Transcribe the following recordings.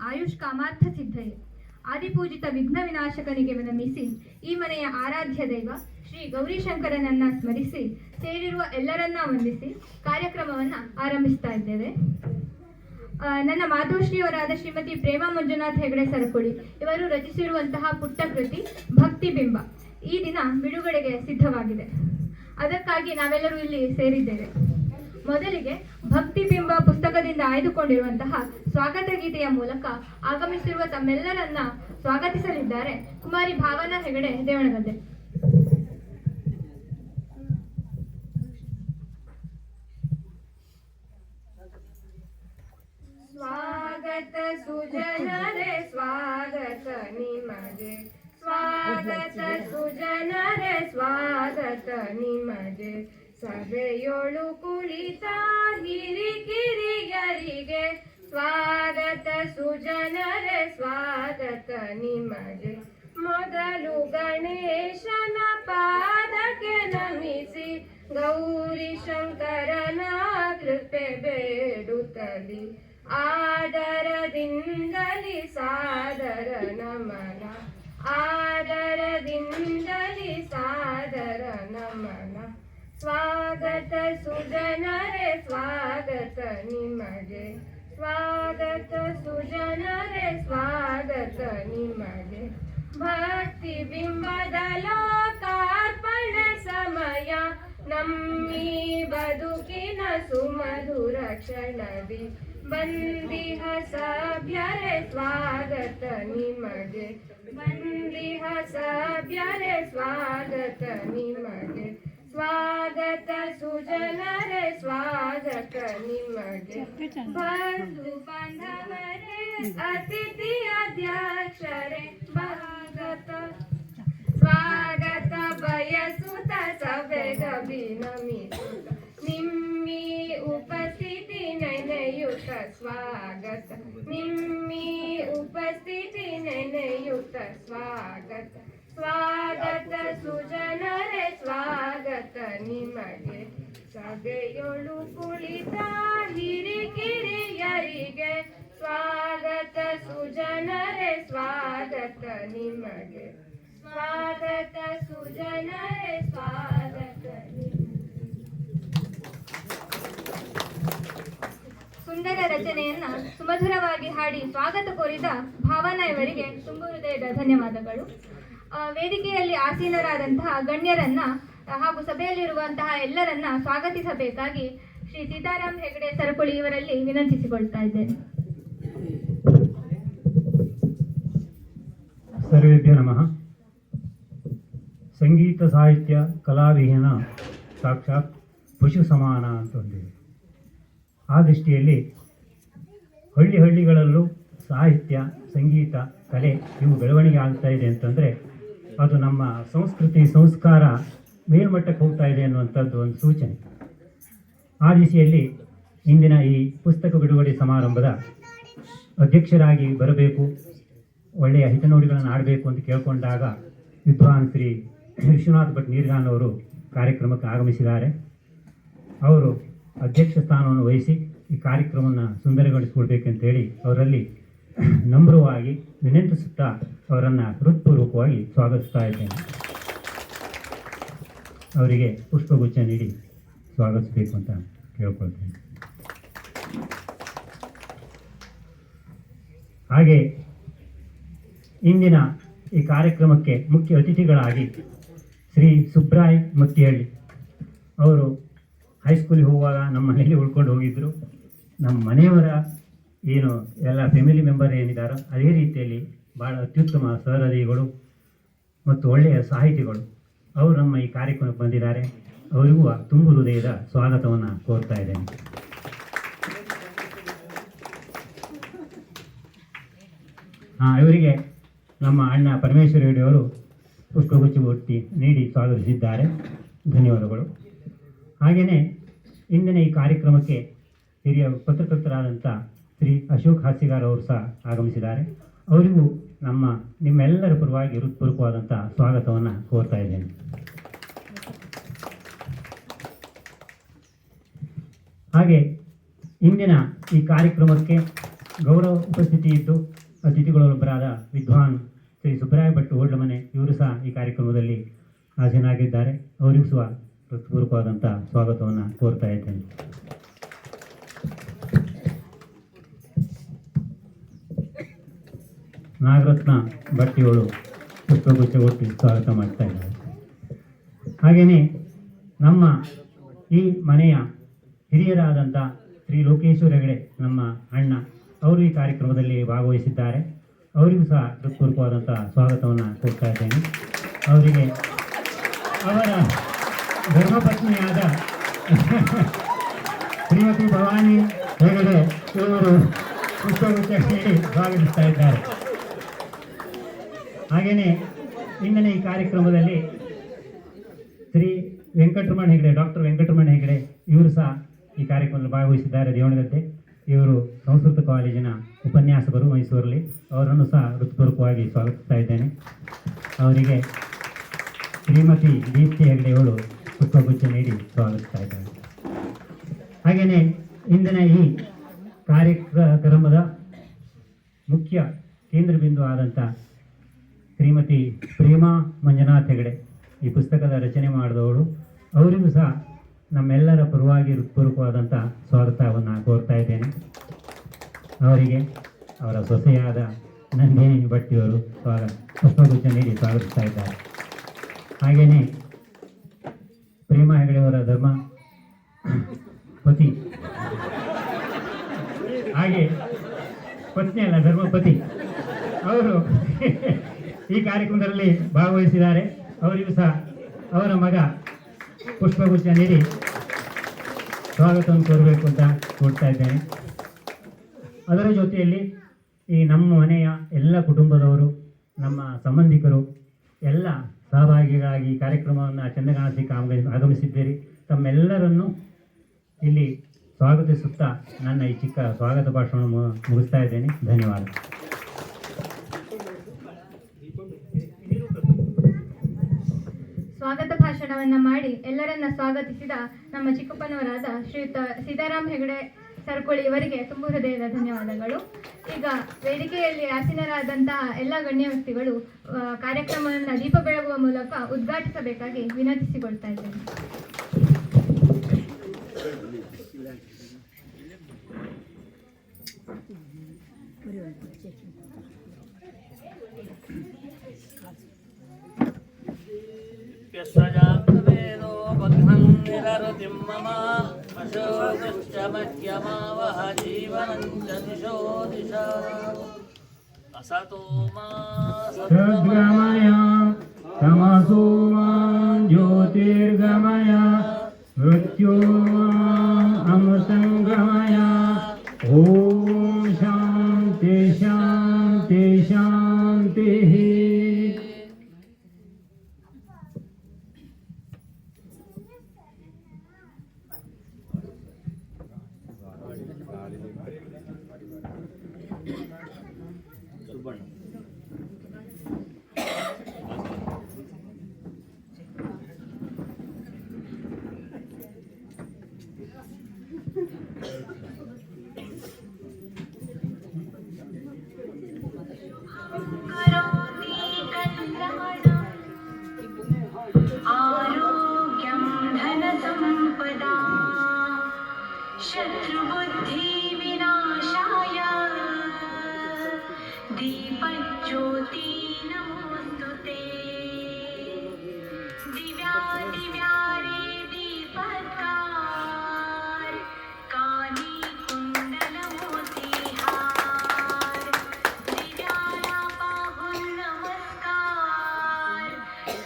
ಆಯುಷ್ ಕಾಮಾರ್ಥ ಸಿದ್ಧಯೇ. ಆದಿಪೂಜಿತ ವಿಘ್ನ ವಿನಾಶಕನಿಗೆ ನಮಿಸಿ ಈ ಮನೆಯ ಆರಾಧ್ಯ ದೈವ ಶ್ರೀ ಗೌರಿಶಂಕರನನ್ನ ಸ್ಮರಿಸಿ ಸೇರಿರುವ ಎಲ್ಲರನ್ನ ವಂದಿಸಿ ಕಾರ್ಯಕ್ರಮವನ್ನು ಆರಂಭಿಸ್ತಾ ಇದ್ದೇವೆ. ನನ್ನ ಮಾತೋಶ್ರೀಯವರಾದ ಶ್ರೀಮತಿ ಪ್ರೇಮಾ ಮಂಜುನಾಥ್ ಹೆಗಡೆ ಸರಕುಳಿ ಇವರು ರಚಿಸಿರುವಂತಹ ಪುಟ್ಟ ಕೃತಿ ಭಕ್ತಿಬಿಂಬ ಈ ದಿನ ಬಿಡುಗಡೆಗೆ ಸಿದ್ಧವಾಗಿದೆ. ಅದಕ್ಕಾಗಿ ನಾವೆಲ್ಲರೂ ಇಲ್ಲಿ ಸೇರಿದ್ದೇವೆ. ಮೊದಲಿಗೆ ಭಕ್ತಿಬಿಂಬ ಪುಸ್ತಕದಿಂದ ಆಯ್ದುಕೊಂಡಿರುವಂತಹ ಸ್ವಾಗತ ಗೀತೆಯ ಮೂಲಕ ಆಗಮಿಸಿರುವ ತಮ್ಮೆಲ್ಲರನ್ನ ಸ್ವಾಗತಿಸಲಿದ್ದಾರೆ ಕುಮಾರಿ ಭಾವನಾ ಹೆಗಡೆ ದೇವಣಗದ್ದೆ. ಸ್ವಾಗತ ಸುಜನರೇ ಸ್ವಾಗತ ನಿಮಗೆ, ಸ್ವಾಗತ ಸುಜನರೇ ಸ್ವಾಗತ ನಿಮಗೆ. ಸಭೆಯೊಳು ಕುಳಿತ ಹಿರಿಕಿರಿಯರಿಗೆ ಸ್ವಾಗತ ಸುಜನರೇ ಸ್ವಾಗತ ನಿಮಗೆ. ಮೊದಲು ಗಣೇಶನ ಪಾದಕ್ಕೆ ನಮಿಸಿ ಗೌರಿ ಶಂಕರನ ಕೃಪೆ ಬೇಡುತ್ತಲಿ. ಆದರದಿಂದಲಿ ಸಾದರ ನಮನ, ಆದರದಿಂದಲಿ ಸಾದರ ನಮನ. ಸ್ವಾಗತ ಸುಜನರೇ ಸ್ವಾಗತ ನಿಮಗೆ, ಸ್ವಾಗತ ಸುಜನರೇ ಸ್ವಾಗತ ನಿಮಗೆ. ಭಕ್ತಿ ಬಿಂಬದ ಲೋಕಾರ್ಪಣೆ ಸಮಯ ನಮ್ಮಿ ಬದುಕಿನ ಸುಮಧುರ ಕ್ಷಣದಿ. ಬಂದಿಹ ಸಭ್ಯರೇ ಸ್ವಾಗತ ನಿಮಗೆ, ಬಂದಿಹ ಸಭ್ಯರೇ ಸ್ವಾಗತ ನಿಮಗೆ. ಸ್ವಾಗತ ಸುಜನರೇ ಸ್ವಾಗತ ನಿಮಗೆ. ಬಂಧು ಬಾಂಧವರೇ ಅತಿಥಿ ಅಧ್ಯಕ್ಷರೇ ಸ್ವಾಗತ, ಸ್ವಾಗತ ಬಯಸುತ್ತ ಸಭೆಗಭಿನಮಿಸುತ್ತ ನಿಮ್ಮಿ ಉಪಸ್ಥಿತಿ ನೆನೆಯುತ್ತ ಸ್ವಾಗತ, ನಿಮ್ಮಿ ಉಪಸ್ಥಿತಿ ನೆನೆಯುತ್ತ ಸ್ವಾಗತ. ಸ್ವಾಗತ ಸುಜನರೇ ಸ್ವಾಗತ ನಿಮಗೆ. ಸಭೆಯೊಳು ಕುಳಿತ ಹಿರಿಕಿರಿಯರಿಗೆ ಸ್ವಾಗತ ಸುಜನರೇ ಸ್ವಾಗತ ನಿಮಗೆ, ಸ್ವಾಗತ ಸುಜನರೇ ಸ್ವಾಗತ ನಿಮಗೆ. ಸುಂದರ ರಚನೆಯನ್ನ ಸುಮಧುರವಾಗಿ ಹಾಡಿ ಸ್ವಾಗತ ಕೋರಿದ ಭಾವನಾ ಇವರಿಗೆ ತುಂಬ ಹೃದಯದ ಧನ್ಯವಾದಗಳು. ವೇದಿಕೆಯಲ್ಲಿ ಆಸೀನರಾದಂತಹ ಗಣ್ಯರನ್ನ ಹಾಗೂ ಸಭೆಯಲ್ಲಿರುವಂತಹ ಎಲ್ಲರನ್ನ ಸ್ವಾಗತಿಸಬೇಕಾಗಿ ಶ್ರೀ ಸೀತಾರಾಮ್ ಹೆಗಡೆ ಸರಕುಳಿ ಇವರಲ್ಲಿ ವಿನಂತಿಸಿಕೊಳ್ತಾ ಇದ್ದೇನೆ. ಸರ್ವೇಭ್ಯೋ ನಮಃ. ಸಂಗೀತ ಸಾಹಿತ್ಯ ಕಲಾವಿಹೀನ ಸಾಕ್ಷಾತ್ ಪಶು ಸಮಾನ ಅಂತ ಹೊಂದಿದೆ. ಆ ದೃಷ್ಟಿಯಲ್ಲಿ ಹಳ್ಳಿಗಳಲ್ಲೂ ಸಾಹಿತ್ಯ, ಸಂಗೀತ, ಕಲೆ ಇವು ಬೆಳವಣಿಗೆ ಆಗ್ತಾ ಇದೆ ಅಂತಂದರೆ ಅದು ನಮ್ಮ ಸಂಸ್ಕೃತಿ ಸಂಸ್ಕಾರ ಮೇಲ್ಮಟ್ಟಕ್ಕೆ ಹೋಗ್ತಾ ಇದೆ ಅನ್ನುವಂಥದ್ದು ಒಂದು ಸೂಚನೆ. ಆ ದಿಸೆಯಲ್ಲಿ ಇಂದಿನ ಈ ಪುಸ್ತಕ ಬಿಡುಗಡೆ ಸಮಾರಂಭದ ಅಧ್ಯಕ್ಷರಾಗಿ ಬರಬೇಕು, ಒಳ್ಳೆಯ ಹಿತನುಡಿಗಳನ್ನು ಆಡಬೇಕು ಅಂತ ಕೇಳಿಕೊಂಡಾಗ ವಿದ್ವಾನ್ ಶ್ರೀ ವಿಶ್ವನಾಥ್ ಭಟ್ ನೀರ್ಗಾನ್ ಅವರು ಕಾರ್ಯಕ್ರಮಕ್ಕೆ ಆಗಮಿಸಿದ್ದಾರೆ. ಅವರು ಅಧ್ಯಕ್ಷ ಸ್ಥಾನವನ್ನು ವಹಿಸಿ ಈ ಕಾರ್ಯಕ್ರಮವನ್ನು ಸುಂದರಗೊಳಿಸಿಕೊಡ್ಬೇಕಂತೇಳಿ ಅವರಲ್ಲಿ ನಮ್ರವಾಗಿ ವಿನಂತಿಸುತ್ತಾ ಅವರನ್ನು ಹೃತ್ಪೂರ್ವಕವಾಗಿ ಸ್ವಾಗತಿಸ್ತಾ ಇದ್ದೇನೆ. ಅವರಿಗೆ ಪುಷ್ಪಗುಚ್ಛ ನೀಡಿ ಸ್ವಾಗತಿಸಬೇಕು ಅಂತ ಕೇಳ್ಕೊಳ್ತೇನೆ. ಹಾಗೆ ಇಂದಿನ ಈ ಕಾರ್ಯಕ್ರಮಕ್ಕೆ ಮುಖ್ಯ ಅತಿಥಿಗಳಾಗಿ ಶ್ರೀ ಸುಬ್ರಾಯ್ ಮತ್ತಿಹಳ್ಳಿ ಅವರು ಹೈಸ್ಕೂಲಿಗೆ ಹೋಗುವಾಗ ನಮ್ಮ ಮನೆಯಲ್ಲಿ ಉಳ್ಕೊಂಡು ಹೋಗಿದ್ದರು. ನಮ್ಮ ಮನೆಯವರ ಏನು ಎಲ್ಲ ಫ್ಯಾಮಿಲಿ ಮೆಂಬರ್ ಏನಿದ್ದಾರೋ ಅದೇ ರೀತಿಯಲ್ಲಿ ಭಾಳ ಅತ್ಯುತ್ತಮ ಸಹೃದಯಿಗಳು ಮತ್ತು ಒಳ್ಳೆಯ ಸಾಹಿತಿಗಳು ಅವರು ನಮ್ಮ ಈ ಕಾರ್ಯಕ್ರಮಕ್ಕೆ ಬಂದಿದ್ದಾರೆ. ಅವರಿಗೂ ತುಂಬ ಹೃದಯದ ಸ್ವಾಗತವನ್ನು ಕೋರ್ತಾ ಇದ್ದೇನೆ. ಇವರಿಗೆ ನಮ್ಮ ಅಣ್ಣ ಪರಮೇಶ್ವರ ರೆಡ್ಡಿಯವರು ಪುಷ್ಪಗುಚ್ಛ ಒತ್ತಿ ನೀಡಿ ಸ್ವಾಗತಿಸಿದ್ದಾರೆ. ಧನ್ಯವಾದಗಳು. ಹಾಗೆಯೇ ಇಂದಿನ ಈ ಕಾರ್ಯಕ್ರಮಕ್ಕೆ ಹಿರಿಯ ಪತ್ರಕರ್ತರಾದಂಥ ಶ್ರೀ ಅಶೋಕ್ ಹಾಸ್ಯಗಾರ್ ಅವರು ಸಹ ಆಗಮಿಸಿದ್ದಾರೆ. ಅವರಿಗೂ ನಿಮ್ಮೆಲ್ಲರ ಪರವಾಗಿ ಹೃತ್ಪೂರ್ವಕವಾದಂಥ ಸ್ವಾಗತವನ್ನು ಕೋರ್ತಾ ಇದ್ದೇನೆ. ಹಾಗೆ ಇಂದಿನ ಈ ಕಾರ್ಯಕ್ರಮಕ್ಕೆ ಗೌರವ ಉಪಸ್ಥಿತಿ ಇದ್ದು ಅತಿಥಿಗಳೊಬ್ಬರಾದ ವಿದ್ವಾನ್ ಶ್ರೀ ಸುಬ್ರಾಯ ಭಟ್ ಓಡ್ಲಮನೆ ಇವರು ಸಹ ಈ ಕಾರ್ಯಕ್ರಮದಲ್ಲಿ ಹಾಜರಾಗಿದ್ದಾರೆ. ಅವರಿಗೂ ಸಹ ಹೃತ್ಪೂರ್ವಕವಾದಂಥ ಸ್ವಾಗತವನ್ನು ಕೋರ್ತಾ ಇದ್ದೇನೆ. ನಾಗರತ್ನ ಭಟ್ಟಿಯವರು ಪುಷ್ಪಗುಚ್ಛ ಕೊಟ್ಟು ಸ್ವಾಗತ ಮಾಡ್ತಾ ಇದ್ದಾರೆ. ಹಾಗೆಯೇ ನಮ್ಮ ಈ ಮನೆಯ ಹಿರಿಯರಾದಂಥ ಶ್ರೀ ಲೋಕೇಶ್ವರ ಹೆಗಡೆ ನಮ್ಮ ಅಣ್ಣ ಅವರು ಈ ಕಾರ್ಯಕ್ರಮದಲ್ಲಿ ಭಾಗವಹಿಸಿದ್ದಾರೆ. ಅವರಿಗೂ ಸಹ ಹೃತ್ಪೂರ್ವಕವಾದಂಥ ಸ್ವಾಗತವನ್ನು ಕೊಡ್ತಾ ಇದ್ದೇನೆ. ಅವರಿಗೆ ಅವರ ಧರ್ಮಪತ್ನಿಯಾದ ಶ್ರೀಮತಿ ಭವಾನಿ ಹೆಗಡೆ ಇವರು ಪುಷ್ಪಗುಚ್ಛ ನೀಡಿ ಸ್ವಾಗತಿಸ್ತಾ ಇದ್ದಾರೆ. ಹಾಗೆಯೇ ಇಂದಿನ ಈ ಕಾರ್ಯಕ್ರಮದಲ್ಲಿ ಶ್ರೀ ವೆಂಕಟರಮಣ ಹೆಗಡೆ, ಡಾಕ್ಟರ್ ವೆಂಕಟರಮಣ ಹೆಗಡೆ ಇವರು ಸಹ ಈ ಕಾರ್ಯಕ್ರಮದಲ್ಲಿ ಭಾಗವಹಿಸಿದ್ದಾರೆ. ದೇವಣಗದ್ದೆ ಇವರು ಸಂಸ್ಕೃತ ಕಾಲೇಜಿನ ಉಪನ್ಯಾಸಕರು ಮೈಸೂರಲ್ಲಿ. ಅವರನ್ನು ಸಹ ಹೃತ್ಪೂರ್ವಕವಾಗಿ ಸ್ವಾಗತಿಸ್ತಾ ಇದ್ದೇನೆ. ಅವರಿಗೆ ಶ್ರೀಮತಿ ದೀಪ್ತಿ ಹೆಗಡೆಯವರು ಪುಷ್ಪಗುಚ್ಛ ನೀಡಿ ಸ್ವಾಗತಿಸ್ತಾ ಇದ್ದಾರೆ. ಹಾಗೆಯೇ ಇಂದಿನ ಈ ಕಾರ್ಯಕ್ರಮದ ಮುಖ್ಯ ಕೇಂದ್ರ ಬಿಂದು ಆದಂಥ ಶ್ರೀಮತಿ ಪ್ರೇಮಾ ಮಂಜುನಾಥ್ ಹೆಗಡೆ ಈ ಪುಸ್ತಕದ ರಚನೆ ಮಾಡಿದವಳು. ಅವರಿಗೂ ಸಹ ನಮ್ಮೆಲ್ಲರ ಪರವಾಗಿ ಹೃತ್ಪೂರ್ವಕವಾದಂಥ ಸ್ವಾಗತವನ್ನು ಕೋರ್ತಾ ಇದ್ದೇನೆ. ಅವರಿಗೆ ಅವರ ಸೊಸೆಯಾದ ನಂದಿನಿ ಭಟ್ಟಿಯವರು ಪುಷ್ಪಗುಚ್ಛ ನೀಡಿ ಸ್ವಾಗತಿಸ್ತಾ ಇದ್ದಾರೆ. ಹಾಗೆಯೇ ಪ್ರೇಮಾ ಹೆಗಡೆಯವರ ಧರ್ಮ ಪತಿ, ಹಾಗೆ ಪತ್ನಿ ಅಲ್ಲ ಧರ್ಮಪತಿ, ಅವರು ಈ ಕಾರ್ಯಕ್ರಮದಲ್ಲಿ ಭಾಗವಹಿಸಿದ್ದಾರೆ. ಅವರಿಗೂ ಸಹ ಅವರ ಮಗ ಪುಷ್ಪಗುಚ್ಛ ನೀಡಿ ಸ್ವಾಗತವನ್ನು ಕೋರಬೇಕು ಅಂತ ಕೋರ್ತಾ ಇದ್ದೇನೆ. ಅದರ ಜೊತೆಯಲ್ಲಿ ಈ ನಮ್ಮ ಮನೆಯ ಎಲ್ಲ ಕುಟುಂಬದವರು, ನಮ್ಮ ಸಂಬಂಧಿಕರು ಎಲ್ಲ ಸಹಭಾಗಿಗಳಾಗಿ ಕಾರ್ಯಕ್ರಮವನ್ನು ಚಂದಗಾಣಿಸಲಿಕ್ಕೆ ಆಗಮಿಸಿದ್ದೀರಿ. ತಮ್ಮೆಲ್ಲರನ್ನು ಇಲ್ಲಿ ಸ್ವಾಗತಿಸುತ್ತಾ ನನ್ನ ಈ ಚಿಕ್ಕ ಸ್ವಾಗತ ಭಾಷಣವನ್ನು ಮುಗಿಸ್ತಾ ಇದ್ದೇನೆ. ಧನ್ಯವಾದ. ಸ್ವಾಗತ ಭಾಷಣವನ್ನ ಮಾಡಿ ಎಲ್ಲರನ್ನ ಸ್ವಾಗತಿಸಿದ ನಮ್ಮ ಚಿಕ್ಕಪ್ಪನವರಾದ ಶ್ರೀಯುತ ಸೀತಾರಾಮ್ ಹೆಗಡೆ ಸರ್ಕೊಳ್ಳಿ ಇವರಿಗೆ ತುಂಬ ಹೃದಯದ ಧನ್ಯವಾದಗಳು. ಈಗ ವೇದಿಕೆಯಲ್ಲಿ ಆಸೀನರಾದಂತಹ ಎಲ್ಲ ಗಣ್ಯ ವ್ಯಕ್ತಿಗಳು ಕಾರ್ಯಕ್ರಮವನ್ನು ದೀಪ ಬೆಳಗುವ ಮೂಲಕ ಉದ್ಘಾಟಿಸಬೇಕಾಗಿ ವಿನಂತಿಸಿಕೊಳ್ತಾ ಇದ್ದೇನೆ. ಯಸ್ಸಜಾತವೇದೋ ಬಗ್ನಂ ನಿರರುತಿಂ ಮಮ ಅಶೋಕಶ್ಚ ಮಧ್ಯಮಾವಹ ಜೀವನಂ ಚ ದಿಶೋ ದಿಶಾ ಅಸತೋ ಮಾ ಸದ್ಗಮಯ ತಮಸೋ ಮಾ ಜ್ಯೋತಿರ್ಗಮಯ ಮೃತ್ಯೋರ್ಮಾಂ ಅಮೃತಂಗಮಯ. ಓಂ ಶಾಂತಿ ಶಾಂತಿ ಶಾಂತಿ. आरोग्यं धनसम्पदा शत्रुबुद्धिविनाशाय दीपज्योति नमोस्तुते. दिव्यादिव्यारे दीपत्कार काली कुण्डलमोतिहार दिव्याला पाहून नमस्कार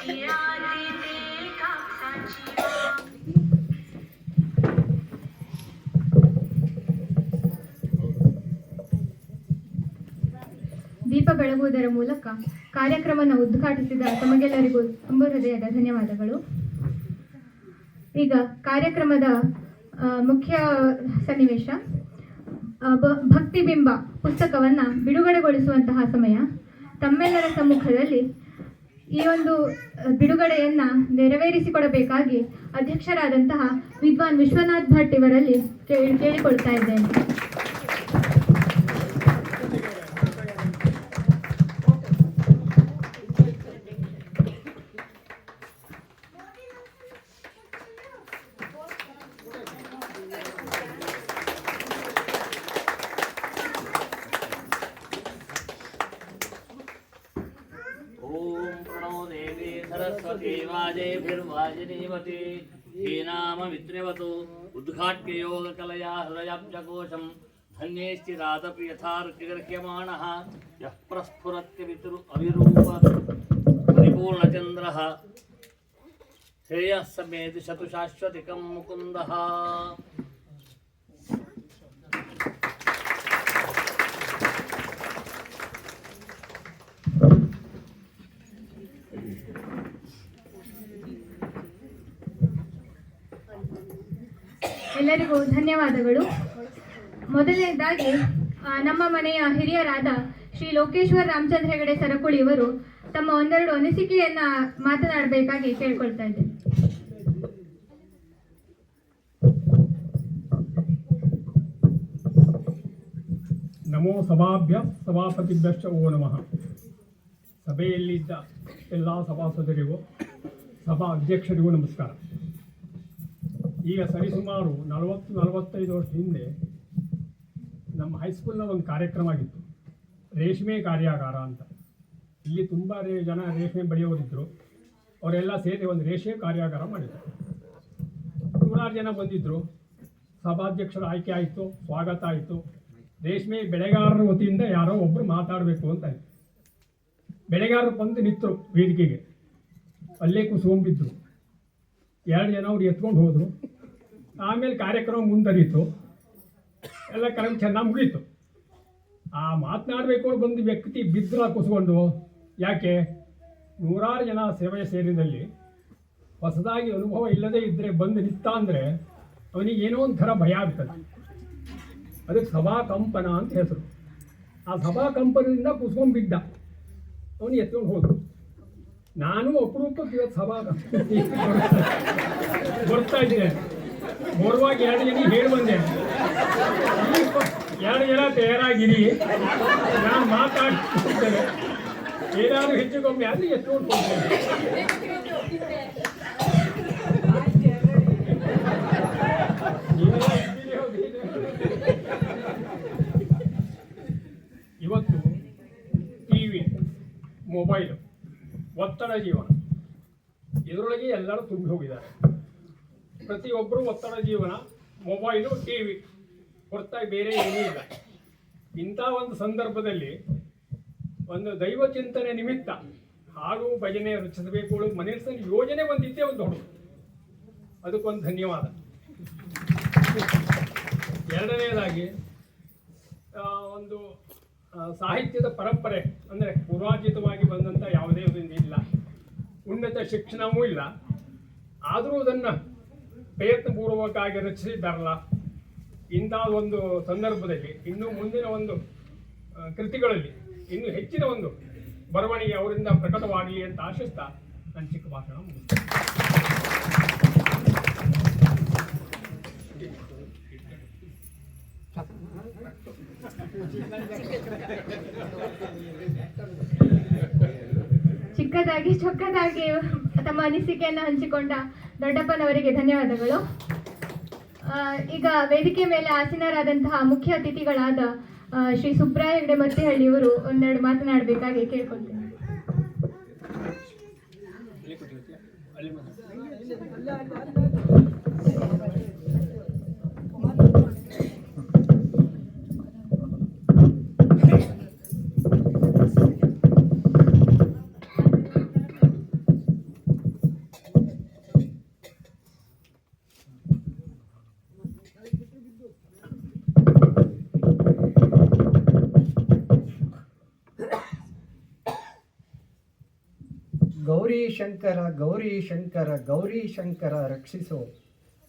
तिराते कापसाची ದೀಪ ಬೆಳಗುವುದರ ಮೂಲಕ ಕಾರ್ಯಕ್ರಮವನ್ನು ಉದ್ಘಾಟಿಸಿದ ತಮಗೆಲ್ಲರಿಗೂ ತುಂಬ ಹೃದಯದ ಧನ್ಯವಾದಗಳು. ಈಗ ಕಾರ್ಯಕ್ರಮದ ಮುಖ್ಯ ಸನ್ನಿವೇಶ ಭಕ್ತಿಬಿಂಬ ಪುಸ್ತಕವನ್ನು ಬಿಡುಗಡೆಗೊಳಿಸುವಂತಹ ಸಮಯ. ತಮ್ಮೆಲ್ಲರ ಸಮ್ಮುಖದಲ್ಲಿ ಈ ಒಂದು ಬಿಡುಗಡೆಯನ್ನ ನೆರವೇರಿಸಿಕೊಡಬೇಕಾಗಿ ಅಧ್ಯಕ್ಷರಾದಂತಹ ವಿದ್ವಾನ್ ವಿಶ್ವನಾಥ್ ಭಟ್ ಇವರಲ್ಲಿ ಕೇಳಿಕೊಳ್ತಾ ಇದ್ದೇನೆ. सरस्वती वाजेभिर्वाजिनीवती हीनाममित्रिवतु उद्घाट्य योगकलया हृदयाब्जकोशं धन्यैश्चिरादपि यथार्थिगर्ह्यमाणः यः प्रस्फुरत्यविरूप परिपूर्णचन्द्रः श्रेयः समेति शतु शाश्वतिकं मुकुन्दः. ಎಲ್ಲರಿಗೂ ಧನ್ಯವಾದಗಳು. ಮೊದಲನೇದಾಗಿ ನಮ್ಮ ಮನೆಯ ಹಿರಿಯರಾದ ಶ್ರೀ ಲೋಕೇಶ್ವರ್ ರಾಮಚಂದ್ರ ಹೆಗಡೆ ಸರಕುಳಿ ಇವರು ತಮ್ಮ ಒಂದೆರಡು ಅನಿಸಿಕೆಯನ್ನ ಮಾತನಾಡಬೇಕಾಗಿ ಕೇಳ್ಕೊಳ್ತಾ ಇದ್ದೇನೆ. ನಮೋ ಸಭಾಭ್ಯ ಸಭಾಪತಿಭ್ಯಶ್ಚ ಓ ನಮಃ. ಸಭೆಯಲ್ಲಿದ್ದ ಎಲ್ಲ ಸಭಾಸದರಿಗೂ ಸಭಾ ಅಧ್ಯಕ್ಷರಿಗೂ ನಮಸ್ಕಾರ. ಈಗ ಸರಿಸುಮಾರು 40-45 ವರ್ಷ ಹಿಂದೆ ನಮ್ಮ ಹೈಸ್ಕೂಲ್ನ ಒಂದು ಕಾರ್ಯಕ್ರಮ ಆಗಿತ್ತು, ರೇಷ್ಮೆ ಕಾರ್ಯಾಗಾರ ಅಂತ. ಇಲ್ಲಿ ತುಂಬ ಜನ ರೇಷ್ಮೆ ಬೆಳೆಯೋರಿದ್ದರು. ಅವರೆಲ್ಲ ಸೇರಿ ಒಂದು ರೇಷ್ಮೆ ಕಾರ್ಯಾಗಾರ ಮಾಡಿದರು. 100 ಜನ ಬಂದಿದ್ದರು. ಸಭಾಧ್ಯಕ್ಷರ ಆಯ್ಕೆ ಆಯಿತು, ಸ್ವಾಗತ ಆಯಿತು. ರೇಷ್ಮೆ ಬೆಳೆಗಾರರ ವತಿಯಿಂದ ಯಾರೋ ಒಬ್ಬರು ಮಾತಾಡಬೇಕು ಅಂತ ಆಯಿತು. ಬೆಳೆಗಾರರು ಬಂದು ನಿಂತರು ವೇದಿಕೆಗೆ. ಅಲ್ಲೇ ಕುಸ್ಕೊಂಬಿದ್ರು. 2 ಜನ ಅವ್ರು ಎತ್ಕೊಂಡು ಹೋದರು. ಆಮೇಲೆ ಕಾರ್ಯಕ್ರಮ ಮುಂದುವರಿಯಿತು. ಎಲ್ಲ ಕಾರ್ಯಕ್ರಮ ಚೆನ್ನಾಗಿ ಮುಗೀತು. ಆ ಮಾತನಾಡಬೇಕು ಬಂದು ವ್ಯಕ್ತಿ ಬಿದ್ದರು ಕುಸ್ಕೊಂಡು. ಯಾಕೆ? 100 ಜನ ಸೇವೆ ಸೇರಿದಲ್ಲಿ ಹೊಸದಾಗಿ ಅನುಭವ ಇಲ್ಲದೇ ಇದ್ದರೆ ಬಂದು ನಿಂತ ಅಂದರೆ ಅವನಿಗೆ ಏನೋ ಒಂಥರ ಭಯ ಆಗ್ತದೆ. ಅದಕ್ಕೆ ಸಭಾ ಕಂಪನ ಅಂತ ಹೆಸರು. ಆ ಸಭಾ ಕಂಪನದಿಂದ ಕುಸ್ಕೊಂಡ್ಬಿದ್ದ. ಅವನು ಎತ್ಕೊಂಡು ಹೋದ್ರು. ನಾನು ಅಪರೂಪಕ್ಕೆ ಇವತ್ತು ಸಭಾ ಬರ್ತಾ ಇದ್ದೇನೆ. ಬರುವಾಗ 2 ಜನ ಹೇಳಿ ಬಂದೆ, 2 ಜನ ತಯಾರಾಗಿರಿ, ನಾನು ಮಾತಾಡ್ತಿದ್ದೇನೆ, ಏನಾದರೂ ಹೆಚ್ಚು ಕಮ್ಮಿ ಆದರೆ ಎತ್ಕೊಂಡು ಹೋಗ್ತೇನೆ. ಇವತ್ತು ಟಿವಿ, ಮೊಬೈಲು, ಒತ್ತಡ ಜೀವನ, ಇದರೊಳಗೆ ಎಲ್ಲರೂ ತುಂಬಿ ಹೋಗಿದ್ದಾರೆ. ಪ್ರತಿಯೊಬ್ಬರು ಒತ್ತಡ ಜೀವನ, ಮೊಬೈಲು, ಟಿವಿ ಹೊರತಾಗಿ ಬೇರೆ ಏನೂ ಇಲ್ಲ. ಇಂಥ ಒಂದು ಸಂದರ್ಭದಲ್ಲಿ ಒಂದು ದೈವ ಚಿಂತನೆ ನಿಮಿತ್ತ ಹಾಡು ಭಜನೆ ರಚಿಸಬೇಕು ಮನೆಯಲ್ಲಿ ಯೋಜನೆ ಬಂದಿದ್ದೇ ಒಂದು ದೊಡ್ಡ. ಅದಕ್ಕೊಂದು ಧನ್ಯವಾದ. ಎರಡನೇದಾಗಿ ಒಂದು ಸಾಹಿತ್ಯದ ಪರಂಪರೆ ಅಂದರೆ ಪೂರ್ವಾರ್ಜಿತವಾಗಿ ಬಂದಂಥ ಯಾವುದೇ ಒಂದು ಇಲ್ಲ, ಉನ್ನತ ಶಿಕ್ಷಣವೂ ಇಲ್ಲ. ಆದರೂ ಅದನ್ನು ಪ್ರಯತ್ನಪೂರ್ವಕವಾಗಿ ರಚಿಸಿದ್ದಾರಲ್ಲ. ಇಂಥ ಒಂದು ಸಂದರ್ಭದಲ್ಲಿ ಇನ್ನು ಮುಂದಿನ ಒಂದು ಕೃತಿಗಳಲ್ಲಿ ಇನ್ನೂ ಹೆಚ್ಚಿನ ಒಂದು ಬರವಣಿಗೆ ಅವರಿಂದ ಪ್ರಕಟವಾಗಲಿ ಅಂತ ಆಶಿಸ್ತಾ ನನ್ನ ಚಿಕ್ಕ ಭಾಷಣ ಮುಗಿಸ್ತೇನೆ. ಚಿಕ್ಕದಾಗಿ ಚೊಕ್ಕದಾಗಿ ತಮ್ಮ ಅನಿಸಿಕೆಯನ್ನು ಹಂಚಿಕೊಂಡ ದೊಡ್ಡಪ್ಪನವರಿಗೆ ಧನ್ಯವಾದಗಳು. ಈಗ ವೇದಿಕೆ ಮೇಲೆ ಆಸೀನರಾದಂತಹ ಮುಖ್ಯ ಅತಿಥಿಗಳಾದ ಶ್ರೀ ಸುಬ್ರಾಯ ಹೆಗಡೆ ಮತ್ತಿಹಳ್ಳಿಯವರು ಒಂದೆರಡು ಮಾತನಾಡಬೇಕಾಗಿ ಕೇಳ್ಕೊಳ್ತೇನೆ. ಗೌರಿ ಶಂಕರ ಗೌರಿ ಶಂಕರ ಗೌರಿ ಶಂಕರ ರಕ್ಷಿಸೋ,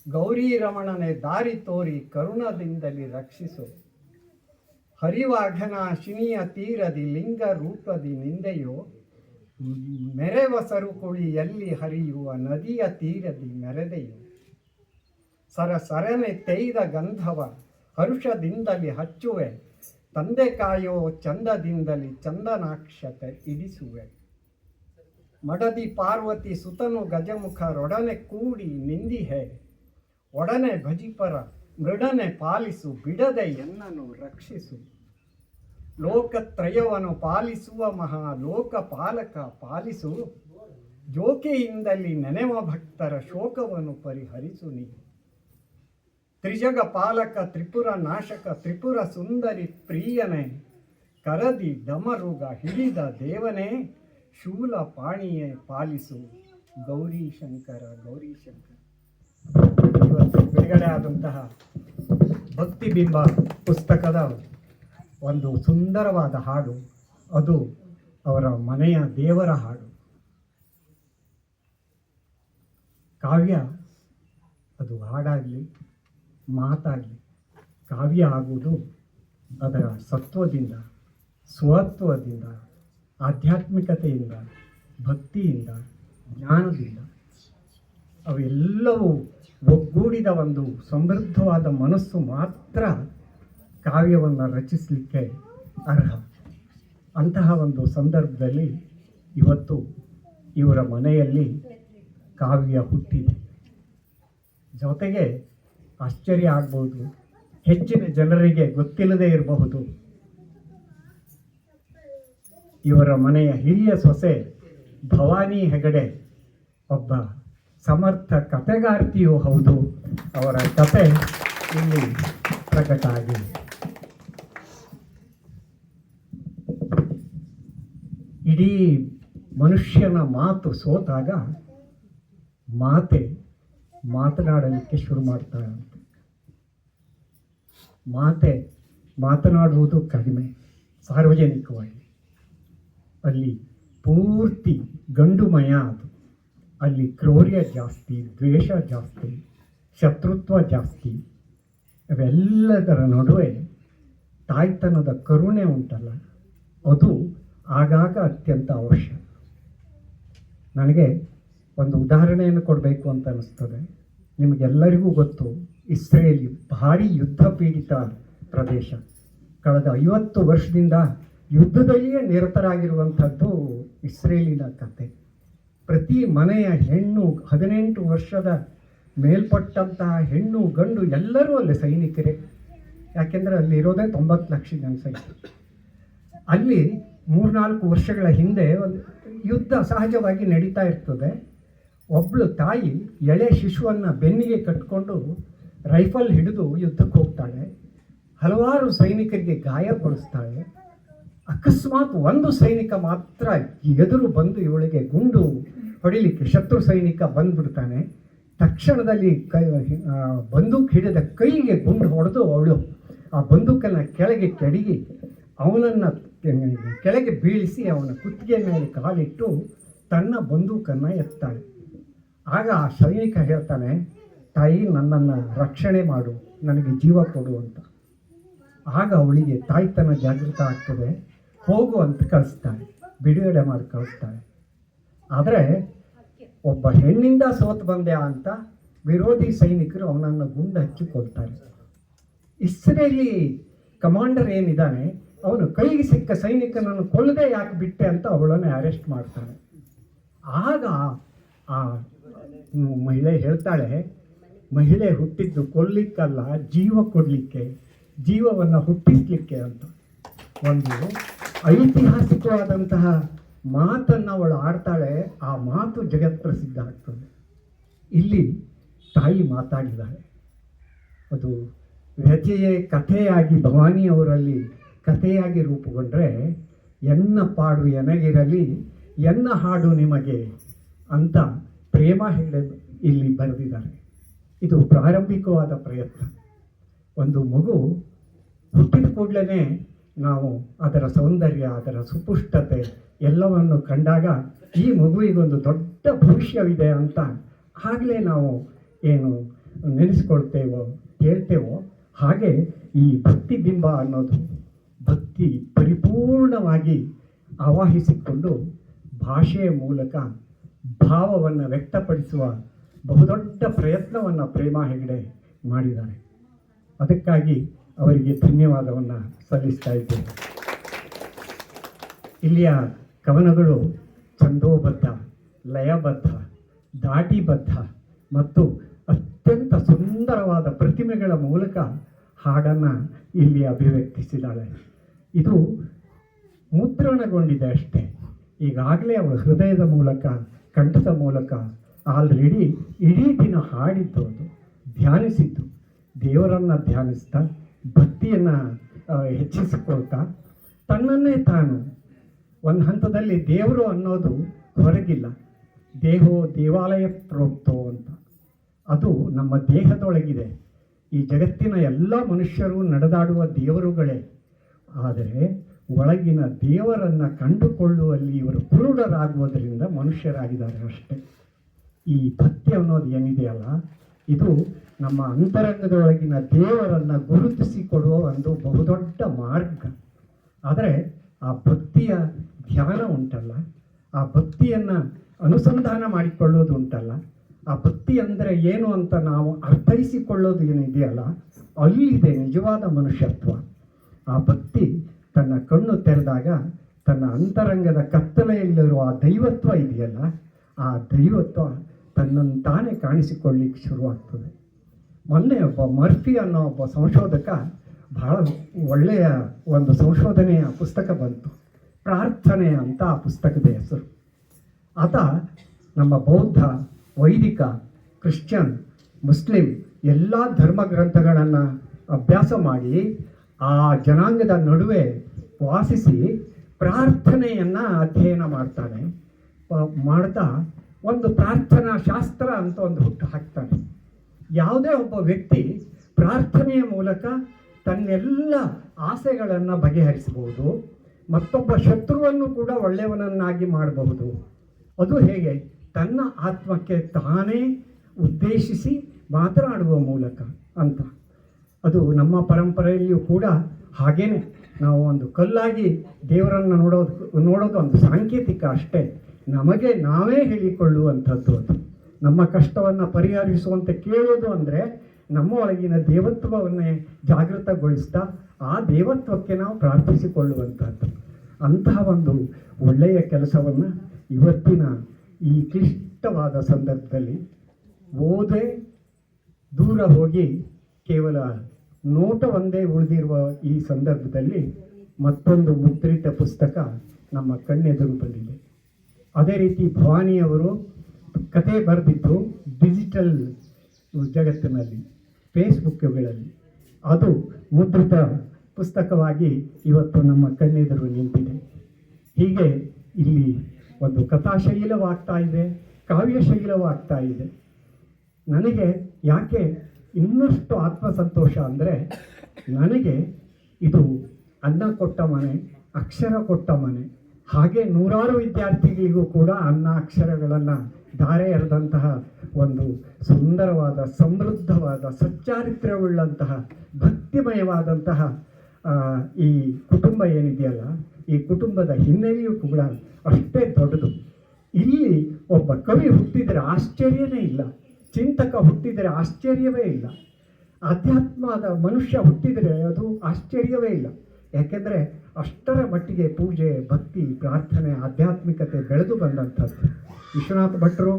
ಗೌರಿ ರಮಣನೆ ದಾರಿ ತೋರಿ ಕರುಣದಿಂದಲಿ ರಕ್ಷಿಸೋ. ಹರಿವಾಘನ ಶಿನಿಯ ತೀರದಿ ಲಿಂಗ ರೂಪದಿ ನಿಂದೆಯೋ, ಮೆರೆವ ಸರುಕುಳಿಯಲ್ಲಿ ಹರಿಯುವ ನದಿಯ ತೀರದಿ ಮೆರೆದೆಯೋ. ಸರಸರನೆ ತೈದ ಗಂಧವ ಹರುಷದಿಂದಲಿ ಹಚ್ಚುವೆ, ತಂದೆ ಕಾಯೋ ಚಂದದಿಂದಲಿ ಚಂದನಾಕ್ಷತೆ ಇಡಿಸುವೆ. ಮಡದಿ ಪಾರ್ವತಿ ಸುತನು ಗಜಮುಖರೊಡನೆ ಕೂಡಿ ನಿಂದಿಹೆ, ಒಡನೆ ಭಜಿಪರ ಮೃಡನೆ ಪಾಲಿಸು ಬಿಡದೆ ಎನ್ನನು ರಕ್ಷಿಸು. ಲೋಕತ್ರಯವನ್ನು ಪಾಲಿಸುವ ಮಹಾ ಲೋಕಪಾಲಕ ಪಾಲಿಸು, ಜೋಕೆಯಿಂದಲಿ ನೆನೆವ ಭಕ್ತರ ಶೋಕವನ್ನು ಪರಿಹರಿಸು ನೀ. ತ್ರಿಜಗ ಪಾಲಕ ತ್ರಿಪುರ ನಾಶಕ ತ್ರಿಪುರ ಸುಂದರಿ ಪ್ರಿಯನೇ, ಕರದಿ ಡಮರುಗ ಹಿಡಿದ ದೇವನೇ, ಶೂಲ ಪಾಣಿಯೇ ಪಾಲಿಸು ಗೌರಿ ಶಂಕರ ಗೌರಿ ಶಂಕರ. ಇವತ್ತು ಬಿಡುಗಡೆ ಆದಂತಹ ಭಕ್ತಿಬಿಂಬ ಪುಸ್ತಕದ ಒಂದು ಸುಂದರವಾದ ಹಾಡು, ಅದು ಅವರ ಮನೆಯ ದೇವರ ಹಾಡು. ಕಾವ್ಯ ಅದು ಹಾಡಾಗಲಿ ಮಾತಾಗಲಿ, ಕಾವ್ಯ ಆಗುವುದು ಅದರ ಸತ್ವದಿಂದ, ಸ್ವತ್ವದಿಂದ, ಆಧ್ಯಾತ್ಮಿಕತೆಯಿಂದ, ಭಕ್ತಿಯಿಂದ, ಜ್ಞಾನದಿಂದ. ಅವೆಲ್ಲವೂ ಒಗ್ಗೂಡಿದ ಒಂದು ಸಮೃದ್ಧವಾದ ಮನಸ್ಸು ಮಾತ್ರ ಕಾವ್ಯವನ್ನು ರಚಿಸಲಿಕ್ಕೆ ಅರ್ಹ. ಅಂತಹ ಒಂದು ಸಂದರ್ಭದಲ್ಲಿ ಇವತ್ತು ಇವರ ಮನೆಯಲ್ಲಿ ಕಾವ್ಯ ಹುಟ್ಟಿದೆ. ಜೊತೆಗೆ ಆಶ್ಚರ್ಯ ಆಗ್ಬೋದು, ಹೆಚ್ಚಿನ ಜನರಿಗೆ ಗೊತ್ತಿಲ್ಲದೆ ಇರಬಹುದು, ಇವರ ಮನೆಯ ಹಿರಿಯ ಸೊಸೆ ಭವಾನಿ ಹೆಗಡೆ ಒಬ್ಬ ಸಮರ್ಥ ಕಥೆಗಾರ್ತಿಯೂ ಹೌದು. ಅವರ ಕಥೆ ಇಲ್ಲಿ ಪ್ರಕಟ ಆಗಿದೆ. ಇಡೀ ಮನುಷ್ಯನ ಮಾತು ಸೋತಾಗ ಮಾತೆ ಮಾತನಾಡಲಿಕ್ಕೆ ಶುರು ಮಾಡ್ತಾಳಂತೆ. ಮಾತೆ ಮಾತನಾಡುವುದು ಕಡಿಮೆ ಸಾರ್ವಜನಿಕವಾಗಿ. ಅಲ್ಲಿ ಪೂರ್ತಿ ಗಂಡುಮಯ ಅದು. ಅಲ್ಲಿ ಕ್ರೌರ್ಯ ಜಾಸ್ತಿ, ದ್ವೇಷ ಜಾಸ್ತಿ, ಶತ್ರುತ್ವ ಜಾಸ್ತಿ. ಅವೆಲ್ಲದರ ನಡುವೆ ತಾಯ್ತನದ ಕರುಣೆ ಉಂಟಲ್ಲ, ಅದು ಆಗಾಗ ಅತ್ಯಂತ ಅವಶ್ಯ. ನನಗೆ ಒಂದು ಉದಾಹರಣೆಯನ್ನು ಕೊಡಬೇಕು ಅಂತ ಅನ್ನಿಸ್ತದೆ. ನಿಮಗೆಲ್ಲರಿಗೂ ಗೊತ್ತು, ಇಸ್ರೇಲ್ ಭಾರಿ ಯುದ್ಧ ಪೀಡಿತ ಪ್ರದೇಶ. ಕಳೆದ 50 ವರ್ಷದಿಂದ ಯುದ್ಧದಲ್ಲಿಯೇ ನಿರತರಾಗಿರುವಂಥದ್ದು ಇಸ್ರೇಲಿನ ಕತೆ. ಪ್ರತಿ ಮನೆಯ ಹೆಣ್ಣು, 18 ವರ್ಷದ ಮೇಲ್ಪಟ್ಟಂತಹ ಹೆಣ್ಣು ಗಂಡು ಎಲ್ಲರೂ ಅಲ್ಲಿ ಸೈನಿಕರೇ. ಯಾಕೆಂದರೆ ಅಲ್ಲಿ ಇರೋದೇ 90 ಲಕ್ಷ ಜನಸಂಖ್ಯೆ. ಅಲ್ಲಿ 3-4 ವರ್ಷಗಳ ಹಿಂದೆ ಒಂದು ಯುದ್ಧ ಸಹಜವಾಗಿ ನಡೀತಾ ಇರ್ತದೆ. ಒಬ್ಬಳು ತಾಯಿ ಎಳೆ ಶಿಶುವನ್ನು ಬೆನ್ನಿಗೆ ಕಟ್ಕೊಂಡು ರೈಫಲ್ ಹಿಡಿದು ಯುದ್ಧಕ್ಕೆ ಹೋಗ್ತಾಳೆ. ಹಲವಾರು ಸೈನಿಕರಿಗೆ ಗಾಯಗೊಳಿಸ್ತಾಳೆ. ಅಕಸ್ಮಾತ್ ಒಂದು ಸೈನಿಕ ಮಾತ್ರ ಎದುರು ಬಂದು ಇವಳಿಗೆ ಗುಂಡು ಹೊಡಿಲಿಕ್ಕೆ ಶತ್ರು ಸೈನಿಕ ಬಂದ್ಬಿಡ್ತಾನೆ. ತಕ್ಷಣದಲ್ಲಿ ಬಂದೂಕು ಹಿಡಿದ ಕೈಗೆ ಗುಂಡು ಹೊಡೆದು ಅವಳು ಆ ಬಂದೂಕನ್ನು ಕೆಳಗೆ ಕೆಡಗಿ ಅವನನ್ನು ಕೆಳಗೆ ಬೀಳಿಸಿ ಅವನ ಕುತ್ತಿಗೆ ಮೇಲೆ ಕಾಲಿಟ್ಟು ತನ್ನ ಬಂದೂಕನ್ನು ಎತ್ತಾಳೆ. ಆಗ ಆ ಸೈನಿಕ ಹೇಳ್ತಾನೆ, ತಾಯಿ ನನ್ನನ್ನು ರಕ್ಷಣೆ ಮಾಡು, ನನಗೆ ಜೀವ ಕೊಡು ಅಂತ. ಆಗ ಅವಳಿಗೆ ತಾಯ್ತನ ಜಾಗೃತ ಆಗ್ತದೆ. ಹೋಗು ಅಂತ ಕಳಿಸ್ತಾಳೆ, ಬಿಡುಗಡೆ ಮಾಡಿ ಕಳಿಸ್ತಾಳೆ. ಆದರೆ ಒಬ್ಬ ಹೆಣ್ಣಿಂದ ಸೋತು ಬಂದೆ ಅಂತ ವಿರೋಧಿ ಸೈನಿಕರು ಅವನನ್ನು ಗುಂಡು ಹಚ್ಚಿಕೊಳ್ತಾರೆ. ಇಸ್ರೇಲಿ ಕಮಾಂಡರ್ ಏನಿದ್ದಾನೆ ಅವನು ಕೈಗೆ ಸಿಕ್ಕ ಸೈನಿಕನನ್ನು ಕೊಲ್ಲದೆ ಯಾಕೆ ಬಿಟ್ಟೆ ಅಂತ ಅವಳನ್ನು ಅರೆಸ್ಟ್ ಮಾಡ್ತಾನೆ. ಆಗ ಆ ಮಹಿಳೆ ಹೇಳ್ತಾಳೆ, ಮಹಿಳೆ ಹುಟ್ಟಿದ್ದು ಕೊಲ್ಲಿಕ್ಕಲ್ಲ, ಜೀವ ಕೊಡಲಿಕ್ಕೆ, ಜೀವವನ್ನು ಹುಟ್ಟಿಸ್ಲಿಕ್ಕೆ ಅಂತ. ಒಂದು ಐತಿಹಾಸಿಕವಾದಂತಹ ಮಾತನ್ನು ಅವಳು ಆಡ್ತಾಳೆ. ಆ ಮಾತು ಜಗತ್ಪ್ರಸಿದ್ಧ ಆಗ್ತದೆ. ಇಲ್ಲಿ ತಾಯಿ ಮಾತಾಡಿದ್ದಾಳೆ. ಅದು ವ್ಯಥೆಯೇ ಕಥೆಯಾಗಿ ಭವಾನಿಯವರಲ್ಲಿ ಕಥೆಯಾಗಿ ರೂಪುಗೊಂಡ್ರೆ, ಎನ್ನ ಪಾಡು ಎನಗಿರಲಿ, ಎನ್ನ ಹಾಡು ನಿಮಗೆ ಅಂತ ಪ್ರೇಮ ಹೆಗಡೆ ಇಲ್ಲಿ ಬರೆದಿದ್ದಾರೆ. ಇದು ಪ್ರಾರಂಭಿಕವಾದ ಪ್ರಯತ್ನ. ಒಂದು ಮಗು ಹುಟ್ಟಿದ ಕೂಡಲೇ ನಾವು ಅದರ ಸೌಂದರ್ಯ, ಅದರ ಸುಪುಷ್ಟತೆ ಎಲ್ಲವನ್ನು ಕಂಡಾಗ ಈ ಮಗುವಿಗೊಂದು ದೊಡ್ಡ ಭವಿಷ್ಯವಿದೆ ಅಂತ ಆಗಲೇ ನಾವು ಏನು ನೆನೆಸ್ಕೊಳ್ತೇವೋ ಹೇಳ್ತೇವೋ, ಹಾಗೆ ಈ ಭಕ್ತಿ ಬಿಂಬ ಅನ್ನೋದು ಭಕ್ತಿ ಪರಿಪೂರ್ಣವಾಗಿ ಆವಾಹಿಸಿಕೊಂಡು ಭಾಷೆಯ ಮೂಲಕ ಭಾವವನ್ನು ವ್ಯಕ್ತಪಡಿಸುವ ಬಹುದೊಡ್ಡ ಪ್ರಯತ್ನವನ್ನು ಪ್ರೇಮಾ ಹೆಗಡೆ ಮಾಡಿದ್ದಾರೆ. ಅದಕ್ಕಾಗಿ ಅವರಿಗೆ ಧನ್ಯವಾದವನ್ನು ಸಲ್ಲಿಸ್ತಾ ಇದ್ದೇನೆ. ಇಲ್ಲಿಯ ಕವನಗಳು ಛಂದೋಬದ್ಧ, ಲಯಬದ್ಧ, ದಾಟಿಬದ್ಧ ಮತ್ತು ಅತ್ಯಂತ ಸುಂದರವಾದ ಪ್ರತಿಮೆಗಳ ಮೂಲಕ ಹಾಡನ್ನು ಇಲ್ಲಿ ಅಭಿವ್ಯಕ್ತಿಸಿದ್ದಾಳೆ. ಇದು ಮುದ್ರಣಗೊಂಡಿದೆ ಅಷ್ಟೇ. ಈಗಾಗಲೇ ಅವಳ ಹೃದಯದ ಮೂಲಕ ಕಂಠದ ಮೂಲಕ ಆಲ್ರೆಡಿ ಇಡೀ ದಿನ ಹಾಡಿದ್ದು, ಅದು ಧ್ಯಾನಿಸಿದ್ದು, ದೇವರನ್ನು ಧ್ಯಾನಿಸ್ತಾ ಭಕ್ತಿಯನ್ನು ಹೆಚ್ಚಿಸಿಕೊಳ್ತಾ ತನ್ನನ್ನೇ ತಾನು ಒಂದು ಹಂತದಲ್ಲಿ ದೇವರು ಅನ್ನೋದು ಹೊರಗಿಲ್ಲ, ದೇಹೋ ದೇವಾಲಯ ಪ್ರೋಕ್ತೋ ಅಂತ, ಅದು ನಮ್ಮ ದೇಹದೊಳಗಿದೆ. ಈ ಜಗತ್ತಿನ ಎಲ್ಲ ಮನುಷ್ಯರು ನಡೆದಾಡುವ ದೇವರುಗಳೇ, ಆದರೆ ಒಳಗಿನ ದೇವರನ್ನು ಕಂಡುಕೊಳ್ಳುವಲ್ಲಿ ಇವರು ಕುರುಡರಾಗುವುದರಿಂದ ಮನುಷ್ಯರಾಗಿದ್ದಾರೆ ಅಷ್ಟೇ. ಈ ಭಕ್ತಿ ಅನ್ನೋದು ಏನಿದೆಯಲ್ಲ, ಇದು ನಮ್ಮ ಅಂತರಂಗದೊಳಗಿನ ದೇವರನ್ನು ಗುರುತಿಸಿಕೊಡುವ ಒಂದು ಬಹುದೊಡ್ಡ ಮಾರ್ಗ. ಆದರೆ ಆ ಭಕ್ತಿಯ ಧ್ಯಾನ ಉಂಟಲ್ಲ, ಆ ಭಕ್ತಿಯನ್ನು ಅನುಸಂಧಾನ ಮಾಡಿಕೊಳ್ಳೋದು ಉಂಟಲ್ಲ, ಆ ಭಕ್ತಿ ಅಂದರೆ ಏನು ಅಂತ ನಾವು ಅರ್ಥೈಸಿಕೊಳ್ಳೋದು ಏನಿದೆಯಲ್ಲ, ಅಲ್ಲಿದೆ ನಿಜವಾದ ಮನುಷ್ಯತ್ವ. ಆ ಭಕ್ತಿ ತನ್ನ ಕಣ್ಣು ತೆರೆದಾಗ ತನ್ನ ಅಂತರಂಗದ ಕತ್ತಲೆಯಲ್ಲಿರುವ ಆ ದೈವತ್ವ ಇದೆಯಲ್ಲ, ಆ ದೈವತ್ವ ತನ್ನನ್ನು ತಾನೇ ಕಾಣಿಸಿಕೊಳ್ಳಿಕ್ಕೆ ಶುರುವಾಗ್ತದೆ. ಮೊನ್ನೆ ಒಬ್ಬ ಮರ್ಫಿ ಅನ್ನೋ ಒಬ್ಬ ಸಂಶೋಧಕ ಬಹಳ ಒಳ್ಳೆಯ ಒಂದು ಸಂಶೋಧನೆಯ ಪುಸ್ತಕ ಬಂತು, ಪ್ರಾರ್ಥನೆ ಅಂತ ಆ ಪುಸ್ತಕದ ಹೆಸರು. ಆತ ನಮ್ಮ ಬೌದ್ಧ, ವೈದಿಕ, ಕ್ರಿಶ್ಚಿಯನ್, ಮುಸ್ಲಿಂ ಎಲ್ಲ ಧರ್ಮ ಗ್ರಂಥಗಳನ್ನು ಅಭ್ಯಾಸ ಮಾಡಿ ಆ ಜನಾಂಗದ ನಡುವೆ ವಾಸಿಸಿ ಪ್ರಾರ್ಥನೆಯನ್ನು ಅಧ್ಯಯನ ಮಾಡ್ತಾ ಒಂದು ಪ್ರಾರ್ಥನಾ ಶಾಸ್ತ್ರ ಅಂತ ಒಂದು ಹುಟ್ಟು ಹಾಕ್ತಾನೆ. ಯಾವುದೇ ಒಬ್ಬ ವ್ಯಕ್ತಿ ಪ್ರಾರ್ಥನೆಯ ಮೂಲಕ ತನ್ನೆಲ್ಲ ಆಸೆಗಳನ್ನು ಬಗೆಹರಿಸಬಹುದು, ಮತ್ತೊಬ್ಬ ಶತ್ರುವನ್ನು ಕೂಡ ಒಳ್ಳೆಯವನನ್ನಾಗಿ ಮಾಡಬಹುದು. ಅದು ಹೇಗೆ? ತನ್ನ ಆತ್ಮಕ್ಕೆ ತಾನೇ ಉದ್ದೇಶಿಸಿ ಮಾತನಾಡುವ ಮೂಲಕ ಅಂತ. ಅದು ನಮ್ಮ ಪರಂಪರೆಯಲ್ಲಿಯೂ ಕೂಡ ಹಾಗೇನೆ. ನಾವು ಒಂದು ಕಲ್ಲಾಗಿ ದೇವರನ್ನು ನೋಡೋದು ಒಂದು ಸಾಂಕೇತಿಕ ಅಷ್ಟೇ, ನಮಗೆ ನಾವೇ ಹೇಳಿಕೊಳ್ಳುವಂಥದ್ದು. ಅದು ನಮ್ಮ ಕಷ್ಟವನ್ನು ಪರಿಹರಿಸುವಂತೆ ಕೇಳೋದು ಅಂದರೆ ನಮ್ಮ ಒಳಗಿನ ದೇವತ್ವವನ್ನೇ ಜಾಗೃತಗೊಳಿಸ್ತಾ ಆ ದೇವತ್ವಕ್ಕೆ ನಾವು ಪ್ರಾರ್ಥಿಸಿಕೊಳ್ಳುವಂಥದ್ದು. ಅಂತಹ ಒಂದು ಒಳ್ಳೆಯ ಕೆಲಸವನ್ನು ಇವತ್ತಿನ ಈ ಕ್ಲಿಷ್ಟವಾದ ಸಂದರ್ಭದಲ್ಲಿ ಓದೇ ದೂರ ಹೋಗಿ ಕೇವಲ ನೋಟ ಒಂದೇ ಉಳಿದಿರುವ ಈ ಸಂದರ್ಭದಲ್ಲಿ ಮತ್ತೊಂದು ಮುದ್ರಿತ ಪುಸ್ತಕ ನಮ್ಮ ಕಣ್ಣೆದುರು ಬಂದಿದೆ. ಅದೇ ರೀತಿ ಭವಾನಿಯವರು ಕತೆ ಬರೆದಿದ್ದು ಡಿಜಿಟಲ್ ಜಗತ್ತಿನಲ್ಲಿ, ಫೇಸ್ಬುಕ್ಗಳಲ್ಲಿ, ಅದು ಮುದ್ರಿತ ಪುಸ್ತಕವಾಗಿ ಇವತ್ತು ನಮ್ಮ ಕಣ್ಣೆದುರು ನಿಂತಿದೆ. ಹೀಗೆ ಇಲ್ಲಿ ಒಂದು ಕಥಾಶೈಲವಾಗ್ತಾ ಇದೆ, ಕಾವ್ಯಶೈಲವಾಗ್ತಾ ಇದೆ. ನನಗೆ ಯಾಕೆ ಇನ್ನಷ್ಟು ಆತ್ಮಸಂತೋಷ ಅಂದರೆ, ನನಗೆ ಇದು ಅನ್ನ ಕೊಟ್ಟ ಮನೆ, ಅಕ್ಷರ ಕೊಟ್ಟ ಮನೆ. ಹಾಗೆ ನೂರಾರು ವಿದ್ಯಾರ್ಥಿಗಳಿಗೂ ಕೂಡ ಅನ್ನ ಅಕ್ಷರಗಳನ್ನು ಧಾರೆ ಎರೆದಂತಹ ಒಂದು ಸುಂದರವಾದ, ಸಮೃದ್ಧವಾದ, ಸಚ್ಚಾರಿತ್ರ್ಯವುಳ್ಳಂತಹ, ಭಕ್ತಿಮಯವಾದಂತಹ ಈ ಕುಟುಂಬ ಏನಿದೆಯಲ್ಲ, ಈ ಕುಟುಂಬದ ಹಿನ್ನೆಲೆಯೂ ಕೂಡ ಅಷ್ಟೇ ದೊಡ್ಡದು. ಇಲ್ಲಿ ಒಬ್ಬ ಕವಿ ಹುಟ್ಟಿದರೆ ಆಶ್ಚರ್ಯವೇ ಇಲ್ಲ, ಚಿಂತಕ ಹುಟ್ಟಿದರೆ ಆಶ್ಚರ್ಯವೇ ಇಲ್ಲ, ಆಧ್ಯಾತ್ಮದ ಮನುಷ್ಯ ಹುಟ್ಟಿದರೆ ಅದು ಆಶ್ಚರ್ಯವೇ ಇಲ್ಲ. ಯಾಕೆಂದರೆ ಅಷ್ಟರ ಮಟ್ಟಿಗೆ ಪೂಜೆ, ಭಕ್ತಿ, ಪ್ರಾರ್ಥನೆ, ಆಧ್ಯಾತ್ಮಿಕತೆ ಬೆಳೆದು ಬಂದಂಥದ್ದು. ವಿಶ್ವನಾಥ ಭಟ್ರು,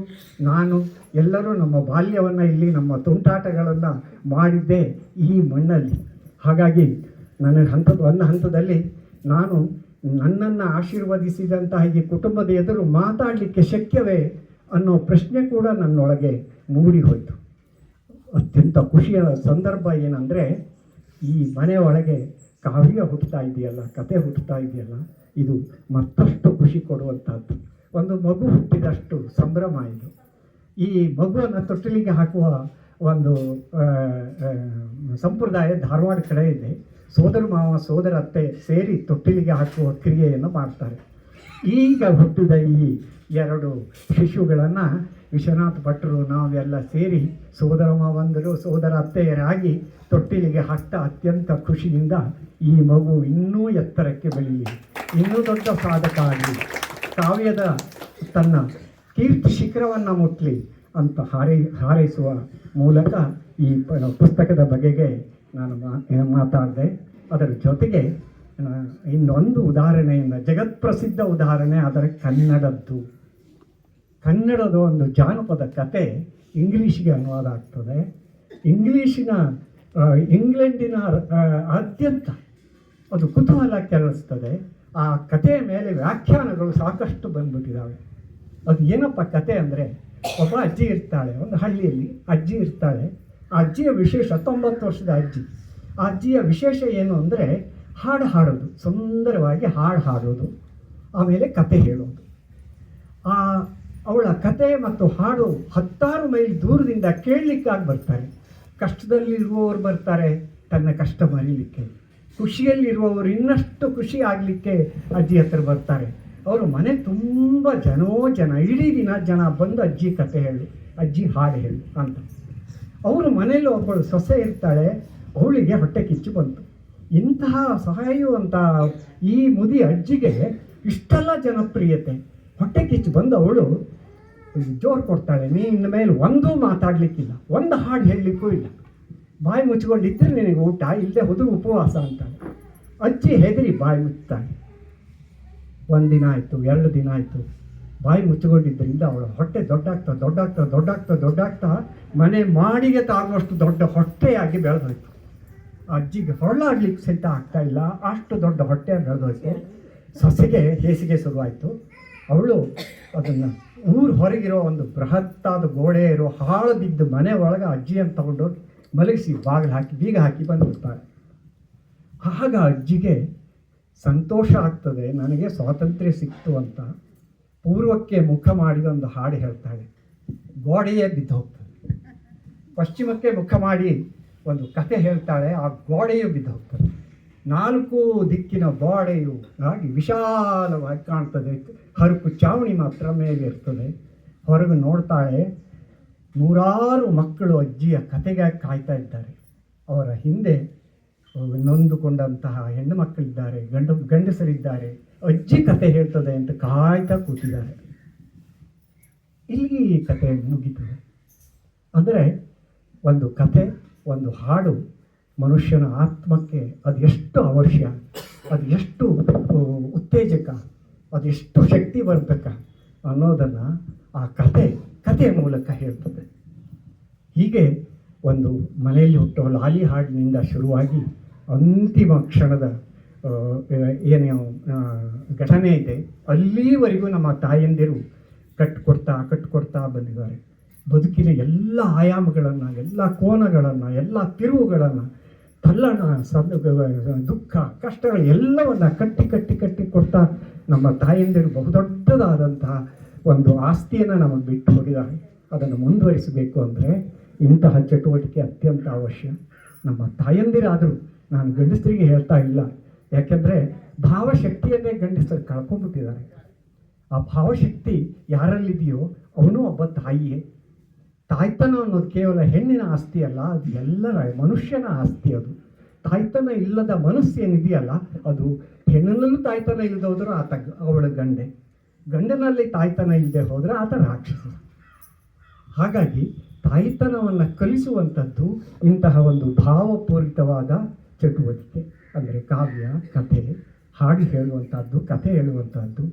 ನಾನು ಎಲ್ಲರೂ ನಮ್ಮ ಬಾಲ್ಯವನ್ನು ಇಲ್ಲಿ ನಮ್ಮ ತುಂಟಾಟಗಳನ್ನು ಮಾಡಿದ್ದೇ ಈ ಮಣ್ಣಲ್ಲಿ. ಹಾಗಾಗಿ ನನಗೆ ಒಂದು ಹಂತದಲ್ಲಿ ನಾನು ನನ್ನನ್ನು ಆಶೀರ್ವದಿಸಿದಂತಹ ಈ ಕುಟುಂಬದ ಎದುರು ಮಾತಾಡಲಿಕ್ಕೆ ಶಕ್ಯವೇ ಅನ್ನೋ ಪ್ರಶ್ನೆ ಕೂಡ ನನ್ನೊಳಗೆ ಮೂಡಿ ಹೋಯಿತು. ಅತ್ಯಂತ ಖುಷಿಯ ಸಂದರ್ಭ ಏನಂದರೆ, ಈ ಮನೆ ಒಳಗೆ ಕಾವ್ಯ ಹುಟ್ಟುತ್ತಾ ಇದೆಯಲ್ಲ, ಕತೆ ಹುಟ್ಟುತ್ತಾ ಇದೆಯಲ್ಲ, ಇದು ಮತ್ತಷ್ಟು ಖುಷಿ ಕೊಡುವಂಥದ್ದು. ಒಂದು ಮಗು ಹುಟ್ಟಿದಷ್ಟು ಸಂಭ್ರಮ ಇದು. ಈ ಮಗುವನ್ನು ತೊಟ್ಟಿಲಿಗೆ ಹಾಕುವ ಒಂದು ಸಂಪ್ರದಾಯ ಧಾರವಾಡ ಕಡೆ ಇದೆ. ಸೋದರ ಮಾವ, ಸೋದರ ಅತ್ತೆ ಸೇರಿ ತೊಟ್ಟಿಲಿಗೆ ಹಾಕುವ ಕ್ರಿಯೆಯನ್ನು ಮಾಡ್ತಾರೆ. ಈಗ ಹುಟ್ಟಿದ ಈ 2 ಶಿಶುಗಳನ್ನು ವಿಶ್ವನಾಥ ಭಟ್ರು ನಾವೆಲ್ಲ ಸೇರಿ ಸೋದರ ಮಾವಂದರು, ಸೋದರ ಅತ್ತೆಯರಾಗಿ ತೊಟ್ಟಿಲಿಗೆ ಹಾಕ್ತಾ ಅತ್ಯಂತ ಖುಷಿಯಿಂದ ಈ ಮಗು ಇನ್ನೂ ಎತ್ತರಕ್ಕೆ ಬೆಳೀಲಿ, ಇನ್ನೂ ದೊಡ್ಡ ಸಾಧಕ ಆಗಲಿ, ಕಾವ್ಯದ ತನ್ನ ಕೀರ್ತಿ ಶಿಖರವನ್ನು ಮುಟ್ಟಲಿ ಅಂತ ಹಾರೈಸುವ ಮೂಲಕ ಈ ಪುಸ್ತಕದ ಬಗೆಗೆ ನಾನು ಮಾತಾಡಿದೆ. ಅದರ ಜೊತೆಗೆ ಇನ್ನೊಂದು ಉದಾಹರಣೆಯನ್ನು, ಜಗತ್ಪ್ರಸಿದ್ಧ ಉದಾಹರಣೆ, ಅದರ ಕನ್ನಡದ ಒಂದು ಜಾನಪದ ಕತೆ ಇಂಗ್ಲೀಷಿಗೆ ಅನುವಾದ ಆಗ್ತದೆ. ಇಂಗ್ಲೆಂಡಿನ ಆದ್ಯಂತ ಅದು ಕುತೂಹಲ ಕೆರಳಿಸ್ತದೆ. ಆ ಕಥೆಯ ಮೇಲೆ ವ್ಯಾಖ್ಯಾನಗಳು ಸಾಕಷ್ಟು ಬಂದ್ಬಿಟ್ಟಿದ್ದಾವೆ. ಅದು ಏನಪ್ಪ ಕತೆ ಅಂದರೆ, ಒಬ್ಬ ಅಜ್ಜಿ ಇರ್ತಾಳೆ, ಒಂದು ಹಳ್ಳಿಯಲ್ಲಿ ಅಜ್ಜಿ ಇರ್ತಾಳೆ. ಆ ಅಜ್ಜಿಯ ವಿಶೇಷ 90 ವರ್ಷದ ಅಜ್ಜಿ. ಆ ಅಜ್ಜಿಯ ವಿಶೇಷ ಏನು ಅಂದರೆ ಹಾಡು ಹಾಡೋದು, ಸುಂದರವಾಗಿ ಹಾಡು ಹಾಡೋದು, ಆಮೇಲೆ ಕತೆ ಹೇಳೋದು. ಅವಳ ಕತೆ ಮತ್ತು ಹಾಡು 10 ಮೈಲ್ ದೂರದಿಂದ ಕೇಳಲಿಕ್ಕಾಗಿ ಬರ್ತಾರೆ. ಕಷ್ಟದಲ್ಲಿರುವವರು ಬರ್ತಾರೆ ತನ್ನ ಕಷ್ಟ ಮರೀಲಿಕ್ಕೆ, ಖುಷಿಯಲ್ಲಿರುವವರು ಇನ್ನಷ್ಟು ಖುಷಿ ಆಗಲಿಕ್ಕೆ ಅಜ್ಜಿ ಹತ್ರ ಬರ್ತಾರೆ. ಅವರು ಮನೆ ತುಂಬ ಜನ, ಇಡೀ ದಿನ ಜನ ಬಂದು ಅಜ್ಜಿ ಕತೆ ಹೇಳು, ಅಜ್ಜಿ ಹಾಡು ಹೇಳು ಅಂತ. ಅವರು ಮನೆಯಲ್ಲಿ ಒಬ್ಬಳು ಸೊಸೆ ಇರ್ತಾಳೆ, ಅವಳಿಗೆ ಹೊಟ್ಟೆ ಕಿಚ್ಚು ಬಂತು. ಇಂತಹ ಸಹಾಯುವಂಥ ಈ ಮುದಿ ಅಜ್ಜಿಗೆ ಇಷ್ಟೆಲ್ಲ ಜನಪ್ರಿಯತೆ, ಹೊಟ್ಟೆ ಕಿಚ್ಚು ಬಂದು ಅವಳು ಜೋರು ಕೊಡ್ತಾಳೆ, ನೀ ಇನ್ನು ಮೇಲೆ ಒಂದೂ ಮಾತಾಡಲಿಕ್ಕಿಲ್ಲ, ಒಂದು ಹಾಡು ಹೇಳಲಿಕ್ಕೂ ಇಲ್ಲ, ಬಾಯಿ ಮುಚ್ಕೊಂಡಿದ್ದರೆ ನಿನಗೆ ಊಟ, ಇಲ್ಲದೆ ಹೋದ್ರೆ ಉಪವಾಸ ಅಂತಾಳೆ. ಅಜ್ಜಿ ಹೆದರಿ ಬಾಯಿ ಮುಚ್ತಾಳೆ. 1 ದಿನ ಆಯಿತು, 2 ದಿನ ಆಯಿತು, ಬಾಯಿ ಮುಚ್ಚಿಕೊಂಡಿದ್ದರಿಂದ ಅವಳ ಹೊಟ್ಟೆ ದೊಡ್ಡಾಗ್ತಾ ಮನೆ ಮಾಡಿಗೆ ತಾಗುವಷ್ಟು ದೊಡ್ಡ ಹೊಟ್ಟೆಯಾಗಿ ಬೆಳೆದೋಯ್ತು. ಅಜ್ಜಿಗೆ ಹೊರಳಾಡ್ಲಿಕ್ಕೆ ಸಹಿತ ಆಗ್ತಾ ಇಲ್ಲ, ಅಷ್ಟು ದೊಡ್ಡ ಹೊಟ್ಟೆ ಬೆಳೆದೋಯ್ತು. ಸೊಸೆಗೆ ಹೇಸಿಗೆ ಶುರುವಾಯಿತು. ಅವಳು ಅದನ್ನು ಹೊರಗಿರೋ ಒಂದು ಬೃಹತ್ತಾದ ಗೋಡೆ ಇರೋ ಹಾಳು ಬಿದ್ದು ಮನೆ ಒಳಗೆ ಅಜ್ಜಿಯನ್ನು ತಗೊಂಡು ಮಲಗಿಸಿ ಬೀಗ ಹಾಕಿ ಬಂದುಬಿಡ್ತಾರೆ. ಆಗ ಅಜ್ಜಿಗೆ ಸಂತೋಷ ಆಗ್ತದೆ, ನನಗೆ ಸ್ವಾತಂತ್ರ್ಯ ಸಿಕ್ತು ಅಂತ ಪೂರ್ವಕ್ಕೆ ಮುಖ ಮಾಡಿದ ಒಂದು ಹಾಡು ಹೇಳ್ತಾಳೆ. ಗೋಡೆಯೇ ಬಿದ್ದು ಹೋಗ್ತದೆ. ಪಶ್ಚಿಮಕ್ಕೆ ಮುಖ ಮಾಡಿ ಒಂದು ಕತೆ ಹೇಳ್ತಾಳೆ, ಆ ಗೋಡೆಯು ಬಿದ್ದು ಹೋಗ್ತದೆ. 4 ದಿಕ್ಕಿನ ಗೋಡೆಯು ಹಾಗೆ ವಿಶಾಲವಾಗಿ ಕಾಣ್ತದೆ, ಹರಕು ಚಾವಣಿ ಮಾತ್ರ ಮೇಲೆ ಇರ್ತದೆ. ಹೊರಗೆ ನೋಡ್ತಾಳೆ, 100 ಮಕ್ಕಳು ಅಜ್ಜಿಯ ಕತೆಗೆ ಕಾಯ್ತಾ ಇದ್ದಾರೆ. ಅವರ ಹಿಂದೆ ನೊಂದುಕೊಂಡಂತಹ ಹೆಣ್ಣು ಮಕ್ಕಳಿದ್ದಾರೆ, ಗಂಡಸರಿದ್ದಾರೆ, ಅಜ್ಜಿ ಕತೆ ಹೇಳ್ತದೆ ಅಂತ ಕಾಯ್ತಾ ಕೂತಿದ್ದಾರೆ. ಇಲ್ಲಿ ಕತೆ ಮುಗೀತದೆ. ಅಂದರೆ ಒಂದು ಕತೆ, ಒಂದು ಹಾಡು ಮನುಷ್ಯನ ಆತ್ಮಕ್ಕೆ ಅದು ಎಷ್ಟು ಅವಶ್ಯ, ಅದು ಎಷ್ಟು ಉತ್ತೇಜಕ, ಅದೆಷ್ಟು ಶಕ್ತಿವರ್ಧಕ ಅನ್ನೋದನ್ನು ಆ ಕಥೆಯ ಮೂಲಕ ಹೇಳ್ತದೆ. ಹೀಗೆ ಒಂದು ಮನೆಯಲ್ಲಿ ಹುಟ್ಟುವ ಲಾಲಿ ಹಾಡಿನಿಂದ ಶುರುವಾಗಿ ಅಂತಿಮ ಕ್ಷಣದ ಏನು ಘಟನೆ ಇದೆ ಅಲ್ಲಿವರೆಗೂ ನಮ್ಮ ತಾಯಂದಿರು ಕಟ್ಟಿಕೊಡ್ತಾ ಬಂದಿದ್ದಾರೆ. ಬದುಕಿನ ಎಲ್ಲ ಆಯಾಮಗಳನ್ನು, ಎಲ್ಲ ಕೋನಗಳನ್ನು, ಎಲ್ಲ ತಿರುವುಗಳನ್ನು, ತಲ್ಲಣ, ದುಃಖ, ಕಷ್ಟಗಳು ಎಲ್ಲವನ್ನು ಕಟ್ಟಿ ಕೊಡ್ತಾ ನಮ್ಮ ತಾಯಂದಿರು ಬಹುದೊಡ್ಡದಾದಂತಹ ಒಂದು ಆಸ್ತಿಯನ್ನು ನಮಗೆ ಬಿಟ್ಟು ಹೋಗಿದ್ದಾರೆ. ಅದನ್ನು ಮುಂದುವರಿಸಬೇಕು ಅಂದರೆ ಇಂತಹ ಚಟುವಟಿಕೆ ಅತ್ಯಂತ ಅವಶ್ಯ. ನಮ್ಮ ತಾಯಂದಿರಾದರೂ, ನಾನು ಗಂಡಸರಿಗೆ ಹೇಳ್ತಾ ಇಲ್ಲ, ಯಾಕೆಂದರೆ ಭಾವಶಕ್ತಿಯನ್ನೇ ಗಂಡಸರು ಕಳ್ಕೊಂಡ್ಬಿಟ್ಟಿದ್ದಾರೆ. ಆ ಭಾವಶಕ್ತಿ ಯಾರಲ್ಲಿದೆಯೋ ಅವನು ಒಬ್ಬ ತಾಯಿಯೇ. ತಾಯ್ತನ ಅನ್ನೋದು ಕೇವಲ ಹೆಣ್ಣಿನ ಆಸ್ತಿ ಅಲ್ಲ, ಅದು ಎಲ್ಲರ ಮನುಷ್ಯನ ಆಸ್ತಿ. ಅದು ತಾಯ್ತನ ಇಲ್ಲದ ಮನಸ್ಸು ಏನಿದೆಯಲ್ಲ, ಅದು ಹೆಣ್ಣಿನಲ್ಲೂ ತಾಯ್ತನ ಇಲ್ಲದೆ ಹೋದ್ರೆ ಆತ ಅವಳ ಗಂಡನಲ್ಲಿ ತಾಯ್ತನ ಇಲ್ಲದೆ ಹೋದರೆ ಆತ ರಾಕ್ಷಸ. ಹಾಗಾಗಿ ತಾಯ್ತನವನ್ನು ಕಲಿಸುವಂಥದ್ದು ಇಂತಹ ಒಂದು ಭಾವಪೂರಿತವಾದ ಚಟುವಟಿಕೆ. ಅಂದರೆ ಕಾವ್ಯ, ಕಥೆ, ಹಾಡು ಹೇಳುವಂಥದ್ದು, ಕಥೆ ಹೇಳುವಂಥದ್ದು,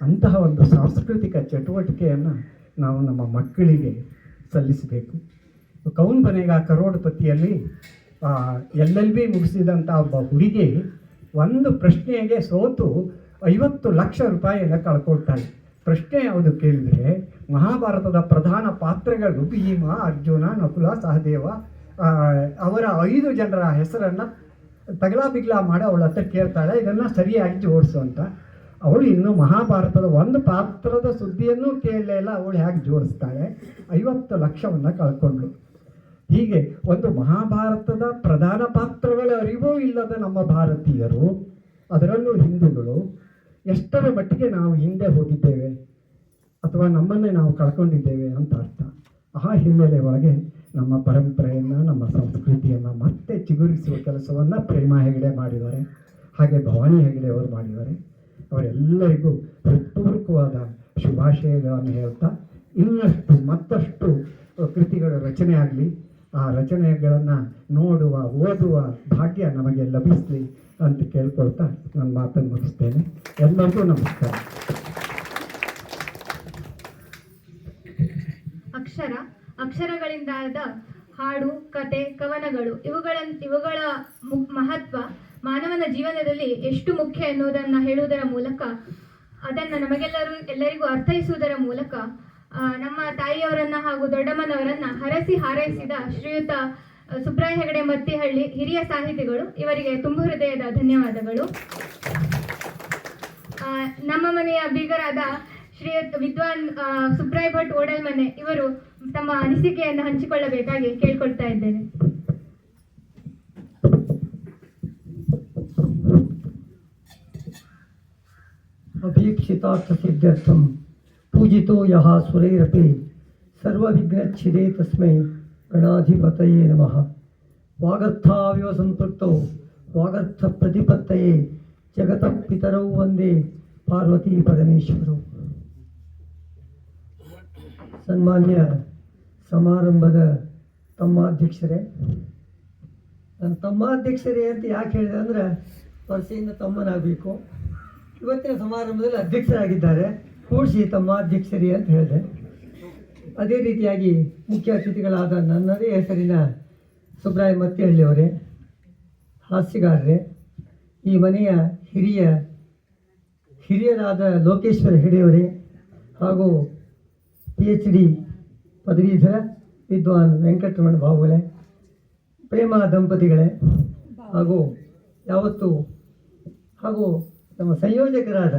ಅಂತಹ ಒಂದು ಸಾಂಸ್ಕೃತಿಕ ಚಟುವಟಿಕೆಯನ್ನು ನಾವು ನಮ್ಮ ಮಕ್ಕಳಿಗೆ ಸಲ್ಲಿಸಬೇಕು. ಕೌನ್ ಬನೇಗಾ ಕರೋಡ್ಪತಿಯಲ್ಲಿ LLB ಮುಗಿಸಿದಂಥ ಒಬ್ಬ ಹುಡುಗಿ ಒಂದು ಪ್ರಶ್ನೆಗೆ ಸೋತು 50 ಲಕ್ಷ ರೂಪಾಯಿಯನ್ನು ಕಳ್ಕೊಳ್ತಾಳೆ. ಪ್ರಶ್ನೆ ಯಾವುದು ಕೇಳಿದರೆ, ಮಹಾಭಾರತದ ಪ್ರಧಾನ ಪಾತ್ರಗಳು ಭೀಮ, ಅರ್ಜುನ, ನಕುಲ, ಸಹದೇವ ಅವರ 5 ಜನರ ಹೆಸರನ್ನು ತಗಲಾ ಬಿಗ್ಲಾ ಮಾಡಿ ಅವಳ ಹತ್ರ ಕೇಳ್ತಾಳೆ, ಇದನ್ನು ಸರಿಯಾಗಿ ಜೋಡಿಸು ಅಂತ. ಅವಳು ಇನ್ನು ಮಹಾಭಾರತದ ಒಂದು ಪಾತ್ರದ ಸುದ್ದಿಯನ್ನು ಕೇಳಲೇ ಇಲ್ಲ, ಅವಳು ಹೇಗೆ ಜೋಡಿಸ್ತಾಳೆ? 50 ಲಕ್ಷವನ್ನು ಕಳ್ಕೊಂಡ್ಳು. ಹೀಗೆ ಒಂದು ಮಹಾಭಾರತದ ಪ್ರಧಾನ ಪಾತ್ರಗಳ ಅರಿವೂ ಇಲ್ಲದ ನಮ್ಮ ಭಾರತೀಯರು, ಅದರಲ್ಲೂ ಹಿಂದೂಗಳು, ಎಷ್ಟರ ಮಟ್ಟಿಗೆ ನಾವು ಹಿಂದೆ ಹೋಗಿದ್ದೇವೆ ಅಥವಾ ನಮ್ಮನ್ನೇ ನಾವು ಕಳ್ಕೊಂಡಿದ್ದೇವೆ ಅಂತ ಅರ್ಥ. ಆ ಹಿನ್ನೆಲೆ ಒಳಗೆ ನಮ್ಮ ಪರಂಪರೆಯನ್ನು, ನಮ್ಮ ಸಂಸ್ಕೃತಿಯನ್ನು ಮತ್ತೆ ಚಿಗುರಿಸುವ ಕೆಲಸವನ್ನು ಪ್ರೇಮಾ ಹೆಗಡೆ ಮಾಡಿದ್ದಾರೆ, ಹಾಗೆ ಭವಾನಿ ಹೆಗಡೆ ಅವರು ಮಾಡಿದ್ದಾರೆ. ಅವರೆಲ್ಲರಿಗೂ ಹೃತ್ಪೂರ್ವಕವಾದ ಶುಭಾಶಯಗಳನ್ನು ಹೇಳ್ತಾ, ಇನ್ನಷ್ಟು ಮತ್ತಷ್ಟು ಕೃತಿಗಳ ರಚನೆ ಆಗಲಿ, ಆ ರಚನೆಗಳನ್ನು ನೋಡುವ, ಓದುವ ಭಾಗ್ಯ ನಮಗೆ ಲಭಿಸಲಿ ಅಂತ ಕೇಳ್ಕೊಳ್ತಾ ನನ್ನ ಮಾತನ್ನು ಮುಗಿಸ್ತೇನೆ. ಎಲ್ಲರಿಗೂ ನಮಸ್ಕಾರ. ಅಕ್ಷರಗಳಿಂದಾದ ಹಾಡು, ಕತೆ, ಕವನಗಳು ಇವುಗಳ ಮಹತ್ವ ಮಾನವನ ಜೀವನದಲ್ಲಿ ಎಷ್ಟು ಮುಖ್ಯ ಎನ್ನುವುದನ್ನು ಹೇಳುವುದರ ಮೂಲಕ ಅದನ್ನು ಎಲ್ಲರಿಗೂ ಅರ್ಥೈಸುವುದರ ಮೂಲಕ ನಮ್ಮ ತಾಯಿಯವರನ್ನ ಹಾಗೂ ದೊಡ್ಡಮ್ಮನವರನ್ನ ಹರಸಿ ಹಾರೈಸಿದ ಶ್ರೀಯುತ ಸುಬ್ರಾಯ ಹೆಗಡೆ ಮತ್ತಿಹಳ್ಳಿ ಹಿರಿಯ ಸಾಹಿತಿಗಳು, ಇವರಿಗೆ ತುಂಬು ಹೃದಯದ ಧನ್ಯವಾದಗಳು. ನಮ್ಮ ಮನೆಯ ಬೀಗರಾದ ಶ್ರೀಯುತ ವಿದ್ವಾನ್ ಸುಬ್ರಾಯ್ ಭಟ್ ಓಡಲ್ಮನೆ ಇವರು ತಮ್ಮ ಅನಿಸಿಕೆಯನ್ನು ಹಂಚಿಕೊಳ್ಳಬೇಕಾಗಿ ಕೇಳ್ಕೊಳ್ತಾ ಇದ್ದೇನೆ. अभीक्षितार्थ सिद्ध्यर्थम पूजितो यः सुरैरपि सर्वविघ्नच्छिदे तस्मै गणाधिपतये नमः. वागर्थाविव संपृक्तौ वागर्थ प्रतिपत्तये जगतः पितरौ वन्दे पार्वती परमेश्वरौ. ಸನ್ಮಾನ್ಯ ಸಮಾರಂಭದ ತಮ್ಮಾಧ್ಯಕ್ಷರೇ, ನಾನು ತಮ್ಮಾಧ್ಯಕ್ಷರೇ ಅಂತ ಯಾಕೆ ಹೇಳಿದೆ ಅಂದರೆ ವರ್ಷದಿಂದ ತಮ್ಮನಾಗಬೇಕು. ಇವತ್ತಿನ ಸಮಾರಂಭದಲ್ಲಿ ಅಧ್ಯಕ್ಷರಾಗಿದ್ದಾರೆ, ಕೂಡಿಸಿ ತಮ್ಮಾಧ್ಯಕ್ಷರೇ ಅಂತ ಹೇಳಿದೆ. ಅದೇ ರೀತಿಯಾಗಿ ಮುಖ್ಯ ಅತಿಥಿಗಳಾದ ನನ್ನದೇ ಹೆಸರಿನ ಸುಬ್ರಾಯ ಮತ್ತಿಹಳ್ಳಿಯವರೇ, ಹಾಸ್ಯಗಾರರೇ, ಈ ಮನೆಯ ಹಿರಿಯರಾದ ಲೋಕೇಶ್ವರ ಹೆಡೆಯವರೇ ಹಾಗೂ PhD ಪದವೀಧರ ವಿದ್ವಾನ್ ವೆಂಕಟರಮಣ ಬಾಬುಗಳೇ, ಪ್ರೇಮ ದಂಪತಿಗಳೇ, ಹಾಗೂ ನಮ್ಮ ಸಂಯೋಜಕರಾದ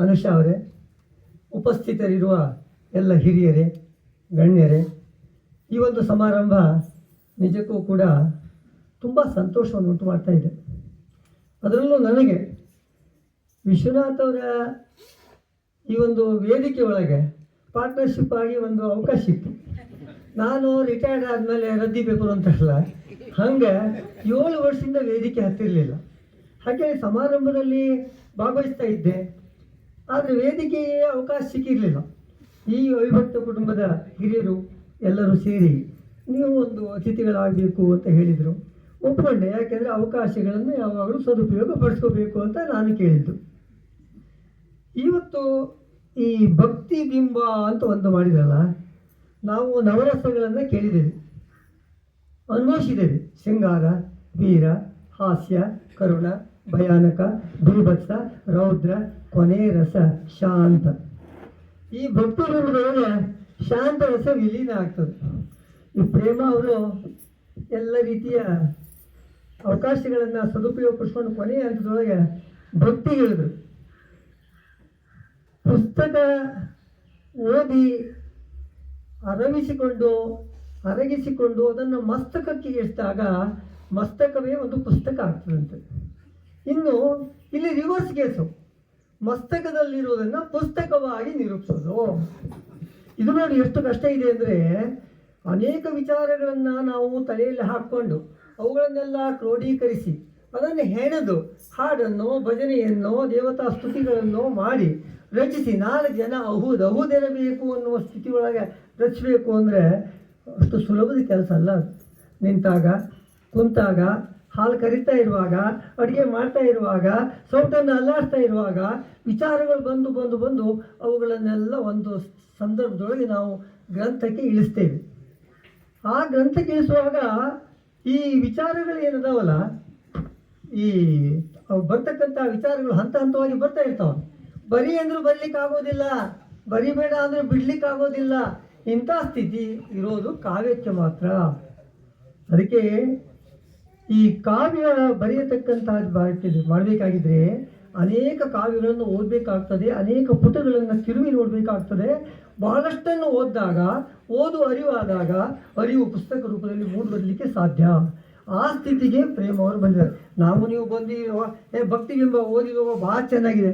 ಅನುಷಾ ಅವರೇ, ಉಪಸ್ಥಿತರಿರುವ ಎಲ್ಲ ಹಿರಿಯರೇ, ಗಣ್ಯರೇ, ಈ ಒಂದು ಸಮಾರಂಭ ನಿಜಕ್ಕೂ ಕೂಡ ತುಂಬ ಸಂತೋಷವನ್ನು ಉಂಟು ಮಾಡ್ತಾ ಇದೆ. ಅದರಲ್ಲೂ ನನಗೆ ವಿಶ್ವನಾಥ್ ಅವರ ಈ ಒಂದು ವೇದಿಕೆ ಒಳಗೆ ಪಾರ್ಟ್ನರ್ಶಿಪ್ ಆಗಿ ಒಂದು ಅವಕಾಶ ಇತ್ತು. ನಾನು ರಿಟೈರ್ಡ್ ಆದಮೇಲೆ ರದ್ದಿಬೇಕು ಅಂತಲ್ಲ, ಹಂಗೆ 7 ವರ್ಷದಿಂದ ವೇದಿಕೆ ಹತ್ತಿರಲಿಲ್ಲ. ಹಾಗೆ ಸಮಾರಂಭದಲ್ಲಿ ಭಾಗವಹಿಸ್ತಾ ಇದ್ದೆ, ಆದರೆ ವೇದಿಕೆಗೆ ಅವಕಾಶ ಸಿಕ್ಕಿರಲಿಲ್ಲ. ಈ ಅವಿಭಕ್ತ ಕುಟುಂಬದ ಹಿರಿಯರು ಎಲ್ಲರೂ ಸೇರಿ ನೀವು ಒಂದು ಅತಿಥಿಗಳಾಗಬೇಕು ಅಂತ ಹೇಳಿದರು. ಒಪ್ಪಿಕೊಂಡೆ, ಯಾಕೆಂದರೆ ಅವಕಾಶಗಳನ್ನು ಯಾವಾಗಲೂ ಸದುಪಯೋಗ ಪಡಿಸ್ಕೋಬೇಕು ಅಂತ ನಾನು ಕೇಳಿದ್ದು. ಇವತ್ತು ಈ ಭಕ್ತಿ ಬಿಂಬ ಅಂತ ಒಂದು ಮಾಡಿದ್ರಲ್ಲ, ನಾವು ನವರಸಗಳನ್ನು ಕೇಳಿದ್ದೇವೆ, ಅನುಭವಿಸಿದ್ದೇವೆ. ಶೃಂಗಾರ, ವೀರ, ಹಾಸ್ಯ, ಕರುಣ, ಭಯಾನಕ, ದುರ್ಭತ್ಸ, ರೌದ್ರ, ಕೊನೆ ರಸ ಶಾಂತ. ಈ ಭಕ್ತಿ ಬಿಂಬದೊಳಗೆ ಶಾಂತ ರಸ ವಿಲೀನ ಆಗ್ತದೆ. ಈ ಪ್ರೇಮ ಅವರು ಎಲ್ಲ ರೀತಿಯ ಅವಕಾಶಗಳನ್ನು ಸದುಪಯೋಗಪಡಿಸ್ಕೊಂಡು ಕೊನೆಯ ಹಂತದೊಳಗೆ ಭಕ್ತಿ ಹೇಳಿದ್ರು. ಪುಸ್ತಕ ಓದಿ ಅರಗಿಸಿಕೊಂಡು ಅದನ್ನು ಮಸ್ತಕಕ್ಕೆ ಇರಿಸಿದಾಗ ಮಸ್ತಕವೇ ಒಂದು ಪುಸ್ತಕ ಆಗ್ತದಂತೆ. ಇನ್ನು ಇಲ್ಲಿ ರಿವರ್ಸ್ ಕೇಸು, ಮಸ್ತಕದಲ್ಲಿರುವುದನ್ನು ಪುಸ್ತಕವಾಗಿ ನಿರೂಪಿಸೋದು. ಇದು ನೋಡಿ ಎಷ್ಟು ಕಷ್ಟ ಇದೆ ಅಂದರೆ, ಅನೇಕ ವಿಚಾರಗಳನ್ನು ನಾವು ತಲೆಯಲ್ಲಿ ಹಾಕ್ಕೊಂಡು ಅವುಗಳನ್ನೆಲ್ಲ ಕ್ರೋಢೀಕರಿಸಿ ಅದನ್ನು ಹೆಣೆದು ಹಾಡನ್ನು, ಭಜನೆಯನ್ನು, ದೇವತಾ ಸ್ತುತಿಗಳನ್ನು ಮಾಡಿ ರಚಿಸಿ 4 ಜನ ಅಹುದೆರಬೇಕು ಅನ್ನುವ ಸ್ಥಿತಿ ಒಳಗೆ ರಚಿಸಬೇಕು ಅಂದರೆ ಅಷ್ಟು ಸುಲಭದ ಕೆಲಸ ಅಲ್ಲ. ನಿಂತಾಗ, ಕುಂತಾಗ, ಹಾಲು ಕರಿತಾ ಇರುವಾಗ, ಅಡುಗೆ ಮಾಡ್ತಾ ಇರುವಾಗ, ಸೌಟನ್ನು ಅಲ್ಲಾಡ್ತಾ ಇರುವಾಗ ವಿಚಾರಗಳು ಬಂದು ಅವುಗಳನ್ನೆಲ್ಲ ಒಂದು ಸಂದರ್ಭದೊಳಗೆ ನಾವು ಗ್ರಂಥಕ್ಕೆ ಇಳಿಸ್ತೇವೆ. ಆ ಗ್ರಂಥಕ್ಕೆ ಇಳಿಸುವಾಗ ಈ ವಿಚಾರಗಳು ಏನದಾವಲ್ಲ, ಈ ಬರ್ತಕ್ಕಂಥ ವಿಚಾರಗಳು ಹಂತ ಹಂತವಾಗಿ ಬರ್ತಾ ಇರ್ತಾವೆ. ಬರೀ ಅಂದರೂ ಬರಲಿಕ್ಕಾಗೋದಿಲ್ಲ, ಬರಿಬೇಡ ಅಂದರೆ ಬಿಡಲಿಕ್ಕಾಗೋದಿಲ್ಲ. ಇಂಥ ಸ್ಥಿತಿ ಇರೋದು ಕಾವ್ಯಕ್ಕೆ ಮಾತ್ರ. ಅದಕ್ಕೆ ಈ ಕಾವ್ಯ ಬರೆಯತಕ್ಕಂಥದ್ದು ಮಾಡಬೇಕಾಗಿದ್ರೆ ಅನೇಕ ಕಾವ್ಯಗಳನ್ನು ಓದಬೇಕಾಗ್ತದೆ, ಅನೇಕ ಪುಟಗಳನ್ನು ತಿರುವಿ ನೋಡಬೇಕಾಗ್ತದೆ. ಬಹಳಷ್ಟನ್ನು ಓದು ಅರಿವಾದಾಗ ಅರಿವು ಪುಸ್ತಕ ರೂಪದಲ್ಲಿ ಮೂಡಿಬರಲಿಕ್ಕೆ ಸಾಧ್ಯ. ಆ ಸ್ಥಿತಿಗೆ ಪ್ರೇಮ ಅವರು ಬಂದಿದ್ದಾರೆ. ನೀವು ಬಂದು ಭಕ್ತಿ ಬಿಂಬ ಓದಿರುವ ಭಾಳ ಚೆನ್ನಾಗಿದೆ,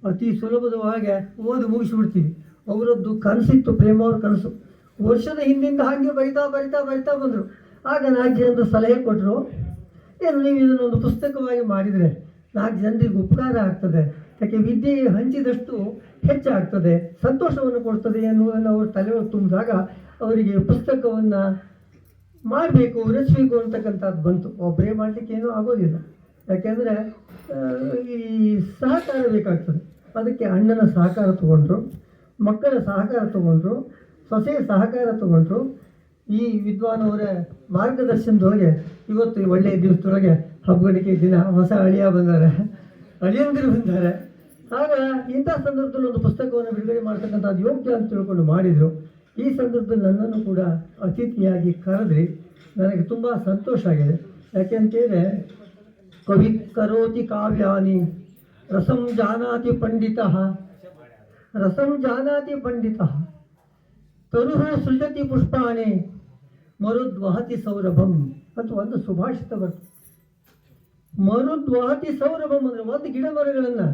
ಅತಿ ಸುಲಭದವಾಗೆ ಓದಿ ಮುಗಿಸಿಬಿಡ್ತೀವಿ. ಅವರದ್ದು ಕನಸಿತ್ತು, ಪ್ರೇಮ ಅವ್ರ ಕನಸು. ವರ್ಷದ ಹಿಂದಿಂದ ಹಾಗೆ ಬರಿತಾ ಬಂದರು. ಆಗ 4 ಜನರು ಸಲಹೆ ಕೊಟ್ಟರು, ಏನು ನೀವು ಇದನ್ನೊಂದು ಪುಸ್ತಕವಾಗಿ ಮಾಡಿದರೆ 4 ಜನರಿಗೆ ಉಪಕಾರ ಆಗ್ತದೆ, ಯಾಕೆ ವಿದ್ಯೆ ಹಂಚಿದಷ್ಟು ಹೆಚ್ಚಾಗ್ತದೆ, ಸಂತೋಷವನ್ನು ಕೊಡ್ತದೆ ಎನ್ನುವುದನ್ನು ಅವರು ತಲೆಯೊಳಗೆ ತುಂಬಿದಾಗ ಅವರಿಗೆ ಪುಸ್ತಕವನ್ನು ಮಾಡಬೇಕು, ರಚಿಸಬೇಕು ಅಂತಕ್ಕಂಥದ್ದು ಬಂತು. ಒಬ್ಬರೇ ಮಾಡಲಿಕ್ಕೆ ಏನೂ ಆಗೋದಿಲ್ಲ, ಯಾಕೆಂದರೆ ಈ ಸಹಕಾರ ಬೇಕಾಗ್ತದೆ. ಅದಕ್ಕೆ ಅಣ್ಣನ ಸಹಕಾರ ತಗೊಂಡ್ರು, ಮಕ್ಕಳ ಸಹಕಾರ ತಗೊಂಡ್ರು, ಸೊಸೆಯ ಸಹಕಾರ ತಗೊಂಡ್ರು. ಈ ವಿದ್ವಾನವರ ಮಾರ್ಗದರ್ಶನದೊಳಗೆ ಇವತ್ತು ಈ ಒಳ್ಳೆಯ ದಿವಸದೊಳಗೆ ಹಬ್ಬಗಳಿಗೆ ದಿನ ಹೊಸ ಅಳಿಯ ಬಂದಾರೆ, ಅಳಿಯಂದಿರು ಬಂದಾರೆ. ಆಗ ಇಂಥ ಸಂದರ್ಭದಲ್ಲಿ ಒಂದು ಪುಸ್ತಕವನ್ನು ಬಿಡುಗಡೆ ಮಾಡ್ತಕ್ಕಂಥದ್ದು ಯೋಗ್ಯ ಅಂತ ತಿಳ್ಕೊಂಡು ಮಾಡಿದರು. ಈ ಸಂದರ್ಭದಲ್ಲಿ ನನ್ನನ್ನು ಕೂಡ ಅತಿಥಿಯಾಗಿ ಕರೆದ್ರಿ. ನನಗೆ ತುಂಬ ಸಂತೋಷ ಆಗಿದೆ. ಯಾಕೆಂತೇಳಿದ್ರೆ ಕವಿ ಕರೋತಿ ಕಾವ್ಯಾನಿ ರಸಂ ಜಾನಾತಿ ಪಂಡಿತಃ ರಸಂ ಜಾನಾತಿ ಪಂಡಿತಃ ತರುಃ ಸೃಜತಿ ಪುಷ್ಪಾಣಿ ಮರುದ್ವಹತಿ ಸೌರಭಂ ಅಂತ ಒಂದು ಸುಭಾಷಿತ ಬರ್ತದೆ. ಮರುದ್ವಹತಿ ಸೌರಭಂ ಅಂದರೆ ಒಂದು ಗಿಡ ಮರಗಳನ್ನು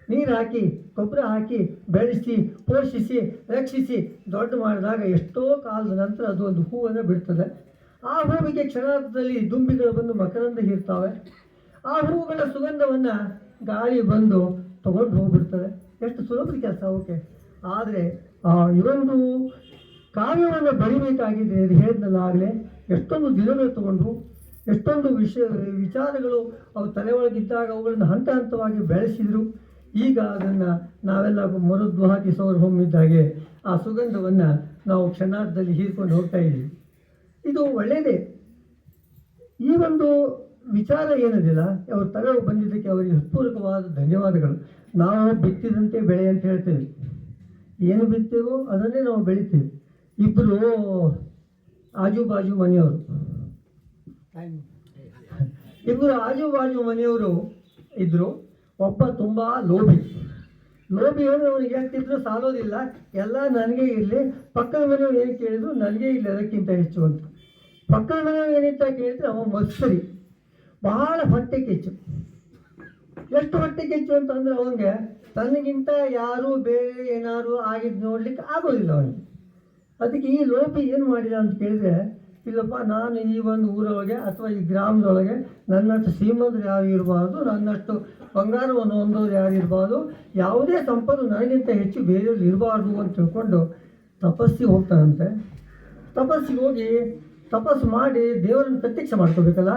ನೀರು ಹಾಕಿ ಗೊಬ್ಬರ ಹಾಕಿ ಬೆಳೆಸಿ ಪೋಷಿಸಿ ರಕ್ಷಿಸಿ ದೊಡ್ಡ ಮಾಡಿದಾಗ ಎಷ್ಟೋ ಕಾಲದ ನಂತರ ಅದು ಒಂದು ಹೂವನ್ನು ಬಿಡ್ತದೆ. ಆ ಹೂವಿಗೆ ಕ್ಷಣಾರ್ಧದಲ್ಲಿ ದುಂಬಿಗಳು ಬಂದು ಮಕರಂದ ಹೀರ್ತಾವೆ. ಆ ಹೂವುಗಳ ಸುಗಂಧವನ್ನು ಗಾಳಿ ಬಂದು ತಗೊಂಡು ಹೋಗ್ಬಿಡ್ತದೆ. ಎಷ್ಟು ಸುಲಭದ ಕೆಲಸ ಅವಕ್ಕೆ. ಆದರೆ ಇವೊಂದು ಕಾವ್ಯವನ್ನು ಬರಿಬೇಕಾಗಿದೆ ಅದು ಹೇಳಿದ್ನಲ್ಲ ಆಗಲೇ, ಎಷ್ಟೊಂದು ದಿನಗಳು ತಗೊಂಡು ಎಷ್ಟೊಂದು ವಿಚಾರಗಳು ಅವು ತಲೆ ಒಳಗಿದ್ದಾಗ ಅವುಗಳನ್ನು ಹಂತ ಹಂತವಾಗಿ ಬೆಳೆಸಿದರು. ಈಗ ಅದನ್ನು ನಾವೆಲ್ಲ ಮರುದ್ವಹತಿ ಸೌರಭಮಿದ್ದಾಗೆ ಆ ಸುಗಂಧವನ್ನು ನಾವು ಕ್ಷಣಾರ್ಧದಲ್ಲಿ ಹೀರ್ಕೊಂಡು ಹೋಗ್ತಾ ಇದ್ದೀವಿ. ಇದು ಒಳ್ಳೆಯದೇ. ಈ ಒಂದು ವಿಚಾರ ಏನದಿಲ್ಲ ಅವ್ರ ತಲೆ ಬಂದಿದ್ದಕ್ಕೆ ಅವರಿಗೆ ಹೃತ್ಪೂರ್ವಕವಾದ ಧನ್ಯವಾದಗಳು. ನಾವು ಬಿತ್ತಿದಂತೆ ಬೆಳೆ ಅಂತ ಹೇಳ್ತೇವೆ. ಏನು ಬಿತ್ತೇವೋ ಅದನ್ನೇ ನಾವು ಬೆಳಿತೀವಿ. ಇಬ್ಬರು ಆಜು ಬಾಜು ಮನೆಯವರು ಇದ್ದರು. ಒಬ್ಬ ತುಂಬ ಲೋಭಿ ಅಂದರೆ ಅವನಿಗೆ ಎಷ್ಟಿದ್ರು ಸಾಲೋದಿಲ್ಲ. ಎಲ್ಲ ನನಗೆ ಇರಲಿ, ಪಕ್ಕದ ಮನೆಯವ್ರು ಏನು ಕೇಳಿದ್ರು ನನಗೆ ಇರಲಿ ಅದಕ್ಕಿಂತ ಹೆಚ್ಚು ಅಂತ. ಪಕ್ಕದ ಮನೆಯವ್ರು ಏನಿತ್ತ ಕೇಳಿದ್ರೆ ಅವ ಮತ್ಸರಿ, ಬಹಳ ಹೊಟ್ಟೆ ಕೆಚ್ಚು. ಎಷ್ಟು ಹೊಟ್ಟೆ ಕೆಚ್ಚು ಅಂತಂದ್ರೆ ಅವನಿಗೆ ತನಗಿಂತ ಯಾರು ಬೇರೆ ಏನಾದ್ರು ಆಗಿದ್ದು ನೋಡ್ಲಿಕ್ಕೆ ಆಗೋದಿಲ್ಲ ಅವನಿಗೆ. ಅದಕ್ಕೆ ಈ ಲೋಪಿ ಏನು ಮಾಡಿದ ಅಂತ ಕೇಳಿದ್ರೆ, ಇಲ್ಲಪ್ಪ ನಾನು ಈ ಒಂದು ಊರೊಳಗೆ ಅಥವಾ ಈ ಗ್ರಾಮದೊಳಗೆ ನನ್ನಷ್ಟು ಶ್ರೀಮಂತರು ಯಾರು ಇರಬಾರ್ದು, ನನ್ನಷ್ಟು ಬಂಗಾರವನ್ನು ಹೊಂದೋರು ಯಾರು ಇರಬಾರ್ದು, ಯಾವುದೇ ಸಂಪತ್ತು ನನಗಿಂತ ಹೆಚ್ಚು ಬೇರೆಯವ್ರು ಇರಬಾರ್ದು ಅಂತ ತಿಳ್ಕೊಂಡು ತಪಸ್ಸಿಗೆ ಹೋಗ್ತಾನಂತೆ. ತಪಸ್ಸಿಗೆ ಹೋಗಿ ತಪಸ್ಸು ಮಾಡಿ ದೇವರನ್ನು ಪ್ರತ್ಯಕ್ಷ ಮಾಡ್ಕೋಬೇಕಲ್ಲ.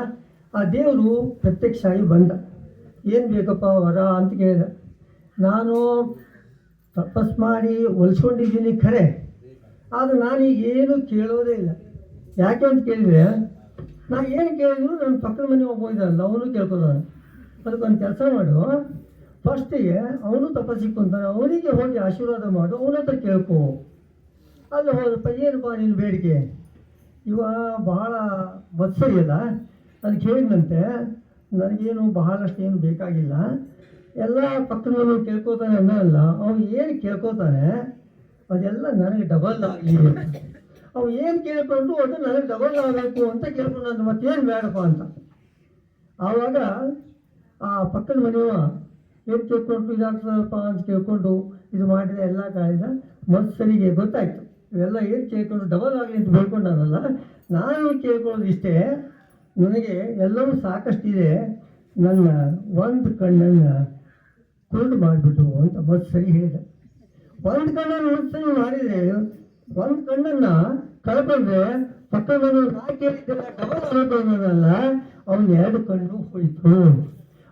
ಆ ದೇವರು ಪ್ರತ್ಯಕ್ಷ ಆಗಿ ಬಂದ. ಏನು ಬೇಕಪ್ಪ ವರ ಅಂತ ಕೇಳಿದ. ನಾನು ತಪಸ್ಸು ಮಾಡಿ ಹೊಲ್ಸ್ಕೊಂಡಿದ್ದೀನಿ ಖರೆ, ಆದರೆ ನಾನೀಗ ಏನು ಕೇಳೋದೇ ಇಲ್ಲ. ಯಾಕೆ ಅಂತ ಕೇಳಿದರೆ, ನಾನು ಏನು ಕೇಳಿದ್ರು ನನ್ನ ಪಕ್ಕದ ಮನೆ ಹೋಗಿದ್ದಾನಲ್ಲ ಅವನು ಕೇಳ್ಕೊತಾನೆ. ಅದಕ್ಕೊಂದು ಕೆಲಸ ಮಾಡು, ಫಸ್ಟಿಗೆ ಅವನು ತಪಸ್ಸಿಗೆ ಕುಂತಾನೆ, ಅವನಿಗೆ ಹೋಗಿ ಆಶೀರ್ವಾದ ಮಾಡು, ಅವನ ಹತ್ರ ಕೇಳ್ಕೊ. ಅಲ್ಲಿ ಹೋದಪ್ಪ ಏನಪ್ಪ ನಿನ್ನ ಬೇಡಿಕೆ? ಇವ ಬಹಳ ಮತ್ಸರಿ ಅಲ್ಲ. ಅದಕ್ಕೆ ಹೇಳಿದಂತೆ ನನಗೇನು ಬಹಳಷ್ಟು ಏನು ಬೇಕಾಗಿಲ್ಲ, ಎಲ್ಲ ಪಕ್ಕದವನು ಕೇಳ್ಕೊತಾನೆ ಅನ್ನೋಲ್ಲ, ಅವನು ಏನು ಕೇಳ್ಕೊತಾನೆ ಅದೆಲ್ಲ ನನಗೆ ಡಬಲ್ ಆಗಲಿ. ಅವು ಏನು ಕೇಳ್ಕೊಂಡು ಅದು ನನಗೆ ಡಬಲ್ ಆಗಬೇಕು ಅಂತ ಕೇಳ್ಕೊಂಡು ಅಂತ ಮತ್ತೇನು ಬೇಡಪ್ಪ ಅಂತ. ಆವಾಗ ಆ ಪಕ್ಕದ ಮನೆಯವ ಏನು ಕೇಳ್ಕೊಂಡು ಇದಾಗ್ತದಪ್ಪ ಅಂತ ಕೇಳ್ಕೊಂಡು ಇದು ಮಾಡಿದ ಎಲ್ಲ ಕಾಳಿದ ಮತ್ಸರಿಗೆ ಗೊತ್ತಾಯ್ತು. ಇವೆಲ್ಲ ಏನು ಕೇಳ್ಕೊಂಡು ಡಬಲ್ ಆಗಲಿ ಅಂತ ಬೇಡ್ಕೊಂಡಾನಲ್ಲ, ನಾನು ಕೇಳ್ಕೊಳ್ಳೋದು ಇಷ್ಟೇ, ನನಗೆ ಎಲ್ಲವೂ ಸಾಕಷ್ಟಿದೆ, ನನ್ನ ಒಂದು ಕಣ್ಣನ್ನು ಕುರುಡು ಮಾಡಿಬಿಟ್ಟು ಅಂತ ಮತ್ಸರಿ ಹೇಳಿದೆ. ಒಂದು ಕಣ್ಣನ್ನು ಮತ್ಸರಿ ಮಾಡಿದರೆ, ಒಂದು ಕಣ್ಣನ್ನು ಕಳ್ಕೊಂಡ್ರೆ ಪಕ್ಕದ ಮನೆಯವ್ರು ನಾ ಕೇಳಿದ್ದೆಲ್ಲ ಡಬಲ್ ಆಗಬೇಕು ಅನ್ನೋದಲ್ಲ, ಅವನು ಎರಡು ಕಣ್ಣು ಹೋಯಿತು.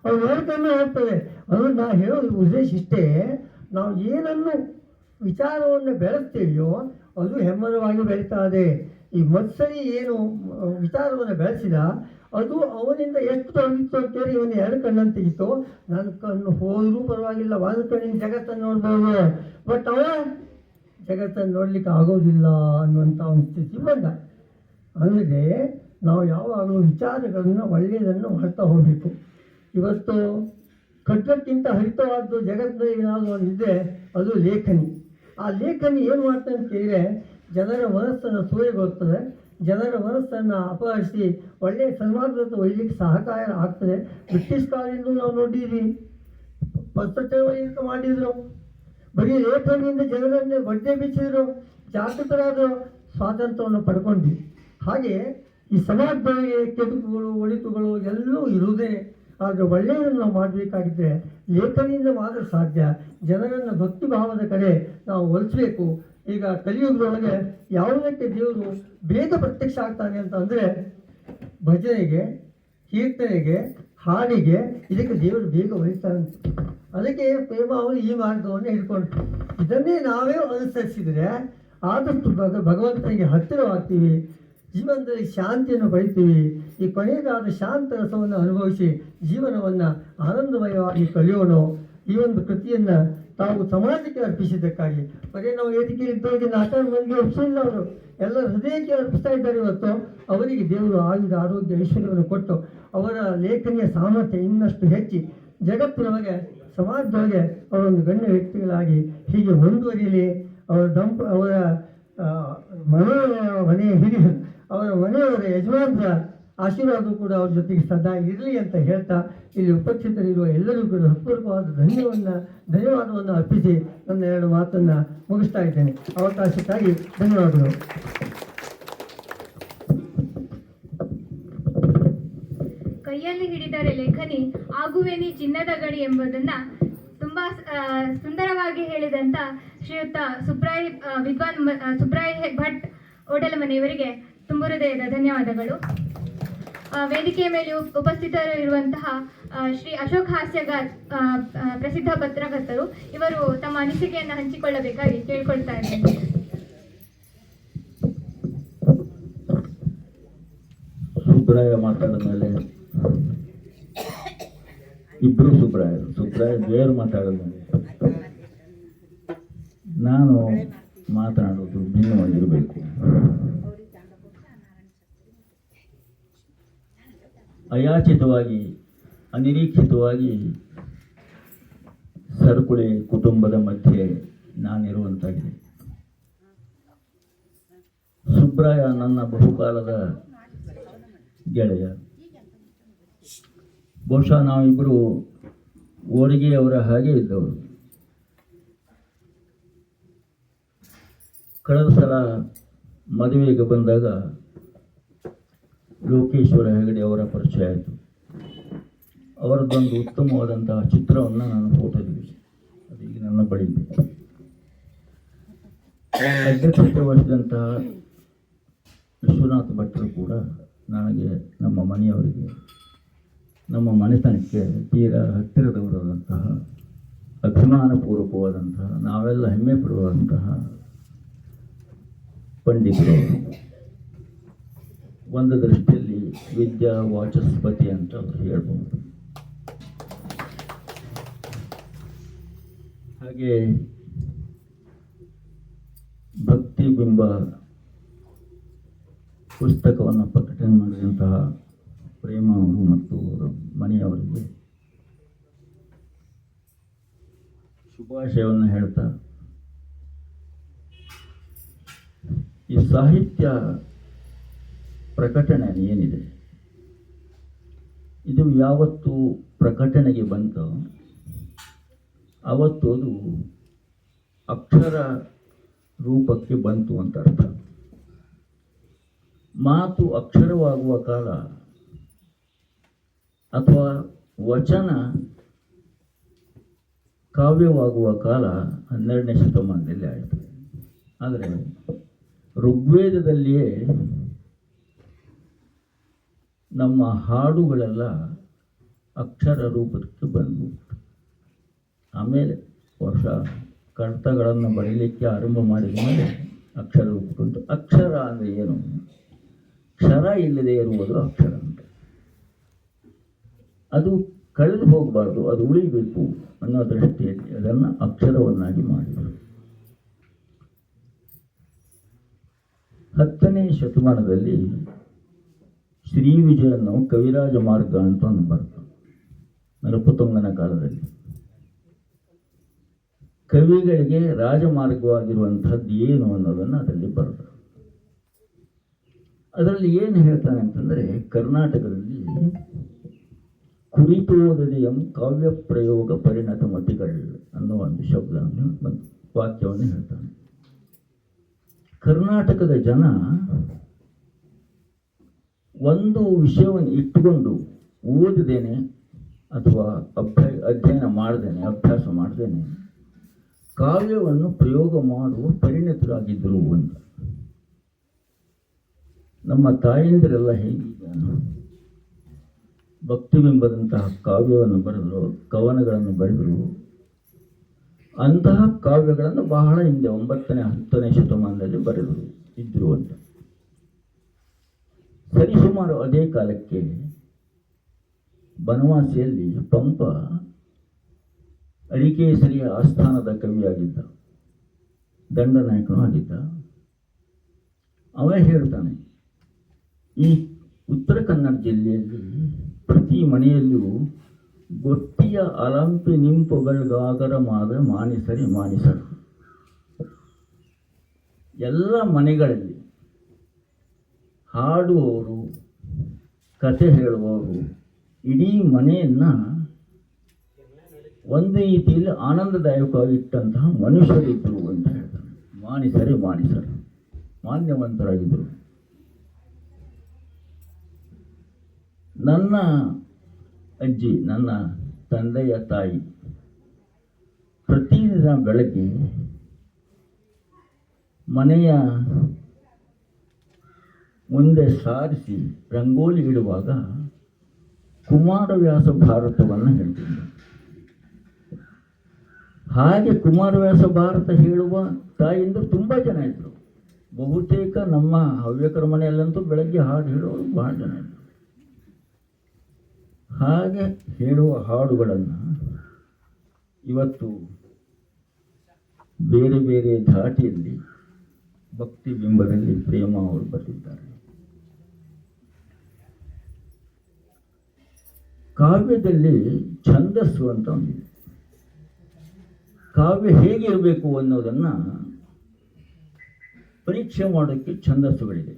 ಅವ್ನು ಎರಡು ಕಣ್ಣು ಆಗ್ತದೆ. ಅದು ನಾ ಹೇಳೋದು ಉದ್ದೇಶ ಇಷ್ಟೇ, ನಾವು ಏನನ್ನು ವಿಚಾರವನ್ನು ಬೆಳೆಸ್ತೀವಿಯೋ ಅದು ಹೆಮ್ಮರವಾಗಿ ಬೆಳೀತಾ ಇದೆ. ಈ ಮತ್ಸರಿ ಏನು ವಿಚಾರವನ್ನು ಬೆಳೆಸಿದ ಅದು ಅವನಿಂದ ಎಷ್ಟು ತೊಡಗಿತ್ತು ಅಂತೇಳಿ ಇವನು ಎರಡು ಕಣ್ಣನ್ನು ತೆಗಿತು. ನನ್ನ ಕಣ್ಣು ಹೋದರೂ ಪರವಾಗಿಲ್ಲ, ಒಂದು ಕಣ್ಣಿನ ಜಗತ್ತನ್ನು ನೋಡ್ಬೋದು, ಬಟ್ ಅವ ಜಗತ್ತನ್ನು ನೋಡಲಿಕ್ಕೆ ಆಗೋದಿಲ್ಲ ಅನ್ನುವಂಥ ಒಂದು ಸ್ಥಿತಿ ಬಂದ. ಅಂದರೆ ನಾವು ಯಾವಾಗಲೂ ವಿಚಾರಗಳನ್ನು ಒಳ್ಳೆಯದನ್ನು ಮಾಡ್ತಾ ಹೋಗಬೇಕು. ಇವತ್ತು ಖಡ್ಗಕ್ಕಿಂತ ಹರಿತವಾದ್ದು ಜಗತ್ತಿನಲ್ಲಿ ಏನಾದರೂ ಒಂದು ಇದೆ, ಅದು ಲೇಖನಿ. ಆ ಲೇಖನಿ ಏನು ಮಾಡ್ತಾರೆ ಅಂತ ಕೇಳಿದರೆ, ಜನರ ಮನಸ್ಸನ್ನು ಸೂರೆಗೊಳ್ತದೆ, ಜನರ ಮನಸ್ಸನ್ನು ಅಪಹರಿಸಿ ಒಳ್ಳೆಯ ಸನ್ಮಾರ್ಗದ ಒಯ್ಯಲಿಕ್ಕೆ ಸಹಕಾರ ಆಗ್ತದೆ. ಬ್ರಿಟಿಷ್ ಕಾಲದಿಂದ ನಾವು ನೋಡಿದ್ವಿ, ಪತ್ರ ಚಳವಳಿಯಿಂದ ಮಾಡಿದರು, ಬರೀ ಲೇಖನಿಯಿಂದ ಜನರನ್ನೇ ಬಡ್ಡೆ ಬಿಚ್ಚಿದ್ರು, ಜಾಗೃತರಾದರು, ಸ್ವಾತಂತ್ರ್ಯವನ್ನು ಪಡ್ಕೊಂಡ್ವಿ. ಹಾಗೆ ಈ ಸಮಾಜದೊಳಗೆ ಕೆಡುಕುಗಳು ಒಳಿತುಗಳು ಎಲ್ಲವೂ ಇರುವುದೇ. ಆದರೆ ಒಳ್ಳೆಯದನ್ನು ನಾವು ಮಾಡಬೇಕಾಗಿದ್ದರೆ ಲೇಖನಿಯಿಂದ ಮಾತ್ರ ಸಾಧ್ಯ. ಜನರನ್ನು ಭಕ್ತಿ ಭಾವದ ಕಡೆ ನಾವು ಒಲಿಸಬೇಕು. ಈಗ ಕಲಿಯುಗದೊಳಗೆ ಯಾವುದಕ್ಕೆ ದೇವರು ಬೇಗ ಪ್ರತ್ಯಕ್ಷ ಆಗ್ತಾನೆ ಅಂತಂದರೆ, ಭಜನೆಗೆ, ಕೀರ್ತನೆಗೆ, ಹಾಡಿಗೆ, ಇದಕ್ಕೆ ದೇವರು ಬೇಗ ಒಲಿಸ್ತಾರಂತೆ. ಅದಕ್ಕೆ ಪ್ರೇಮ ಅವರು ಈ ಮಾರ್ಗವನ್ನು ಹಿಡ್ಕೊಂಡು ಇದನ್ನೇ ನಾವೇ ಅನುಸರಿಸಿದರೆ ಆದಷ್ಟು ಭಗವಂತನಿಗೆ ಹತ್ತಿರವಾಗ್ತೀವಿ, ಜೀವನದಲ್ಲಿ ಶಾಂತಿಯನ್ನು ಪಡಿತೀವಿ. ಈ ಕೊನೆಯದಾದ ಶಾಂತ ರಸವನ್ನು ಅನುಭವಿಸಿ ಜೀವನವನ್ನು ಆನಂದಮಯವಾಗಿ ಕಲಿಯೋಣ. ಈ ಒಂದು ಕೃತಿಯನ್ನ ತಾವು ಸಮಾಜಕ್ಕೆ ಅರ್ಪಿಸಿದ್ದಕ್ಕಾಗಿ ಬರೀ ನಾವು ವೇದಿಕೆಯಲ್ಲಿ ಇದ್ದವರಿಗೆ 4 ಮಂದಿ ಒಪ್ಪಿಸಿಲ್ಲ, ಅವರು ಎಲ್ಲ ಹೃದಯಕ್ಕೆ ಅರ್ಪಿಸ್ತಾ ಇದ್ದಾರೆ. ಇವತ್ತು ಅವರಿಗೆ ದೇವರು ಆಯುಧ ಆರೋಗ್ಯ ಐಶ್ವರ್ಯವನ್ನು ಕೊಟ್ಟು ಅವರ ಲೇಖನಿಯ ಸಾಮರ್ಥ್ಯ ಇನ್ನಷ್ಟು ಹೆಚ್ಚಿ ಜಗತ್ತಿನೊಳಗೆ ಸಮಾಜದೊಳಗೆ ಅವರೊಂದು ಗಣ್ಯ ವ್ಯಕ್ತಿಗಳಾಗಿ ಹೀಗೆ ಮುಂದುವರಿಯಲಿ. ಅವರ ಮನೆಯ ಹಿರಿಯ ಅವರ ಮನೆಯವರ ಯಜಮಾನರ ಆಶೀರ್ವಾದ ಕೂಡ ಅವ್ರ ಜೊತೆಗೆ ಸದಾ ಇರಲಿ ಅಂತ ಹೇಳ್ತಾ ಇಲ್ಲಿ ಉಪಸ್ಥಿತರಿರುವ ಎಲ್ಲರಿಗೂ ಕೂಡ ಹೃತ್ಪೂರ್ವಕವಾದ ಧನ್ಯವಾದವನ್ನು ಅರ್ಪಿಸಿ ನನ್ನ 2 ಮಾತನ್ನು ಮುಗಿಸ್ತಾ ಇದ್ದೇನೆ. ಅವಕಾಶಕ್ಕಾಗಿ ಧನ್ಯವಾದಗಳು. ಕೈಯಲ್ಲಿ ಹಿಡಿದರೆ ಲೇಖನಿ ಆಗುವೆನಿ ಚಿನ್ನದ ಗಡಿ ಎಂಬುದನ್ನ ತುಂಬಾ ಸುಂದರವಾಗಿ ಹೇಳಿದಂತ ಶ್ರೀಯುತ ವಿದ್ವಾನ್ ಸುಬ್ರಾಯ್ ಭಟ್ ಓಡಲಮನೆಯವರಿಗೆ ತುಂಬ ಹೃದಯದ ಧನ್ಯವಾದಗಳು. ವೇದಿಕೆಯ ಮೇಲೆ ಉಪಸ್ಥಿತರಿರುವಂತಹ ಶ್ರೀ ಅಶೋಕ್ ಹಾಸ್ಯಗಾರ್ ಪ್ರಸಿದ್ಧ ಪತ್ರಕರ್ತರು, ಇವರು ತಮ್ಮ ಅನಿಸಿಕೆಯನ್ನು ಹಂಚಿಕೊಳ್ಳಬೇಕಾಗಿ ಕೇಳ್ಕೊಳ್ತಾ ಇದ್ದೇನೆ. ಸುಬ್ರಾಯ ಮಾತಾಡಿದ ಮೇಲೆ ಇಬ್ಬರು ಸುಬ್ರಾಯ ಬೇರು ಮಾತಾಡಿದ ಮೇಲೆ ನಾನು ಮಾತನಾಡೋದು ಭಿನ್ನವಾಗಿರಬೇಕು. ಅಯಾಚಿತವಾಗಿ ಅನಿರೀಕ್ಷಿತವಾಗಿ ಸರಕುಳಿ ಕುಟುಂಬದ ಮಧ್ಯೆ ನಾನಿರುವಂತಾಗಿದೆ. ಸುಬ್ರಾಯ ನನ್ನ ಬಹುಕಾಲದ ಗೆಳೆಯ. ಬಹುಶಃ ನಾವಿಬ್ಬರು ಓರಿಗೆಯವರ ಹಾಗೆ ಇದ್ದವರು. ಕಳೆದ ಸಲ ಮದುವೆಗೆ ಬಂದಾಗ ಲೋಕೇಶ್ವರ ಹೆಗಡೆ ಅವರ ಪರಿಚಯ ಆಯಿತು. ಅವರದ್ದೊಂದು ಉತ್ತಮವಾದಂತಹ ಚಿತ್ರವನ್ನು ನಾನು ಫೋಟೋ ತೆಗೆಸಿ ಅದೀಗ ನನ್ನ ಬಳಿ ಇದೆ. ಅಧ್ಯಕ್ಷತೆ ವಹಿಸಿದಂತಹ ವಿಶ್ವನಾಥ ಭಟ್ರು ಕೂಡ ನನಗೆ ನಮ್ಮ ಮನೆಯವರಿಗೆ ನಮ್ಮ ಮನೆತನಕ್ಕೆ ತೀರಾ ಹತ್ತಿರದವರಾದಂತಹ ಅಭಿಮಾನಪೂರ್ವಕವಾದಂತಹ ನಾವೆಲ್ಲ ಹೆಮ್ಮೆ ಪಡುವಂತಹ ಪಂಡಿತರು. ಒಂದು ದೃಷ್ಟಿಯಲ್ಲಿ ವಿದ್ಯಾ ವಾಚಸ್ಪತಿ ಅಂತ ಅವರು ಹೇಳ್ಬೋದು. ಹಾಗೆ ಭಕ್ತಿ ಬಿಂಬ ಪುಸ್ತಕವನ್ನು ಪ್ರಕಟಣೆ ಮಾಡಿದಂತಹ ಪ್ರೇಮ ಅವರು ಮತ್ತು ಅವರ ಮನೆಯವರಿಗೆ ಶುಭಾಶಯವನ್ನು ಹೇಳ್ತಾ, ಈ ಸಾಹಿತ್ಯ ಪ್ರಕಟಣೆ ಏನಿದೆ ಇದು ಯಾವತ್ತು ಪ್ರಕಟಣೆಗೆ ಬಂತೋ ಅವತ್ತು ಅದು ಅಕ್ಷರ ರೂಪಕ್ಕೆ ಬಂತು ಅಂತ ಅರ್ಥ. ಮಾತು ಅಕ್ಷರವಾಗುವ ಕಾಲ ಅಥವಾ ವಚನ ಕಾವ್ಯವಾಗುವ ಕಾಲ 12ನೇ ಶತಮಾನದಲ್ಲಿ ಆಯಿತು. ಆದರೆ ಋಗ್ವೇದದಲ್ಲಿಯೇ ನಮ್ಮ ಹಾಡುಗಳೆಲ್ಲ ಅಕ್ಷರ ರೂಪಕ್ಕೆ ಬಂದವು. ಆಮೇಲೆ ವರ್ಷ ಕಡತಗಳನ್ನು ಬರೀಲಿಕ್ಕೆ ಆರಂಭ ಮಾಡಿದ ಮೇಲೆ ಅಕ್ಷರ ರೂಪಕ್ಕಂತು. ಅಕ್ಷರ ಅಂದರೆ ಏನು? ಕ್ಷರ ಇಲ್ಲದೆ ಇರುವುದು ಅಕ್ಷರ ಅಂತ. ಅದು ಕಳೆದು ಹೋಗಬಾರ್ದು, ಅದು ಉಳಿಬೇಕು ಅನ್ನೋ ದೃಷ್ಟಿಯಲ್ಲಿ ಅದನ್ನು ಅಕ್ಷರವನ್ನಾಗಿ ಮಾಡಿದರು. 10ನೇ ಶತಮಾನದಲ್ಲಿ ಶ್ರೀ ವಿಜಯನು ಕವಿರಾಜ ಮಾರ್ಗ ಅಂತ ಒಂದು ಬರ್ತು ನರಪತುಂಗನ ಕಾಲದಲ್ಲಿ. ಕವಿಗಳಿಗೆ ರಾಜಮಾರ್ಗವಾಗಿರುವಂಥದ್ದು ಏನು ಅನ್ನೋದನ್ನು ಅದರಲ್ಲಿ ಬರೆದರು. ಅದರಲ್ಲಿ ಏನು ಹೇಳ್ತಾನೆ ಅಂತಂದರೆ, ಕರ್ನಾಟಕದಲ್ಲಿ ಕುರಿತೋದರಿಯಂ ಕಾವ್ಯ ಪ್ರಯೋಗ ಪರಿಣತ ಮತಿಗಳು ಅನ್ನೋ ಒಂದು ಶಬ್ದವನ್ನು ಒಂದು ವಾಕ್ಯವನ್ನು ಹೇಳ್ತಾನೆ. ಕರ್ನಾಟಕದ ಜನ ಒಂದು ವಿಷಯವನ್ನು ಇಟ್ಟುಕೊಂಡು ಓದದೇನೆ ಅಥವಾ ಅಧ್ಯಯನ ಮಾಡ್ದೇನೆ ಅಭ್ಯಾಸ ಮಾಡ್ದೇನೆ ಕಾವ್ಯವನ್ನು ಪ್ರಯೋಗ ಮಾಡುವ ಪರಿಣಿತರಾಗಿದ್ದರು ಅಂತ. ನಮ್ಮ ತಾಯಂದಿರೆಲ್ಲ ಹೇಗೀಗ ಭಕ್ತಿಬಿಂಬದಂತಹ ಕಾವ್ಯವನ್ನು ಬರೆದರು, ಕವನಗಳನ್ನು ಬರೆದರು. ಅಂತಹ ಕಾವ್ಯಗಳನ್ನು ಬಹಳ ಹಿಂದೆ 9ನೇ 10ನೇ ಶತಮಾನದಲ್ಲಿ ಬರೆದರು ಇದ್ದರು ಅಂತ. ಸರಿಸುಮಾರು ಅದೇ ಕಾಲಕ್ಕೆ ಬನವಾಸಿಯಲ್ಲಿ ಪಂಪ ಕಲಿಕೇಸರಿಯ ಆಸ್ಥಾನದ ಕವಿಯಾಗಿದ್ದ, ದಂಡನಾಯಕನೂ ಆಗಿದ್ದ. ಅವ ಹೇಳ್ತಾನೆ, ಈ ಉತ್ತರ ಕನ್ನಡ ಜಿಲ್ಲೆಯಲ್ಲಿ ಪ್ರತಿ ಮನೆಯಲ್ಲೂ ಗೊಟ್ಟಿಯ ಅಲಂಪಿ ನಿಂಪುಗಳ್ಗಾಗರ ಮಾದ ಮಾನಿಸರಿ ಮಾನಿಸರು. ಎಲ್ಲ ಮನೆಗಳಲ್ಲಿ ಹಾಡುವವರು, ಕತೆ ಹೇಳುವವರು, ಇಡೀ ಮನೆಯನ್ನು ಒಂದು ರೀತಿಯಲ್ಲಿ ಆನಂದದಾಯಕವಾಗಿ ಇಟ್ಟಂತಹ ಮನುಷ್ಯರಿದ್ದರು ಅಂತ ಹೇಳ್ತಾರೆ. ಮಾನಿಸರು ಮಾನ್ಯವಂತರಾಗಿದ್ದರು. ನನ್ನ ಅಜ್ಜಿ, ನನ್ನ ತಂದೆಯ ತಾಯಿ, ಪ್ರತಿದಿನ ಬೆಳಗ್ಗೆ ಮನೆಯ ಮುಂದೆ ಸಾರಿಸಿ ರಂಗೋಲಿ ಇಡುವಾಗ ಕುಮಾರವ್ಯಾಸ ಭಾರತವನ್ನು ಹೇಳ್ತಿದ್ದರು. ಹಾಗೆ ಕುಮಾರವ್ಯಾಸ ಭಾರತ ಹೇಳುವ ತಾಯಿಯಂದರು ತುಂಬ ಜನ ಇದ್ದರು. ಬಹುತೇಕ ನಮ್ಮ ಹವ್ಯಕರ ಮನೆಯಲ್ಲಂತೂ ಬೆಳಗ್ಗೆ ಹಾಡು ಹೇಳುವವರು ಬಹಳ ಜನ ಇದ್ದರು. ಹಾಗೆ ಹೇಳುವ ಹಾಡುಗಳನ್ನು ಇವತ್ತು ಬೇರೆ ಬೇರೆ ಧಾಟಿಯಲ್ಲಿ ಭಕ್ತಿ ಬಿಂಬದಲ್ಲಿ ಪ್ರೇಮ ಅವರು ಬರೆದಿದ್ದಾರೆ. ಕಾವ್ಯದಲ್ಲಿ ಛಂದಸ್ಸು ಅಂತ ಒಂದಿದೆ. ಕಾವ್ಯ ಹೇಗಿರಬೇಕು ಅನ್ನೋದನ್ನು ಪರೀಕ್ಷೆ ಮಾಡೋಕ್ಕೆ ಛಂದಸ್ಸುಗಳಿದೆ.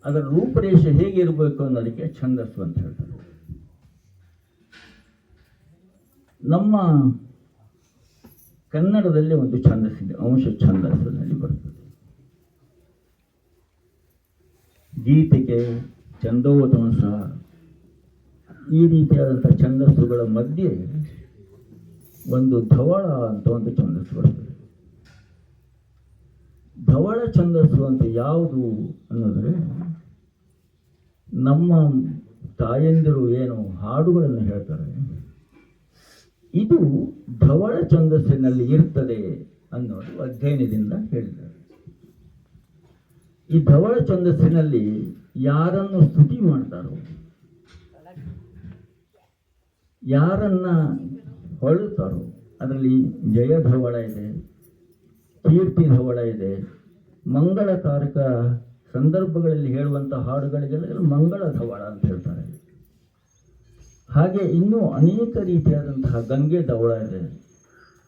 ಅದರ ರೂಪರೇಷೆ ಹೇಗಿರಬೇಕು ಅನ್ನೋದಕ್ಕೆ ಛಂದಸ್ಸು ಅಂತ ಹೇಳ್ತಾರೆ. ನಮ್ಮ ಕನ್ನಡದಲ್ಲಿ ಒಂದು ಛಂದಸ್ಸಿದೆ, ಅಂಶ ಛಂದಸ್ಸಿನಲ್ಲಿ ಬರ್ತದೆ. ಗೀತೆಗೆ, ಛಂದೋತಂಸ, ಈ ರೀತಿಯಾದಂಥ ಛಂದಸ್ಸುಗಳ ಮಧ್ಯೆ ಒಂದು ಧವಳ ಅಂತ ಒಂದು ಛಂದಸ್ಸು ಬರ್ತದೆ. ಧವಳ ಛಂದಸ್ಸು ಅಂತ ಯಾವುದು ಅನ್ನೋದ್ರೆ, ನಮ್ಮ ತಾಯಂದಿರು ಏನು ಹಾಡುಗಳನ್ನು ಹೇಳ್ತಾರೆ, ಇದು ಧವಳ ಛಂದಸ್ಸಿನಲ್ಲಿ ಇರ್ತದೆ ಅನ್ನೋದು ಅಧ್ಯಯನದಿಂದ ಹೇಳಿದ್ದಾರೆ. ಈ ಧವಳ ಛಂದಸ್ಸಿನಲ್ಲಿ ಯಾರನ್ನು ಸ್ತುತಿ ಮಾಡ್ತಾರೋ, ಯಾರನ್ನ ಹೊಳುತ್ತಾರೋ, ಅದರಲ್ಲಿ ಜಯ ಧವಳ ಇದೆ, ಕೀರ್ತಿ ಧವಳ ಇದೆ, ಮಂಗಳಕಾರಕ ಸಂದರ್ಭಗಳಲ್ಲಿ ಹೇಳುವಂಥ ಹಾಡುಗಳಿಗೆಲ್ಲ ಮಂಗಳ ಧವಳ ಅಂತ ಹೇಳ್ತಾರೆ. ಹಾಗೆ ಇನ್ನೂ ಅನೇಕ ರೀತಿಯಾದಂತಹ ಗಂಗೆ ಧವಳ ಇದೆ.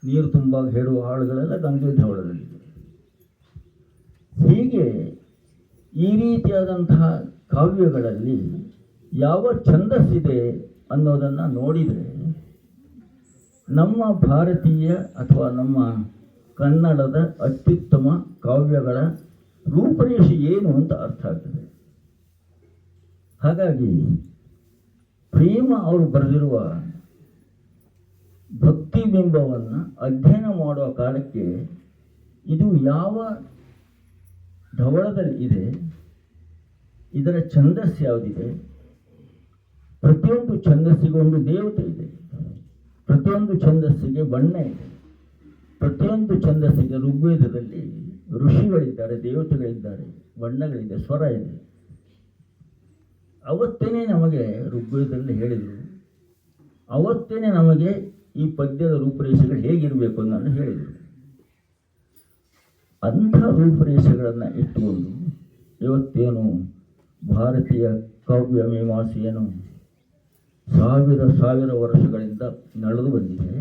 ನೀರು ತುಂಬ ಹೇಳುವ ಹಾಡುಗಳೆಲ್ಲ ಗಂಗೆ ಧವಳದಲ್ಲಿದೆ. ಹೀಗೆ ಈ ರೀತಿಯಾದಂತಹ ಕಾವ್ಯಗಳಲ್ಲಿ ಯಾವ ಛಂದಸ್ಸಿದೆ ಅನ್ನೋದನ್ನು ನೋಡಿದರೆ ನಮ್ಮ ಭಾರತೀಯ ಅಥವಾ ನಮ್ಮ ಕನ್ನಡದ ಅತ್ಯುತ್ತಮ ಕಾವ್ಯಗಳ ರೂಪರೇಷೆ ಏನು ಅಂತ ಅರ್ಥ ಆಗ್ತದೆ. ಹಾಗಾಗಿ ಪ್ರೇಮ ಅವರು ಬರೆದಿರುವ ಭಕ್ತಿ ಬಿಂಬವನ್ನು ಅಧ್ಯಯನ ಮಾಡುವ ಕಾಲಕ್ಕೆ ಇದು ಯಾವ ಧವಳದಲ್ಲಿ ಇದೆ, ಇದರ ಛಂದಸ್ಸು ಯಾವುದಿದೆ, ಪ್ರತಿಯೊಂದು ಛಂದಸ್ಸಿಗೆ ಒಂದು ದೇವತೆ ಇದೆ, ಪ್ರತಿಯೊಂದು ಛಂದಸ್ಸಿಗೆ ಬಣ್ಣ ಇದೆ, ಪ್ರತಿಯೊಂದು ಛಂದಸ್ಸಿಗೆ ಋಗ್ವೇದದಲ್ಲಿ ಋಷಿಗಳಿದ್ದಾರೆ, ದೇವತೆಗಳಿದ್ದಾರೆ, ಬಣ್ಣಗಳಿದೆ, ಸ್ವರ ಇದೆ. ಅವತ್ತೇನೆ ನಮಗೆ ಋಗ್ವೇದದಲ್ಲಿ ಹೇಳಿದರು, ಅವತ್ತೇನೆ ನಮಗೆ ಈ ಪದ್ಯದ ರೂಪರೇಷೆಗಳು ಹೇಗಿರಬೇಕು ಅನ್ನೋದು ಹೇಳಿದರು. ಅಂಥ ರೂಪರೇಷೆಗಳನ್ನು ಇಟ್ಟುಕೊಂಡು ಇವತ್ತೇನು ಭಾರತೀಯ ಕಾವ್ಯ ಮೀಮಾಂಸೆಯನ್ನು ಸಾವಿರ ವರ್ಷಗಳಿಂದ ನಡೆದು ಬಂದಿದೆ,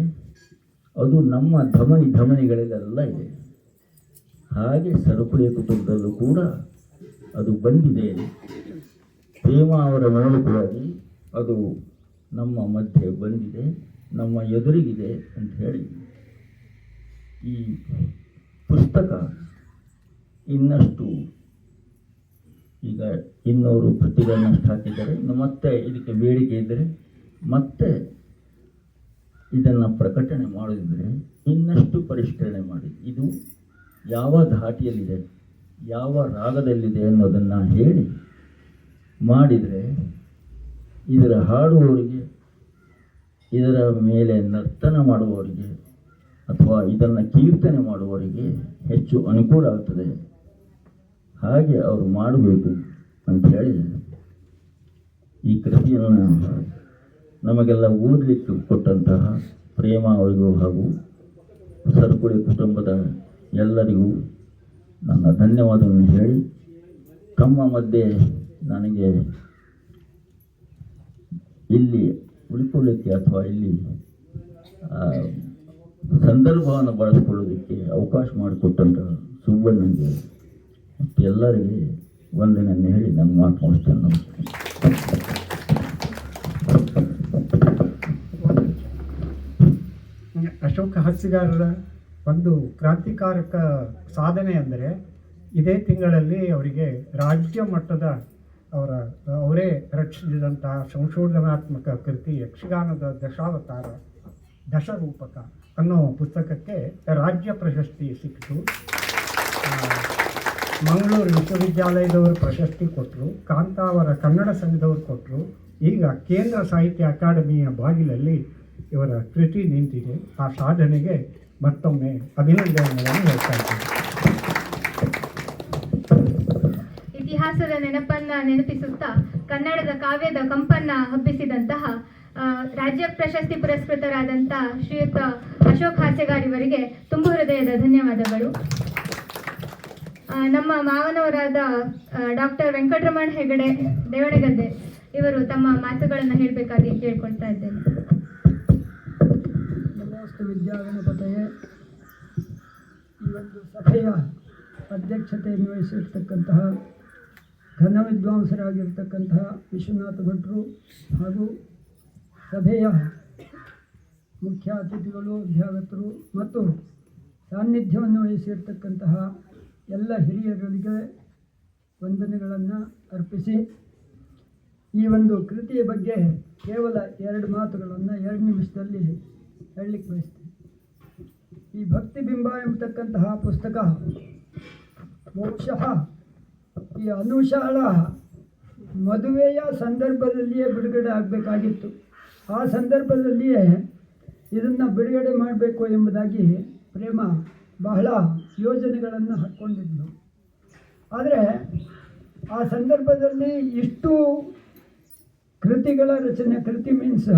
ಅದು ನಮ್ಮ ಧಮನಿಗಳೆಲ್ಲ ಇದೆ. ಹಾಗೆ ಸರಪುಳಿಯ ಕುಟುಂಬದಲ್ಲೂ ಕೂಡ ಅದು ಬಂದಿದೆ. ಪ್ರೇಮ ಅವರ ಮೂಲಕವಾಗಿ ಅದು ನಮ್ಮ ಮಧ್ಯೆ ಬಂದಿದೆ, ನಮ್ಮ ಎದುರಿಗಿದೆ ಅಂತ ಹೇಳಿ ಈ ಪುಸ್ತಕ ಇನ್ನಷ್ಟು ಈಗ 200 ಪ್ರತಿಗಳನ್ನಷ್ಟು ಹಾಕಿದ್ದಾರೆ. ಇನ್ನು ಮತ್ತೆ ಇದಕ್ಕೆ ಬೇಡಿಕೆ ಇದ್ದರೆ ಮತ್ತೆ ಇದನ್ನು ಪ್ರಕಟಣೆ ಮಾಡೋದಿದ್ದರೆ ಇನ್ನಷ್ಟು ಪರಿಷ್ಕರಣೆ ಮಾಡಿ ಇದು ಯಾವ ಧಾಟಿಯಲ್ಲಿದೆ, ಯಾವ ರಾಗದಲ್ಲಿದೆ ಅನ್ನೋದನ್ನು ಹೇಳಿ ಮಾಡಿದರೆ ಇದರ ಹಾಡುವವರಿಗೆ, ಇದರ ಮೇಲೆ ನರ್ತನ ಮಾಡುವವರಿಗೆ ಅಥವಾ ಇದನ್ನು ಕೀರ್ತನೆ ಮಾಡುವವರಿಗೆ ಹೆಚ್ಚು ಅನುಕೂಲ ಆಗ್ತದೆ. ಹಾಗೆ ಅವರು ಮಾಡಬೇಕು ಅಂಥೇಳಿ ಈ ಕೃತಿಯನ್ನು ನಮಗೆಲ್ಲ ಓದಲಿಕ್ಕೆ ಕೊಟ್ಟಂತಹ ಪ್ರೇಮ ಅವರಿಗೂ ಹಾಗೂ ಸರಕುಳಿ ಕುಟುಂಬದ ಎಲ್ಲರಿಗೂ ನನ್ನ ಧನ್ಯವಾದವನ್ನು ಹೇಳಿ, ತಮ್ಮ ಮಧ್ಯೆ ನನಗೆ ಇಲ್ಲಿ ಉಳ್ಕೊಳ್ಳಿಕ್ಕೆ ಅಥವಾ ಇಲ್ಲಿ ಸಂದರ್ಭವನ್ನು ಬಳಸಿಕೊಳ್ಳೋದಕ್ಕೆ ಅವಕಾಶ ಮಾಡಿಕೊಟ್ಟಂಥ ಸುಬ್ಬಣ್ಣನಿಗೆ ಮತ್ತು ಎಲ್ಲರಿಗೆ ವಂದನೆಯನ್ನು ಹೇಳಿ ನನ್ನ ಮಾತು ಮುಗಿಸ್ತೇನೆ. ನಮಸ್ಕಾರ. ಅಶೋಕ ಹಸಿಗಾರರ ಒಂದು ಕ್ರಾಂತಿಕಾರಕ ಸಾಧನೆ ಅಂದರೆ ಇದೇ ತಿಂಗಳಲ್ಲಿ ಅವರಿಗೆ ರಾಜ್ಯ ಮಟ್ಟದ ಅವರೇ ರಚಿಸಿದಂತಹ ಸಂಶೋಧನಾತ್ಮಕ ಕೃತಿ ಯಕ್ಷಗಾನದ ದಶಾವತಾರ ದಶರೂಪಕ ಅನ್ನೋ ಪುಸ್ತಕಕ್ಕೆ ರಾಜ್ಯ ಪ್ರಶಸ್ತಿ ಸಿಕ್ಕಿತು. ಮಂಗಳೂರು ವಿಶ್ವವಿದ್ಯಾಲಯದವರು ಪ್ರಶಸ್ತಿ ಕೊಟ್ಟರು, ಕಾಂತಾವರ ಕನ್ನಡ ಸಂಘದವರು ಕೊಟ್ಟರು. ಈಗ ಕೇಂದ್ರ ಸಾಹಿತ್ಯ ಅಕಾಡೆಮಿಯ ಬಾಗಿಲಲ್ಲಿ ಇವರ ಕೃತಿ ನಿಂತಿದೆ. ಆ ಸಾಧನೆಗೆ ಮತ್ತೊಮ್ಮೆ ಅಭಿನಂದನೆಗಳನ್ನು ಹೇಳ್ತಾ ಇದ್ದೀನಿ. ಇತಿಹಾಸದ ನೆನಪನ್ನ ನೆನಪಿಸುತ್ತಾ ಕನ್ನಡದ ಕಾವ್ಯದ ಕಂಪನ್ನ ಹಬ್ಬಿಸಿದಂತಹ ರಾಜ್ಯ ಪ್ರಶಸ್ತಿ ಪುರಸ್ಕೃತರಾದಂತಹ ಶ್ರೀಯುತ ಅಶೋಕ್ ಹಾಸ್ಯಗಾರ್ ಇವರಿಗೆ ತುಂಬ ಹೃದಯದ ಧನ್ಯವಾದಗಳು. ನಮ್ಮ ಮಾವನವರಾದ ಡಾಕ್ಟರ್ ವೆಂಕಟರಮಣ ಹೆಗಡೆ ದೇವಣಗದ್ದೆ ಇವರು ತಮ್ಮ ಮಾತುಗಳನ್ನು ಹೇಳಬೇಕಾಗಿ ಕೇಳ್ಕೊಳ್ತಾ ಇದ್ದೇನೆ. ನಮಸ್ತೆ ವಿದ್ಯಾಗಣಪತಯೇ. ಈ ಒಂದು ಸಭೆಯ ಅಧ್ಯಕ್ಷತೆಯನ್ನು ವಹಿಸಿರ್ತಕ್ಕಂತಹ ಘನ ವಿದ್ವಾಂಸರಾಗಿರ್ತಕ್ಕಂತಹ ವಿಶ್ವನಾಥ ಭಟ್ರು ಹಾಗೂ ಸಭೆಯ ಮುಖ್ಯ ಅತಿಥಿಗಳು, ಅಭ್ಯಾಗತರು ಮತ್ತು ಸಾನ್ನಿಧ್ಯವನ್ನು ವಹಿಸಿರ್ತಕ್ಕಂತಹ ಎಲ್ಲ ಹಿರಿಯರಿಗೆ ವಂದನೆಗಳನ್ನು ಅರ್ಪಿಸಿ, ಈ ಒಂದು ಕೃತಿಯ ಬಗ್ಗೆ ಕೇವಲ 2 ಮಾತುಗಳನ್ನು 2 ನಿಮಿಷದಲ್ಲಿ ಹೇಳಲಿಕ್ಕೆ ಬಯಸ್ತೀನಿ. ಈ ಭಕ್ತಿಬಿಂಬ ಎಂಬತಕ್ಕಂತಹ ಪುಸ್ತಕ ಬಹುಶಃ ಈ ಅನುಶಾಲ ಮದುವೆಯ ಸಂದರ್ಭದಲ್ಲಿಯೇ ಬಿಡುಗಡೆ ಆಗಬೇಕಾಗಿತ್ತು. ಆ ಸಂದರ್ಭದಲ್ಲಿಯೇ ಇದನ್ನು ಬಿಡುಗಡೆ ಮಾಡಬೇಕು ಎಂಬುದಾಗಿ ಪ್ರೇಮ ಬಹಳ ಯೋಜನೆಗಳನ್ನು ಹಾಕ್ಕೊಂಡಿದ್ಲು. ಆದರೆ ಆ ಸಂದರ್ಭದಲ್ಲಿ ಇಷ್ಟು ಕೃತಿಗಳ ರಚನೆ, ಕೃತಿ ಮೀನ್ಸ್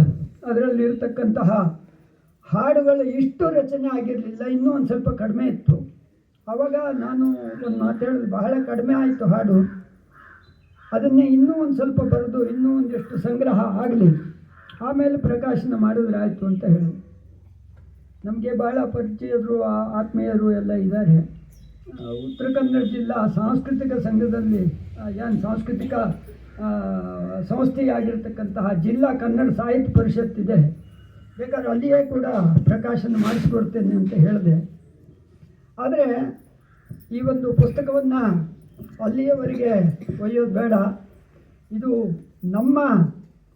ಅದರಲ್ಲಿರ್ತಕ್ಕಂತಹ ಹಾಡುಗಳು ಇಷ್ಟು ರಚನೆ ಆಗಿರಲಿಲ್ಲ, ಇನ್ನೂ ಒಂದು ಸ್ವಲ್ಪ ಕಡಿಮೆ ಇತ್ತು. ಆವಾಗ ನಾನು ಒಂದು ಮಾತು ಹೇಳಿದೆ, ಬಹಳ ಕಡಿಮೆ ಆಯಿತು ಹಾಡು, ಅದನ್ನೇ ಇನ್ನೂ ಒಂದು ಸ್ವಲ್ಪ ಬರೆದು ಇನ್ನೂ ಒಂದಿಷ್ಟು ಸಂಗ್ರಹ ಆಗಲಿ, ಆಮೇಲೆ ಪ್ರಕಾಶನ ಮಾಡಿದ್ರೆ ಆಯಿತು ಅಂತ ಹೇಳಿ. ನಮಗೆ ಬಹಳ ಪರಿಚಯರು, ಆತ್ಮೀಯರು ಎಲ್ಲ ಇದ್ದಾರೆ. ಉತ್ತರ ಕನ್ನಡ ಜಿಲ್ಲಾ ಸಾಂಸ್ಕೃತಿಕ ಸಂಘದಲ್ಲಿ ಏನು ಸಾಂಸ್ಕೃತಿಕ ಸಂಸ್ಥೆಯಾಗಿರ್ತಕ್ಕಂತಹ ಜಿಲ್ಲಾ ಕನ್ನಡ ಸಾಹಿತ್ಯ ಪರಿಷತ್ ಇದೆ, ಬೇಕಾದ್ರೆ ಅಲ್ಲಿಯೇ ಕೂಡ ಪ್ರಕಾಶನ ಮಾಡಿಸ್ಕೊಡ್ತೇನೆ ಅಂತ ಹೇಳಿದೆ. ಆದರೆ ಈ ಒಂದು ಪುಸ್ತಕವನ್ನು ಅಲ್ಲಿಯವರೆಗೆ ಒಯ್ಯೋದು ಬೇಡ, ಇದು ನಮ್ಮ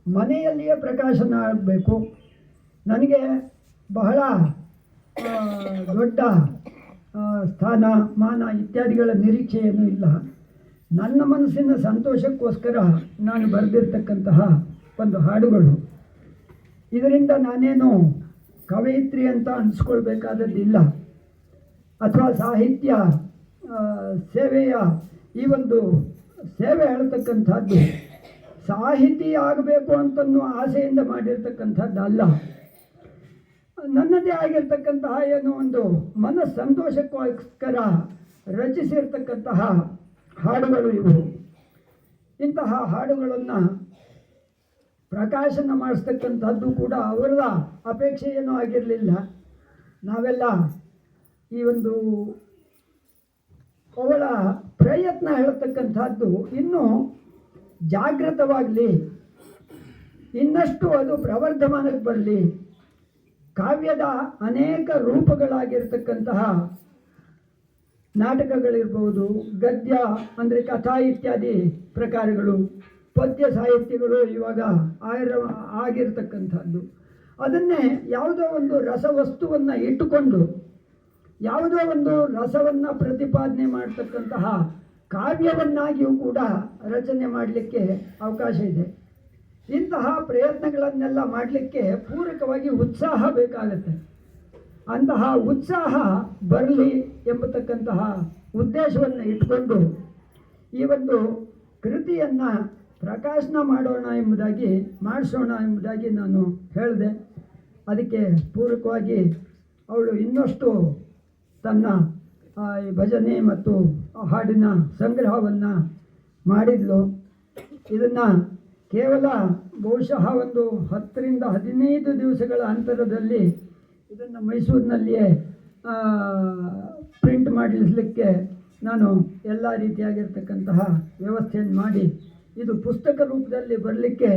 ಮನೆಯಲ್ಲಿಯೇ ಪ್ರಕಾಶನ ಆಗಬೇಕು. ನನಗೆ ಬಹಳ ದೊಡ್ಡ ಸ್ಥಾನ ಮಾನ ಇತ್ಯಾದಿಗಳ ನಿರೀಕ್ಷೆಯೇನೂ ಇಲ್ಲ. ನನ್ನ ಮನಸ್ಸಿನ ಸಂತೋಷಕ್ಕೋಸ್ಕರ ನಾನು ಬರೆದಿರ್ತಕ್ಕಂತಹ ಒಂದು ಹಾಡುಗಳು. ಇದರಿಂದ ನಾನೇನು ಕವಯಿತ್ರಿ ಅಂತ ಅನಿಸ್ಕೊಳ್ಬೇಕಾದದ್ದಿಲ್ಲ, ಅಥವಾ ಸಾಹಿತ್ಯ ಸೇವೆಯ ಈ ಒಂದು ಸೇವೆ ಹೇಳ್ತಕ್ಕಂಥದ್ದು ಸಾಹಿತಿ ಆಗಬೇಕು ಅಂತನೂ ಆಸೆಯಿಂದ ಮಾಡಿರ್ತಕ್ಕಂಥದ್ದು ಅಲ್ಲ. ನನ್ನದೇ ಆಗಿರ್ತಕ್ಕಂತಹ ಏನೋ ಒಂದು ಮನಸ್ಸಂತೋಷಕ್ಕೋಸ್ಕರ ರಚಿಸಿರ್ತಕ್ಕಂತಹ ಹಾಡುಗಳು ಇವು. ಇಂತಹ ಹಾಡುಗಳನ್ನು ಪ್ರಕಾಶನ ಮಾಡಿಸ್ತಕ್ಕಂಥದ್ದು ಕೂಡ ಅವರ ಅಪೇಕ್ಷೆ ಏನೂ ಆಗಿರಲಿಲ್ಲ. ನಾವೆಲ್ಲ ಈ ಒಂದು ಅವಳ ಪ್ರಯತ್ನ ಹೇಳ್ತಕ್ಕಂಥದ್ದು ಇನ್ನೂ ಜಾಗೃತವಾಗಲಿ, ಇನ್ನಷ್ಟು ಅದು ಪ್ರವರ್ಧಮಾನಕ್ಕೆ ಬರಲಿ. ಕಾವ್ಯದ ಅನೇಕ ರೂಪಗಳಾಗಿರ್ತಕ್ಕಂತಹ ನಾಟಕಗಳಿರ್ಬೋದು, ಗದ್ಯ ಅಂದರೆ ಕಥಾ ಇತ್ಯಾದಿ ಪ್ರಕಾರಗಳು, ಪದ್ಯ ಸಾಹಿತ್ಯಗಳು ಇವಾಗ ಆಗಿರ್ತಕ್ಕಂಥದ್ದು, ಅದನ್ನೇ ಯಾವುದೋ ಒಂದು ರಸವಸ್ತುವನ್ನು ಇಟ್ಟುಕೊಂಡು ಯಾವುದೋ ಒಂದು ರಸವನ್ನು ಪ್ರತಿಪಾದನೆ ಮಾಡ್ತಕ್ಕಂತಹ ಕಾವ್ಯವನ್ನಾಗಿಯೂ ಕೂಡ ರಚನೆ ಮಾಡಲಿಕ್ಕೆ ಅವಕಾಶ ಇದೆ. ಇಂತಹ ಪ್ರಯತ್ನಗಳನ್ನೆಲ್ಲ ಮಾಡಲಿಕ್ಕೆ ಪೂರಕವಾಗಿ ಉತ್ಸಾಹ ಬೇಕಾಗತ್ತೆ. ಅಂತಹ ಉತ್ಸಾಹ ಬರಲಿ ಎಂಬತಕ್ಕಂತಹ ಉದ್ದೇಶವನ್ನು ಇಟ್ಕೊಂಡು ಈ ಒಂದು ಕೃತಿಯನ್ನು ಪ್ರಕಾಶನ ಮಾಡಿಸೋಣ ಎಂಬುದಾಗಿ ನಾನು ಹೇಳಿದೆ. ಅದಕ್ಕೆ ಪೂರಕವಾಗಿ ಅವಳು ಇನ್ನಷ್ಟು ತನ್ನ ಈ ಭಜನೆ ಮತ್ತು ಹಾಡಿನ ಸಂಗ್ರಹವನ್ನು ಮಾಡಿದ್ಲು. ಇದನ್ನು ಕೇವಲ ಬಹುಶಃ ಒಂದು 10 ರಿಂದ 15 ದಿವಸಗಳ ಅಂತರದಲ್ಲಿ ಇದನ್ನು ಮೈಸೂರಿನಲ್ಲಿಯೇ ಪ್ರಿಂಟ್ ಮಾಡಲಿಕ್ಕೆ ನಾನು ಎಲ್ಲ ರೀತಿಯಾಗಿರ್ತಕ್ಕಂತಹ ವ್ಯವಸ್ಥೆಯನ್ನು ಮಾಡಿ ಇದು ಪುಸ್ತಕ ರೂಪದಲ್ಲಿ ಬರಲಿಕ್ಕೆ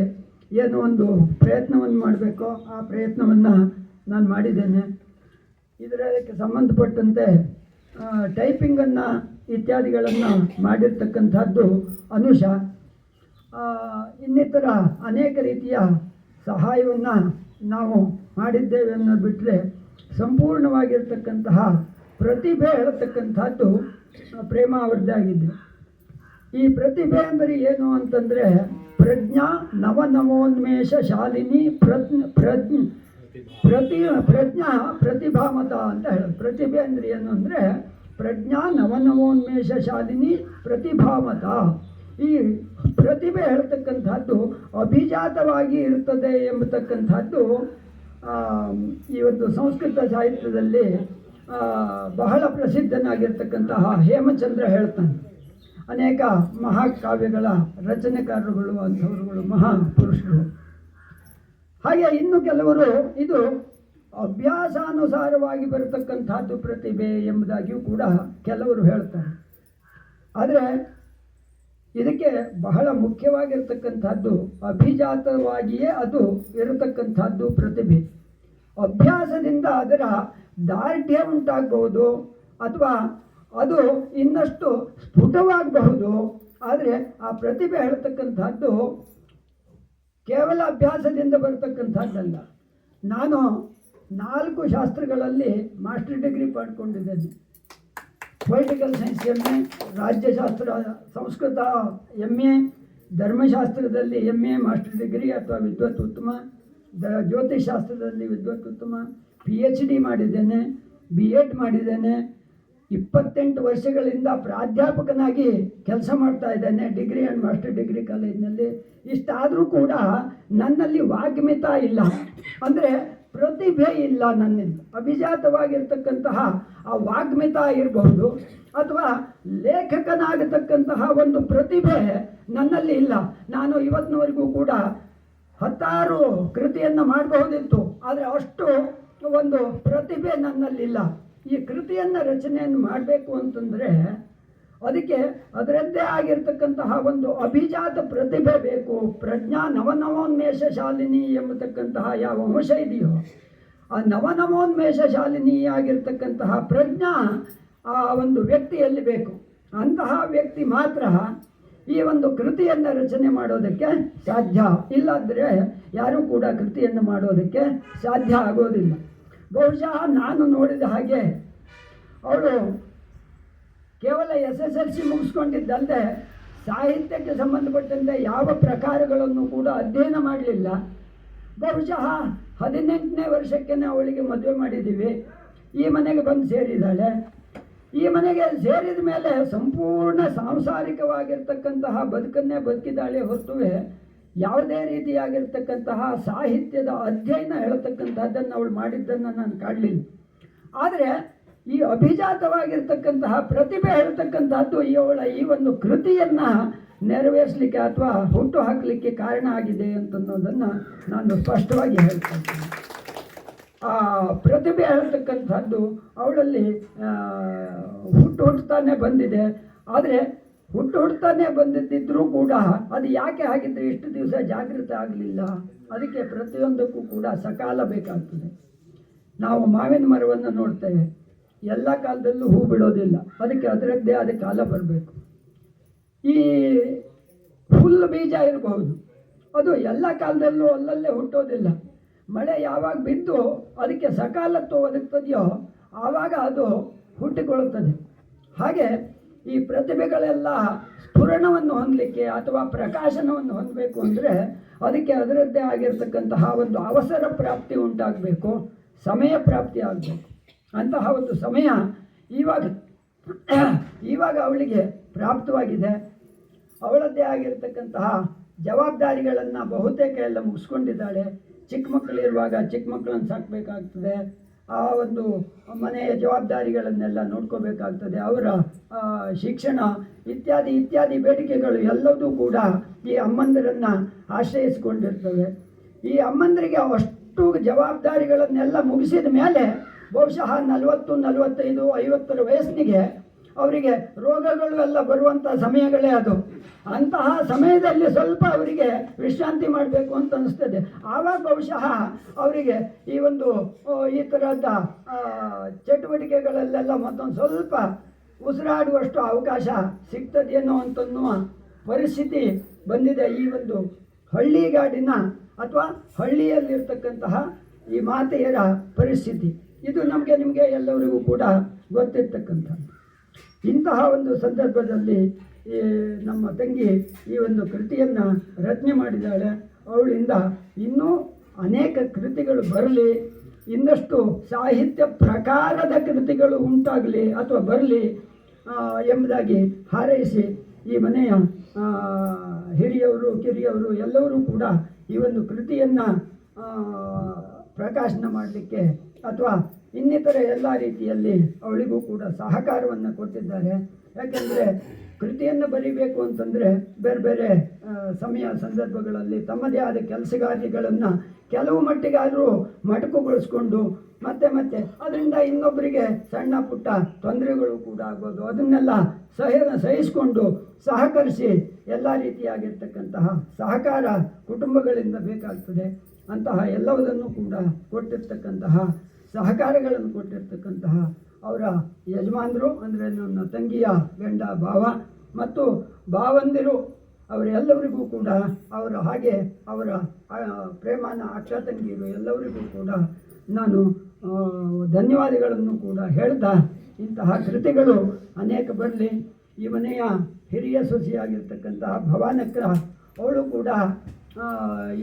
ಏನೋ ಒಂದು ಪ್ರಯತ್ನವನ್ನು ಮಾಡಬೇಕು. ಆ ಪ್ರಯತ್ನವನ್ನು ನಾನು ಮಾಡಿದ್ದೇನೆ. ಇದಕ್ಕೆ ಸಂಬಂಧಪಟ್ಟಂತೆ ಟೈಪಿಂಗನ್ನು ಇತ್ಯಾದಿಗಳನ್ನು ಮಾಡಿರ್ತಕ್ಕಂಥದ್ದು ಅನುಷ. ಇನ್ನಿತರ ಅನೇಕ ರೀತಿಯ ಸಹಾಯವನ್ನು ನಾವು ಮಾಡಿದ್ದೇವೆ ಅನ್ನೋದು ಬಿಟ್ಟರೆ ಸಂಪೂರ್ಣವಾಗಿರ್ತಕ್ಕಂತಹ ಪ್ರತಿಭೆ ಹೇಳತಕ್ಕಂಥದ್ದು ಪ್ರೇಮ ಅವರದ್ದೇ ಆಗಿದೆ. ಈ ಪ್ರತಿಭೆ ಅಂದರೆ ಏನು ಅಂತಂದರೆ ಪ್ರಜ್ಞಾ ನವನವೋನ್ಮೇಷ ಶಾಲಿನಿ ಪ್ರಜ್ಞಾ ಪ್ರತಿಭಾಮತ ಅಂತ ಹೇಳೋದು. ಪ್ರತಿಭೆ ಅಂದರೆ ಏನು ಅಂದರೆ ಪ್ರಜ್ಞಾ ನವನವೋನ್ಮೇಷ ಶಾಲಿನಿ ಪ್ರತಿಭಾಮತ. ಈ ಪ್ರತಿಭೆ ಹೇಳ್ತಕ್ಕಂಥದ್ದು ಅಭಿಜಾತವಾಗಿ ಇರುತ್ತದೆ ಎಂಬತಕ್ಕಂಥದ್ದು ಈ ಒಂದು ಸಂಸ್ಕೃತ ಸಾಹಿತ್ಯದಲ್ಲಿ ಬಹಳ ಪ್ರಸಿದ್ಧನಾಗಿರ್ತಕ್ಕಂತಹ ಹೇಮಚಂದ್ರ ಹೇಳ್ತಾನೆ. ಅನೇಕ ಮಹಾಕಾವ್ಯಗಳ ರಚನೆಕಾರರುಗಳು ಅಂಥವರುಗಳು ಮಹಾಪುರುಷರು. ಹಾಗೆ ಇನ್ನು ಕೆಲವರು ಇದು ಅಭ್ಯಾಸಾನುಸಾರವಾಗಿ ಬರತಕ್ಕಂಥದ್ದು ಪ್ರತಿಭೆ ಎಂಬುದಾಗಿಯೂ ಕೂಡ ಕೆಲವರು ಹೇಳ್ತಾರೆ. ಆದರೆ ಇದಕ್ಕೆ ಬಹಳ ಮುಖ್ಯವಾಗಿರ್ತಕ್ಕಂಥದ್ದು ಅಭಿಜಾತವಾಗಿಯೇ ಅದು ಇರತಕ್ಕಂಥದ್ದು ಪ್ರತಿಭೆ. ಅಭ್ಯಾಸದಿಂದ ಅದರ ದಾರ್ಢ್ಯ ಉಂಟಾಗಬಹುದು ಅಥವಾ ಅದು ಇನ್ನಷ್ಟು ಸ್ಫುಟವಾಗಬಹುದು. ಆದರೆ ಆ ಪ್ರತಿಭೆ ಹೇಳ್ತಕ್ಕಂಥದ್ದು ಕೇವಲ ಅಭ್ಯಾಸದಿಂದ ಬರತಕ್ಕಂಥದ್ದಲ್ಲ. ನಾನು 4 ಶಾಸ್ತ್ರಗಳಲ್ಲಿ ಮಾಸ್ಟರ್ ಡಿಗ್ರಿ ಪಡ್ಕೊಂಡಿದ್ದೇನೆ. ಪೊಲಿಟಿಕಲ್ ಸೈನ್ಸ್ MA, ರಾಜ್ಯಶಾಸ್ತ್ರ ಸಂಸ್ಕೃತ MA, ಧರ್ಮಶಾಸ್ತ್ರದಲ್ಲಿ MA ಮಾಸ್ಟರ್ ಡಿಗ್ರಿ ಅಥವಾ ವಿದ್ವತ್ ಉತ್ತಮ, ಜ್ಯೋತಿಷಾಸ್ತ್ರದಲ್ಲಿ ವಿದ್ವತ್ ಉತ್ತಮ, PhD ಮಾಡಿದ್ದೇನೆ, B.Ed ಮಾಡಿದ್ದೇನೆ. 28 ವರ್ಷಗಳಿಂದ ಪ್ರಾಧ್ಯಾಪಕನಾಗಿ ಕೆಲಸ ಮಾಡ್ತಾ ಇದ್ದೇನೆ ಡಿಗ್ರಿ ಆ್ಯಂಡ್ ಮಾಸ್ಟರ್ ಡಿಗ್ರಿ ಕಾಲೇಜಿನಲ್ಲಿ. ಇಷ್ಟಾದರೂ ಕೂಡ ನನ್ನಲ್ಲಿ ವಾಗ್ಮಿತ ಇಲ್ಲ, ಅಂದರೆ ಪ್ರತಿಭೆ ಇಲ್ಲ ನನ್ನಲ್ಲಿ. ಅಭಿಜಾತವಾಗಿರ್ತಕ್ಕಂತಹ ಆ ವಾಗ್ಮಿತ ಇರಬಹುದು ಅಥವಾ ಲೇಖಕನಾಗತಕ್ಕಂತಹ ಒಂದು ಪ್ರತಿಭೆ ನನ್ನಲ್ಲಿ ಇಲ್ಲ. ನಾನು ಇವತ್ತಿನವರೆಗೂ ಕೂಡ 10 ಕೃತಿಯನ್ನು ಮಾಡಬಹುದಿತ್ತು, ಆದರೆ ಅಷ್ಟು ಒಂದು ಪ್ರತಿಭೆ ನನ್ನಲ್ಲಿಲ್ಲ. ಈ ಕೃತಿಯನ್ನು ರಚನೆಯನ್ನು ಮಾಡಬೇಕು ಅಂತಂದರೆ ಅದಕ್ಕೆ ಅದರದ್ದೇ ಆಗಿರ್ತಕ್ಕಂತಹ ಒಂದು ಅಭಿಜಾತ ಪ್ರತಿಭೆ ಬೇಕು. ಪ್ರಜ್ಞಾ ನವನವೋನ್ಮೇಷ ಶಾಲಿನಿ ಎಂಬತಕ್ಕಂತಹ ಯಾವ ಅಂಶ ಇದೆಯೋ ಆ ನವನವೋನ್ಮೇಷ ಶಾಲಿನಿ ಆಗಿರ್ತಕ್ಕಂತಹ ಪ್ರಜ್ಞಾ ಆ ಒಂದು ವ್ಯಕ್ತಿಯಲ್ಲಿ ಬೇಕು. ಅಂತಹ ವ್ಯಕ್ತಿ ಮಾತ್ರ ಈ ಒಂದು ಕೃತಿಯನ್ನು ರಚನೆ ಮಾಡೋದಕ್ಕೆ ಸಾಧ್ಯ. ಇಲ್ಲಾದರೆ ಯಾರೂ ಕೂಡ ಕೃತಿಯನ್ನು ಮಾಡೋದಕ್ಕೆ ಸಾಧ್ಯ ಆಗೋದಿಲ್ಲ. ಬಹುಶಃ ನಾನು ನೋಡಿದ ಹಾಗೆ ಅವಳು ಕೇವಲ SSLC ಮುಗಿಸ್ಕೊಂಡಿದ್ದಲ್ಲದೆ ಸಾಹಿತ್ಯಕ್ಕೆ ಸಂಬಂಧಪಟ್ಟಂತೆ ಯಾವ ಪ್ರಕಾರಗಳನ್ನು ಕೂಡ ಅಧ್ಯಯನ ಮಾಡಲಿಲ್ಲ. ಬಹುಶಃ 18ನೇ ವರ್ಷಕ್ಕೆ ಅವಳಿಗೆ ಮದುವೆ ಮಾಡಿದ್ದೀವಿ. ಈ ಮನೆಗೆ ಬಂದು ಸೇರಿದ್ದಾಳೆ. ಈ ಮನೆಗೆ ಸೇರಿದ ಮೇಲೆ ಸಂಪೂರ್ಣ ಸಾಂಸಾರಿಕವಾಗಿರ್ತಕ್ಕಂತಹ ಬದುಕನ್ನೇ ಬದುಕಿದ್ದಾಳೆ ಹೊರತು ಯಾವುದೇ ರೀತಿಯಾಗಿರ್ತಕ್ಕಂತಹ ಸಾಹಿತ್ಯದ ಅಧ್ಯಯನ ಹೇಳ್ತಕ್ಕಂಥದ್ದನ್ನು ಅವಳು ಮಾಡಿದ್ದನ್ನು ನಾನು ಕಾಣಲಿಲ್ಲ. ಆದರೆ ಈ ಅಭಿಜಾತವಾಗಿರ್ತಕ್ಕಂತಹ ಪ್ರತಿಭೆ ಹೇಳ್ತಕ್ಕಂಥದ್ದು ಅವಳ ಈ ಒಂದು ಕೃತಿಯನ್ನು ನೆರವೇರಿಸಲಿಕ್ಕೆ ಅಥವಾ ಹುಟ್ಟು ಹಾಕಲಿಕ್ಕೆ ಕಾರಣ ಆಗಿದೆ ಅಂತನ್ನೋದನ್ನು ನಾನು ಸ್ಪಷ್ಟವಾಗಿ ಹೇಳ್ತಾ ಇದ್ದೀನಿ. ಆ ಪ್ರತಿಭೆ ಹೇಳ್ತಕ್ಕಂಥದ್ದು ಅವಳಲ್ಲಿ ಹುಟ್ಟುತ್ತಾನೆ ಬಂದಿದೆ. ಆದರೆ ಹುಟ್ಟುತ್ತಾನೆ ಬಂದಿದ್ದರೂ ಕೂಡ ಅದು ಯಾಕೆ ಆಗಿದ್ದರೆ ಇಷ್ಟು ದಿವಸ ಜಾಗೃತ ಆಗಲಿಲ್ಲ. ಅದಕ್ಕೆ ಪ್ರತಿಯೊಂದಕ್ಕೂ ಕೂಡ ಸಕಾಲ ಬೇಕಾಗ್ತದೆ. ನಾವು ಮಾವಿನ ಮರವನ್ನು ನೋಡ್ತೇವೆ, ಎಲ್ಲ ಕಾಲದಲ್ಲೂ ಹೂ ಬಿಡೋದಿಲ್ಲ, ಅದಕ್ಕೆ ಅದರದ್ದೇ ಆದ ಕಾಲ ಬರಬೇಕು. ಈ ಹುಲ್ಲು ಬೀಜ ಇರಬಹುದು, ಅದು ಎಲ್ಲ ಕಾಲದಲ್ಲೂ ಅಲ್ಲಲ್ಲೇ ಹುಟ್ಟೋದಿಲ್ಲ. ಮಳೆ ಯಾವಾಗ ಬಿದ್ದು ಅದಕ್ಕೆ ಸಕಾಲತ್ವ ಒದಗ್ತದೆಯೋ ಆವಾಗ ಅದು ಹುಟ್ಟಿಕೊಳ್ಳುತ್ತದೆ. ಹಾಗೆ ಈ ಪ್ರತಿಭೆಗಳೆಲ್ಲ ಸ್ಫುರಣವನ್ನು ಹೊಂದಲಿಕ್ಕೆ ಅಥವಾ ಪ್ರಕಾಶನವನ್ನು ಹೊಂದಬೇಕು ಅಂದರೆ ಅದಕ್ಕೆ ಅದರದ್ದೇ ಆಗಿರ್ತಕ್ಕಂತಹ ಒಂದು ಅವಸರ ಪ್ರಾಪ್ತಿ ಉಂಟಾಗಬೇಕು, ಸಮಯ ಪ್ರಾಪ್ತಿ ಆಗಬೇಕು. ಅಂತಹ ಒಂದು ಸಮಯ ಇವಾಗ ಅವಳಿಗೆ ಪ್ರಾಪ್ತವಾಗಿದೆ. ಅವಳದ್ದೇ ಆಗಿರ್ತಕ್ಕಂತಹ ಜವಾಬ್ದಾರಿಗಳನ್ನು ಬಹುತೇಕ ಎಲ್ಲ ಮುಗಿಸ್ಕೊಂಡಿದ್ದಾಳೆ. ಚಿಕ್ಕ ಮಕ್ಕಳಿರುವಾಗ ಚಿಕ್ಕ ಮಕ್ಕಳನ್ನು ಸಾಕಬೇಕಾಗ್ತದೆ, ಆ ಒಂದು ಮನೆಯ ಜವಾಬ್ದಾರಿಗಳನ್ನೆಲ್ಲ ನೋಡ್ಕೋಬೇಕಾಗ್ತದೆ, ಅವರ ಶಿಕ್ಷಣ ಇತ್ಯಾದಿ ಇತ್ಯಾದಿ ಬೇಡಿಕೆಗಳು ಎಲ್ಲವೂ ಕೂಡ ಈ ಅಮ್ಮಂದಿರನ್ನು ಆಶ್ರಯಿಸಿಕೊಂಡಿರ್ತವೆ. ಈ ಅಮ್ಮಂದರಿಗೆ ಅಷ್ಟು ಜವಾಬ್ದಾರಿಗಳನ್ನೆಲ್ಲ ಮುಗಿಸಿದ ಮೇಲೆ ಬಹುಶಃ 40, 45, 50 ವಯಸ್ಸಿಗೆ ಅವರಿಗೆ ರೋಗಗಳು ಎಲ್ಲ ಬರುವಂಥ ಸಮಯಗಳೇ ಅದು. ಅಂತಹ ಸಮಯದಲ್ಲಿ ಸ್ವಲ್ಪ ಅವರಿಗೆ ವಿಶ್ರಾಂತಿ ಮಾಡಬೇಕು ಅಂತ ಅನಿಸ್ತದೆ. ಆವಾಗ ಬಹುಶಃ ಅವರಿಗೆ ಈ ಥರದ ಚಟುವಟಿಕೆಗಳಲ್ಲೆಲ್ಲ ಮತ್ತೊಂದು ಸ್ವಲ್ಪ ಉಸಿರಾಡುವಷ್ಟು ಅವಕಾಶ ಸಿಗ್ತದೇನೋ ಅಂತನ್ನುವ ಪರಿಸ್ಥಿತಿ ಬಂದಿದೆ. ಈ ಒಂದು ಹಳ್ಳಿಗಾಡಿನ ಅಥವಾ ಹಳ್ಳಿಯಲ್ಲಿರ್ತಕ್ಕಂತಹ ಈ ಮಾತೆಯರ ಪರಿಸ್ಥಿತಿ ಇದು ನಿಮಗೆ ಎಲ್ಲರಿಗೂ ಕೂಡ ಗೊತ್ತಿರ್ತಕ್ಕಂಥದ್ದು. ಇಂತಹ ಒಂದು ಸಂದರ್ಭದಲ್ಲಿ ನಮ್ಮ ತಂಗಿ ಈ ಒಂದು ಕೃತಿಯನ್ನು ರಚನೆ ಮಾಡಿದ್ದಾಳೆ. ಅವಳಿಂದ ಇನ್ನೂ ಅನೇಕ ಕೃತಿಗಳು ಬರಲಿ, ಇನ್ನಷ್ಟು ಸಾಹಿತ್ಯ ಪ್ರಕಾರದ ಕೃತಿಗಳು ಉಂಟಾಗಲಿ ಅಥವಾ ಬರಲಿ ಎಂಬುದಾಗಿ ಹಾರೈಸಿ ಈ ಮನೆಯ ಹಿರಿಯವರು ಕಿರಿಯವರು ಎಲ್ಲರೂ ಕೂಡ ಈ ಒಂದು ಕೃತಿಯನ್ನು ಪ್ರಕಾಶನ ಮಾಡಲಿಕ್ಕೆ ಅಥವಾ ಇನ್ನಿತರ ಎಲ್ಲ ರೀತಿಯಲ್ಲಿ ಅವಳಿಗೂ ಕೂಡ ಸಹಕಾರವನ್ನು ಕೊಟ್ಟಿದ್ದಾರೆ. ಯಾಕೆಂದರೆ ಕೃತಿಯನ್ನು ಬರೀಬೇಕು ಅಂತಂದರೆ ಬೇರೆ ಬೇರೆ ಸಮಯ ಸಂದರ್ಭಗಳಲ್ಲಿ ತಮ್ಮದೇ ಆದ ಕೆಲಸ ಕಾರ್ಯಗಳನ್ನು ಕೆಲವು ಮಟ್ಟಿಗಾದರೂ ಮಟಕುಗೊಳಿಸ್ಕೊಂಡು ಮತ್ತೆ ಅದರಿಂದ ಇನ್ನೊಬ್ಬರಿಗೆ ಸಣ್ಣ ಪುಟ್ಟ ತೊಂದರೆಗಳು ಕೂಡ ಆಗ್ಬೋದು, ಅದನ್ನೆಲ್ಲ ಸಹಿಸಿಕೊಂಡು ಸಹಕರಿಸಿ ಎಲ್ಲ ರೀತಿಯಾಗಿರ್ತಕ್ಕಂತಹ ಸಹಕಾರ ಕುಟುಂಬಗಳಿಂದ ಬೇಕಾಗ್ತದೆ. ಅಂತಹ ಎಲ್ಲವುದನ್ನು ಕೂಡ ಕೊಟ್ಟಿರ್ತಕ್ಕಂತಹ ಸಹಕಾರಗಳನ್ನು ಕೊಟ್ಟಿರ್ತಕ್ಕಂತಹ ಅವರ ಯಜಮಾನರು ಅಂದರೆ ನನ್ನ ತಂಗಿಯ ಗಂಡ ಭಾವ ಮತ್ತು ಭಾವಂದಿರು ಅವರೆಲ್ಲವರಿಗೂ ಕೂಡ ಅವರ ಪ್ರೇಮಾನ ಅಕ್ಕ ತಂಗಿಯರು ಎಲ್ಲವರಿಗೂ ಕೂಡ ನಾನು ಧನ್ಯವಾದಗಳನ್ನು ಕೂಡ ಹೇಳ್ತಾ ಇಂತಹ ಕೃತಿಗಳು ಅನೇಕ ಬರಲಿ. ಈ ಮನೆಯ ಹಿರಿಯ ಸೊಸೆಯಾಗಿರ್ತಕ್ಕಂತಹ ಭವಾನಕ್ಕ ಅವಳು ಕೂಡ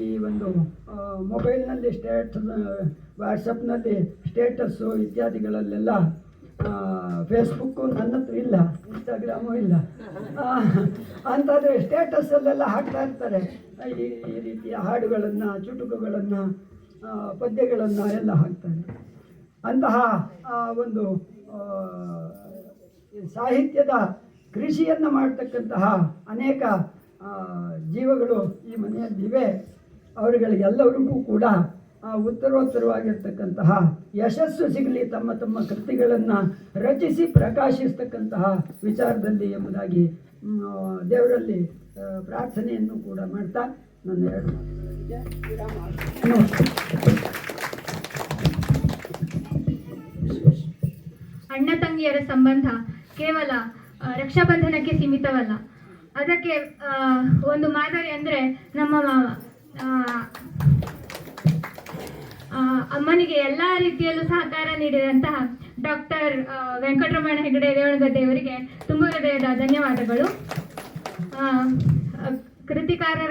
ಈ ಒಂದು ಮೊಬೈಲ್ನಲ್ಲಿ ವಾಟ್ಸಪ್ನಲ್ಲಿ ಸ್ಟೇಟಸ್ಸು ಇತ್ಯಾದಿಗಳಲ್ಲೆಲ್ಲ ಫೇಸ್ಬುಕ್ಕು ನನ್ನ ಹತ್ರ ಇಲ್ಲ, ಇನ್ಸ್ಟಾಗ್ರಾಮು ಇಲ್ಲ, ಅಂತಾದರೆ ಸ್ಟೇಟಸ್ಸಲ್ಲೆಲ್ಲ ಹಾಕ್ತಾ ಇರ್ತಾರೆ ಈ ರೀತಿಯ ಹಾಡುಗಳನ್ನು, ಚುಟುಕುಗಳನ್ನು, ಪದ್ಯಗಳನ್ನು ಎಲ್ಲ ಹಾಕ್ತಾರೆ. ಅಂತಹ ಒಂದು ಸಾಹಿತ್ಯದ ಕೃಷಿಯನ್ನು ಮಾಡ್ತಕ್ಕಂತಹ ಅನೇಕ ಜೀವಗಳು ಈ ಮನೆಯಲ್ಲಿವೆ. ಅವರುಗಳಿಗೆಲ್ಲರಿಗೂ ಕೂಡ ಉತ್ತರೋತ್ತರವಾಗಿರ್ತಕ್ಕಂತಹ ಯಶಸ್ಸು ಸಿಗಲಿ ತಮ್ಮ ತಮ್ಮ ಕೃತಿಗಳನ್ನು ರಚಿಸಿ ಪ್ರಕಾಶಿಸ್ತಕ್ಕಂತಹ ವಿಚಾರದಲ್ಲಿ ಎಂಬುದಾಗಿ ದೇವರಲ್ಲಿ ಪ್ರಾರ್ಥನೆಯನ್ನು ಕೂಡ ಮಾಡ್ತಾ ನನ್ನ ಎರಡು ಅಣ್ಣ ತಂಗಿಯರ ಸಂಬಂಧ ಕೇವಲ ರಕ್ಷಾಬಂಧನಕ್ಕೆ ಸೀಮಿತವಲ್ಲ. ಅದಕ್ಕೆ ಒಂದು ಮಾದರಿ ಅಂದರೆ ನಮ್ಮ ಮಾವ. ಅಮ್ಮನಿಗೆ ಎಲ್ಲ ರೀತಿಯಲ್ಲೂ ಸಹಕಾರ ನೀಡಿದಂತಹ ಡಾಕ್ಟರ್ ವೆಂಕಟರಮಣ ಹೆಗಡೆ ರೇವಣಗದ್ದೆ ಅವರಿಗೆ ತುಂಬ ಹೃದಯದ ಧನ್ಯವಾದಗಳು. ಕೃತಿಕಾರರ